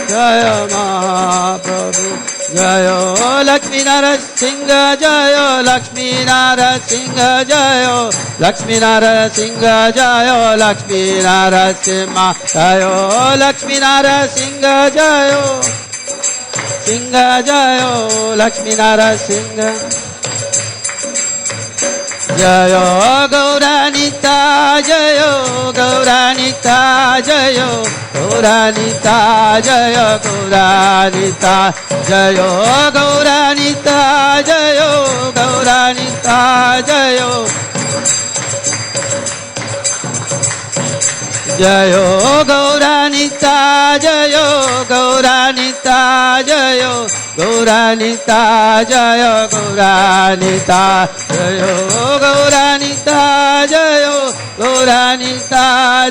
Jayo Mahaprabhu Jayo Lakshmi Narasimha Jayo Lakshmi Narasimha Jayo Lakshmi Narasimha Jayo Lakshmi Narasimha Jayo Lakshmi Narasimha Jayo Singha Jayo Lakshmi Narasimha Jayo Gauranita Jayo Gauranita Jayo Gauranita Jayo Gauranita Jayo Gauranita Jayo Gauranita Jayo Jayo Gauranita Jayo Gauranita Jayo Gauranita Jayo Gauranita Jayo Gauranita Jayo Gauranita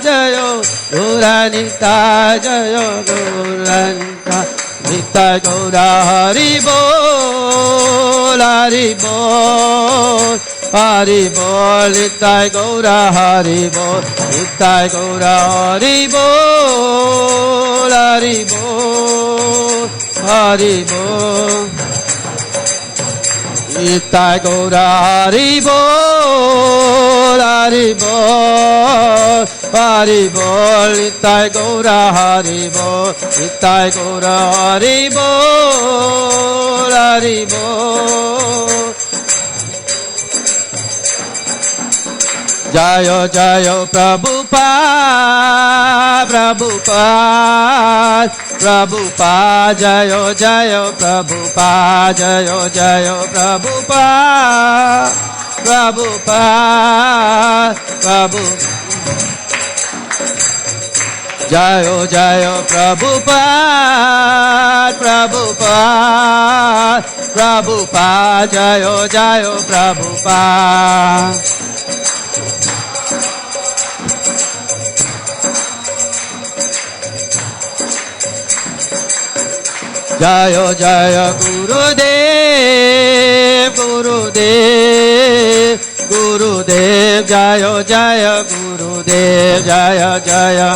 Jayo Gauranita Jayo Gauranita Nitya Gaura Hari Bol Hari Bol Hari Bol Nitya Gaura Hari Bol Nitya Gaura Hari Bol Hari Bol Hari Bol Nitya Gaura Hari Bol Hari Bol Hari Bol Nitya Gaura Hari Bol Nitya Gaura Hari Bol Hari Bol Jayo Jayo Prabhupada Prabhupada Prabhupada Jayo Jayo Prabhupada Jayo Jayo Prabhupada Prabhupada Prabhupada Jayo Jayo Prabhupada Prabhupada Prabhupada Jayo Jayo Prabhupada Jayo Jayo Gurudev Gurudev Gurudev Jayo Jayo Gurudev Jayo Jayo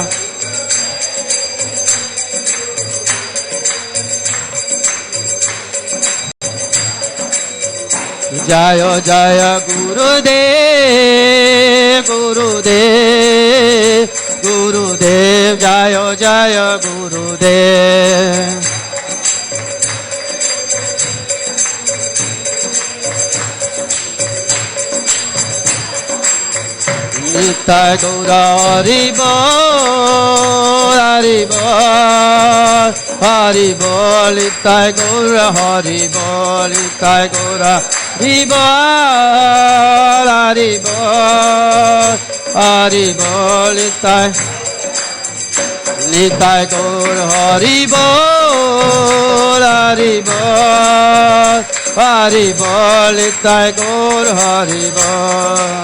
Jayo Jayo Gurudev Gurudev Gurudev Jayo Jayo Gurudev Nitya Gaura Hari Bol Hari Bol Hari Bol Nitya Gaura Hari Bol Nitya Gaura Hari Bol Hari Bol Hari Bol Nitya Gaura Hari Bol Hari Bol Hari Bol Nitya Gaura Hari Bol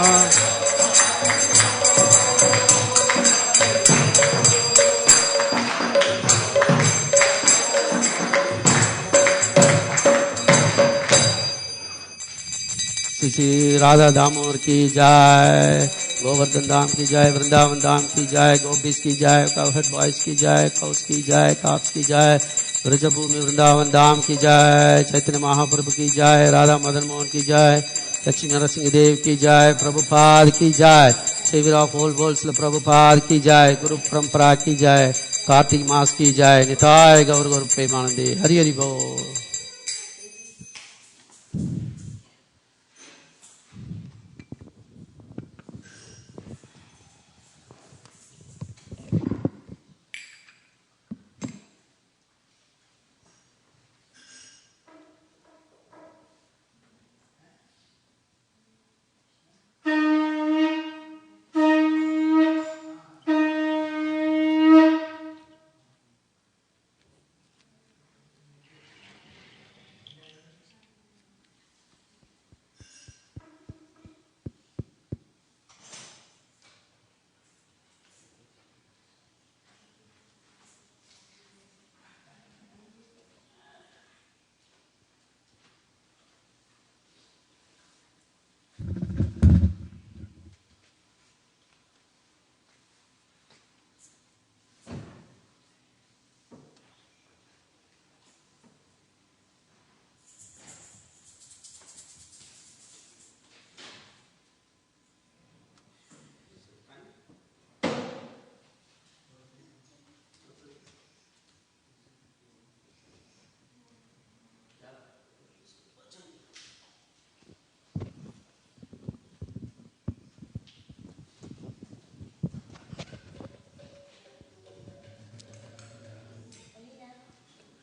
Shri Radha Damodar की जय गोवर्धन धाम की जय वृंदावन धाम की जय गोपीस की जय कावहट boys की जय कौस की जय काप्स की जय ब्रजभूमि वृंदावन धाम की जय चैतन्य महाप्रभु की जय राधा मदन मोहन की जय लक्ष्मी नरसिंह देव की जय प्रभुपाद की जय saviour of whole world Prabhupada की जय गुरु परंपरा की जय कार्तिक मास की जय निताय गौर गौर प्रेमानंदे हरि हरि बोल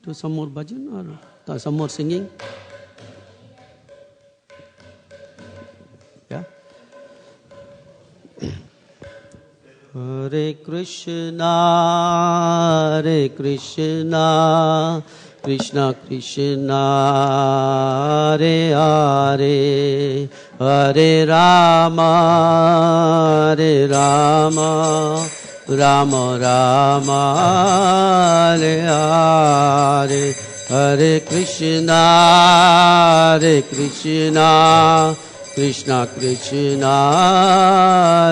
do some more bhajan or some more singing? Yeah. Hare Krishna, Krishna Krishna, Hare Hare, Hare Rama, Rama Rama, Hare Hare, Hare Krishna, Krishna Krishna,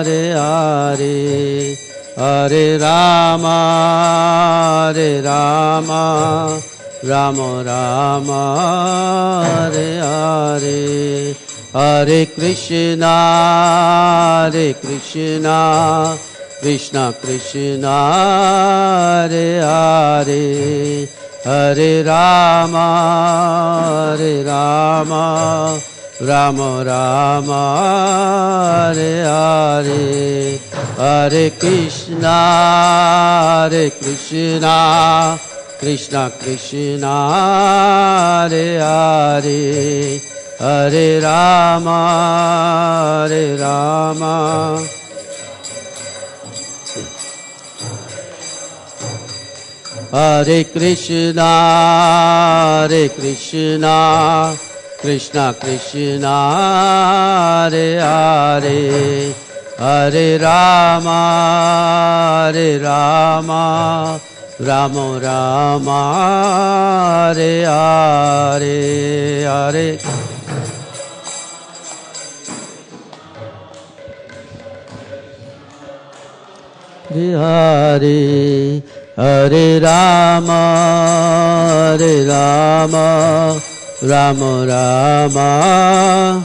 Hare Hare, Hare Rama, Rama Rama, Hare Hare, Hare Krishna, Krishna Krishna, Hare Hare, Hare Rama, Rama Rama, Hare Hare, Hare Krishna, Krishna Krishna, Hare Hare, Hare Rama, Hare Krishna, Krishna Krishna, Hare Hare, Hare Rama, Rama Rama, Hare Hare, Hare Hare, Hare Rama, Rama Rama,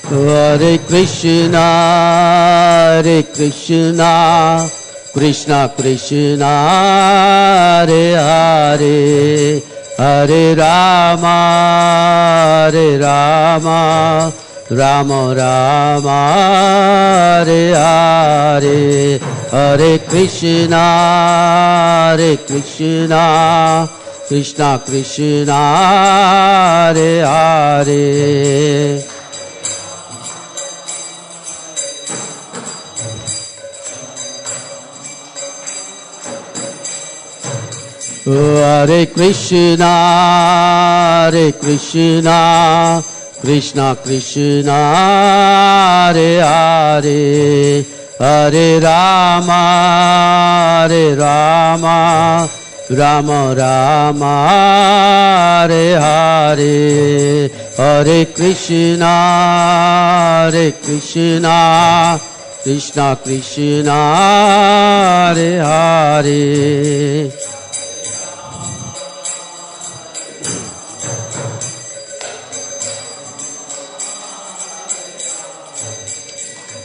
Hare Krishna, Krishna Krishna, Hare Hare, Hare Rama, Rama Rama, Hare Hare, Hare Krishna, Krishna Krishna, Hare Hare. Hare Krishna, Krishna Krishna, Hare Hare, Hare Rama, Rama Rama, Hare Hare, Hare Krishna, Krishna Krishna, Hare Hare.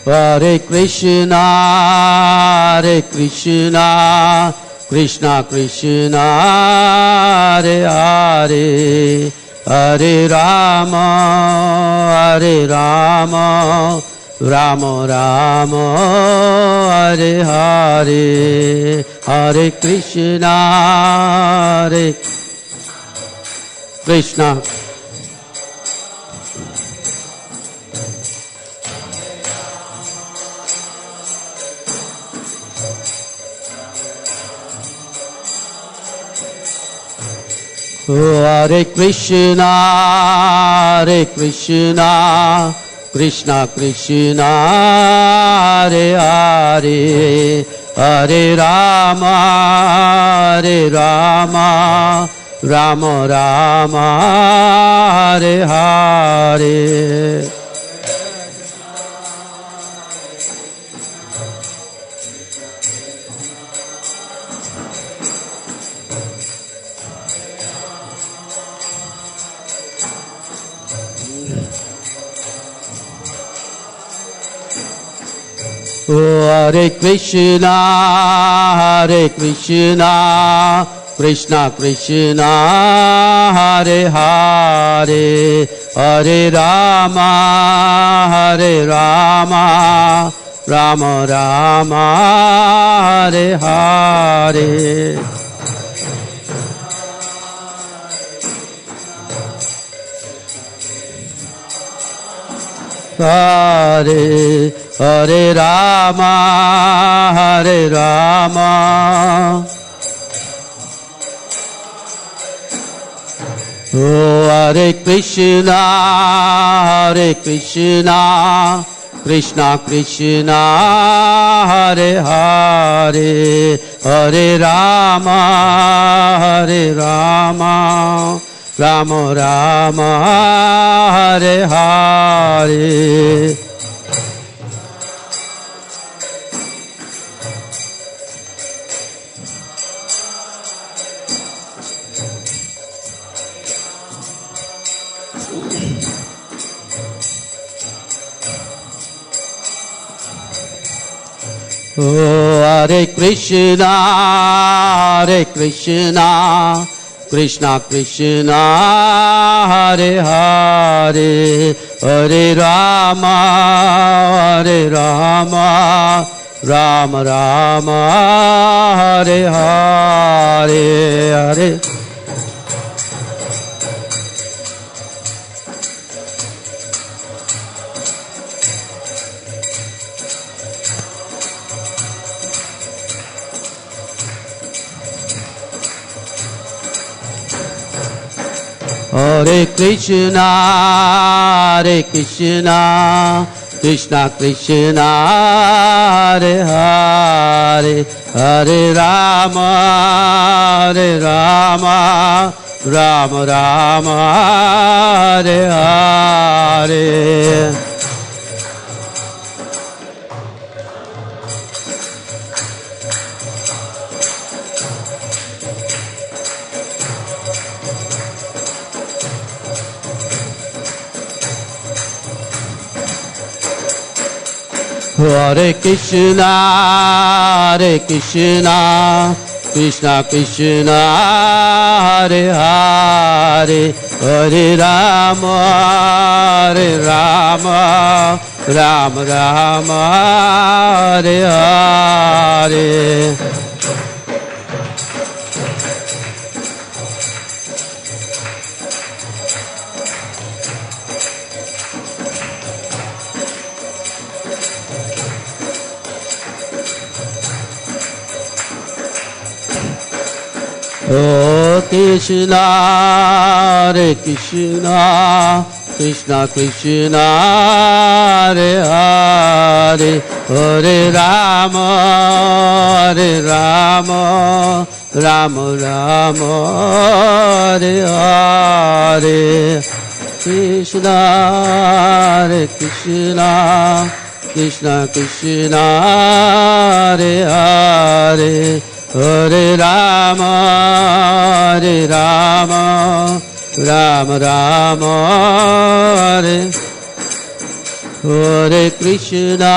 Hare Krishna, Krishna Krishna, Hare Hare, Hare Rama, Rama Rama, Hare Hare, Hare Krishna, Krishna Hare Krishna, Krishna Krishna, Hare Hare, Hare Rama, Rama Rama, Hare Hare. Hare Krishna, Krishna Krishna, Hare Hare, Hare Rama, Rama Rama, Hare Hare. Hare Hare Rama Hare Rama Oh Hare Krishna Krishna Krishna Hare Hare Hare Rama Rama Rama Hare Hare Oh Hare Krishna Krishna Krishna Hare Hare Hare Rama Rama Rama Hare Hare Hare Hare Krishna Krishna Krishna Hare Hare Hare Rama Rama Rama Hare Hare Hare Krishna Krishna Krishna Hare Hare Hare Rama Rama Rama Hare Hare Oh Krishna Hare Krishna Krishna Hare Hare Hare Rama Rama Rama Hare Hare Krishna Hare Krishna Krishna Hare Hare Hare Rama Rama Rama Hare Hare Krishna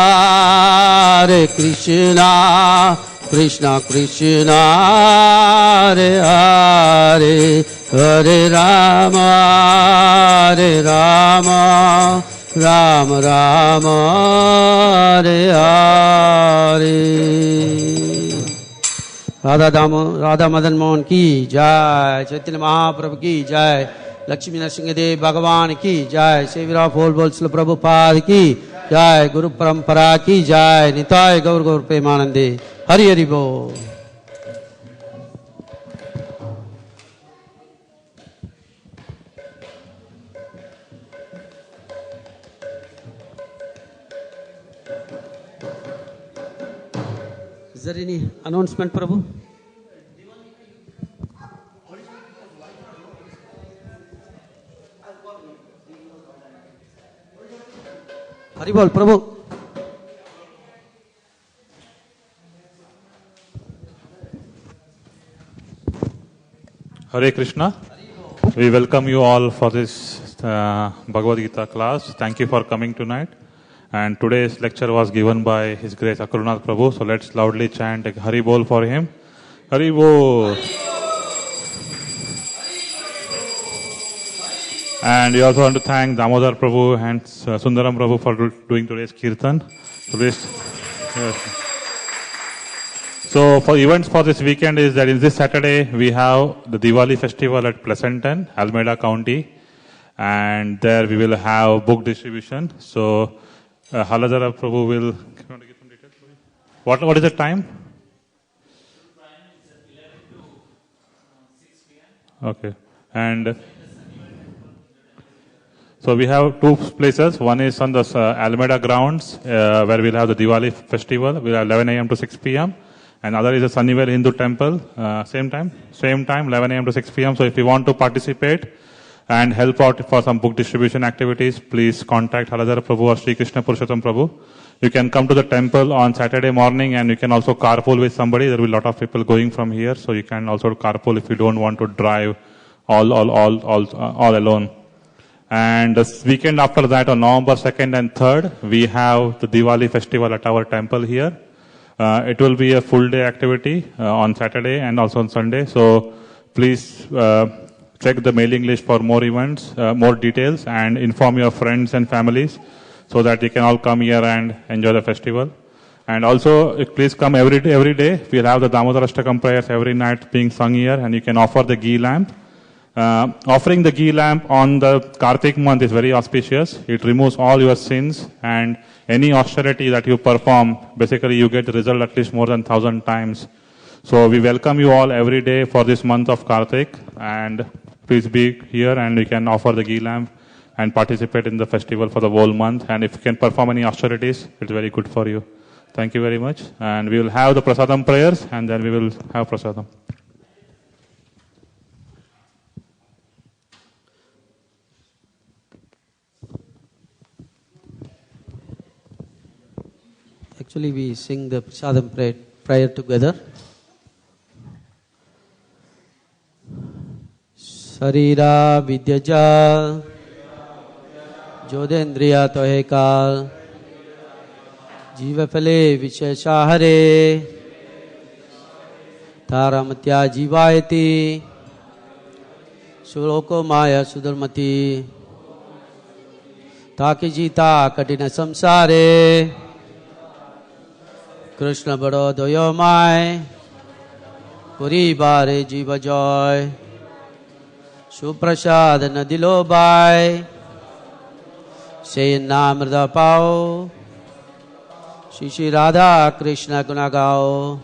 Krishna Krishna Hare Hare Hare Rama Rama Rama Hare Hare Radha Madan Mohan की जय चैतन्य महाप्रभु की जय लक्ष्मी नरसिंहदेव भगवान की जय saviour of whole world Prabhupada की जय गुरु परंपरा की जय निताय गौर गौर प्रेमानंदे हरि हरि बोल Is there any announcement, Prabhu? Haribol, Prabhu. Hare Krishna. We welcome you all for this Bhagavad Gita class. Thank you for coming tonight. And today's lecture was given by His Grace Akruranath Prabhu. So let's loudly chant a Hari Bol for him. Hari Bol. And we also want to thank Damodar Prabhu and Sundaram Prabhu for doing today's Kirtan. So for events for this weekend is that in this Saturday we have the Diwali festival at Pleasanton, Alameda County. and there we will have book distribution. So Haladhara Prabhu will. You want to give some details? What is the time? Okay, and so we have two places. One is on the Alameda grounds where we'll have the Diwali festival. We'll have 11 a.m. to 6 p.m. And other is the Sunnyvale Hindu Temple. Same time, 11 a.m. to 6 p.m. So if you want to participate and help out for some book distribution activities, please contact Haladhara Prabhu or Sri Krishna Purushottam Prabhu. You can come to the temple on Saturday morning, and you can also carpool with somebody. There will be a lot of people going from here, so you can also carpool if you don't want to drive all alone. And the weekend after that, on November 2nd and 3rd, we have the Diwali festival at our temple here. It will be a full day activity on Saturday and also on Sunday. So please check the mailing list for more events, more details, and inform your friends and families so that they can all come here and enjoy the festival. And also, please come every day. We'll have the Damodar Ashtakam prayers every night being sung here, and you can offer the ghee lamp. Offering the ghee lamp on the Kartik month is very auspicious. It removes all your sins, and any austerity that you perform, basically you get the result at least more than 1,000 times. So we welcome you all every day for this month of Kartik, and please be here and you can offer the ghee lamp and participate in the festival for the whole month. And if you can perform any austerities, it's very good for you. Thank you very much. And we will have the prasadam prayers, and then we will have prasadam. Actually, we sing the prasadam prayer together. Sarira vidyaja jodendriya tohekal jivapale visheshahare taramtya jivayati suroko maya sudharmati takijita katina samsare Krishna bado doyo mai puri bare jiva joy suprasad nadilo bai say namrda pao Shri Radha Krishna gunagao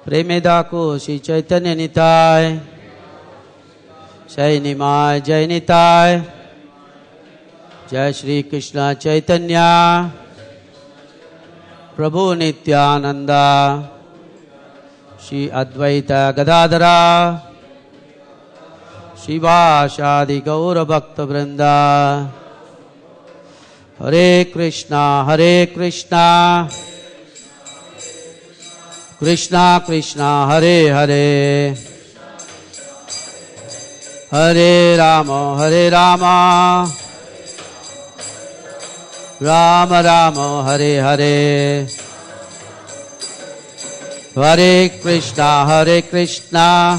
premeda ko Shri Chaitanya nitai say nimai jai nitai jai Shri Krishna Chaitanya Prabhu Nityananda Shri Advaita Gadadhara Shiva Shadi Gaura Bhakta Vrinda Hare Krishna Krishna Krishna Hare Hare Hare Rama Rama Rama Hare Hare Hare Krishna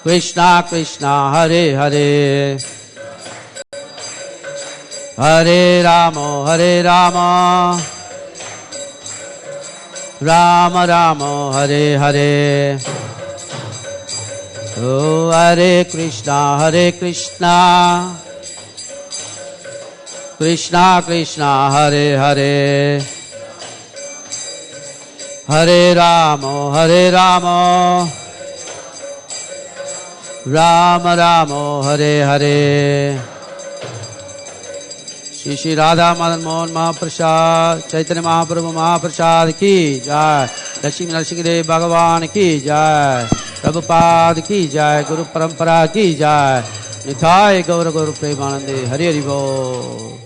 Krishna Krishna Hare Hare Hare Rama Rama Rama Hare Hare Oh Hare Krishna Krishna Krishna Hare Hare Hare Rama Rama Rama Hare Hare Shri Radha Madan Mohan Mahaprasad Chaitanya Mahaprabhu Mahaprasad ki jai Lakshmi Narasimha Bhagavan ki jai Prabhupada ki jai Guru Parampara ki jai Nithai Gaura Gaura Premanande Hari Hari Bol.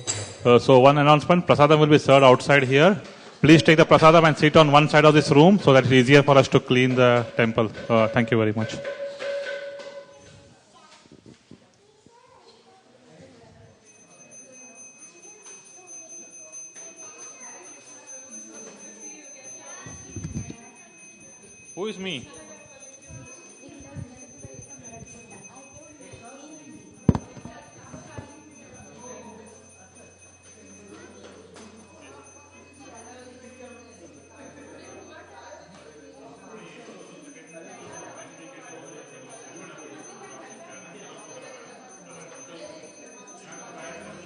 So one announcement, prasadam will be served outside here. Please take the prasadam and sit on one side of this room so that it's easier for us to clean the temple. Thank you very much. Who is me?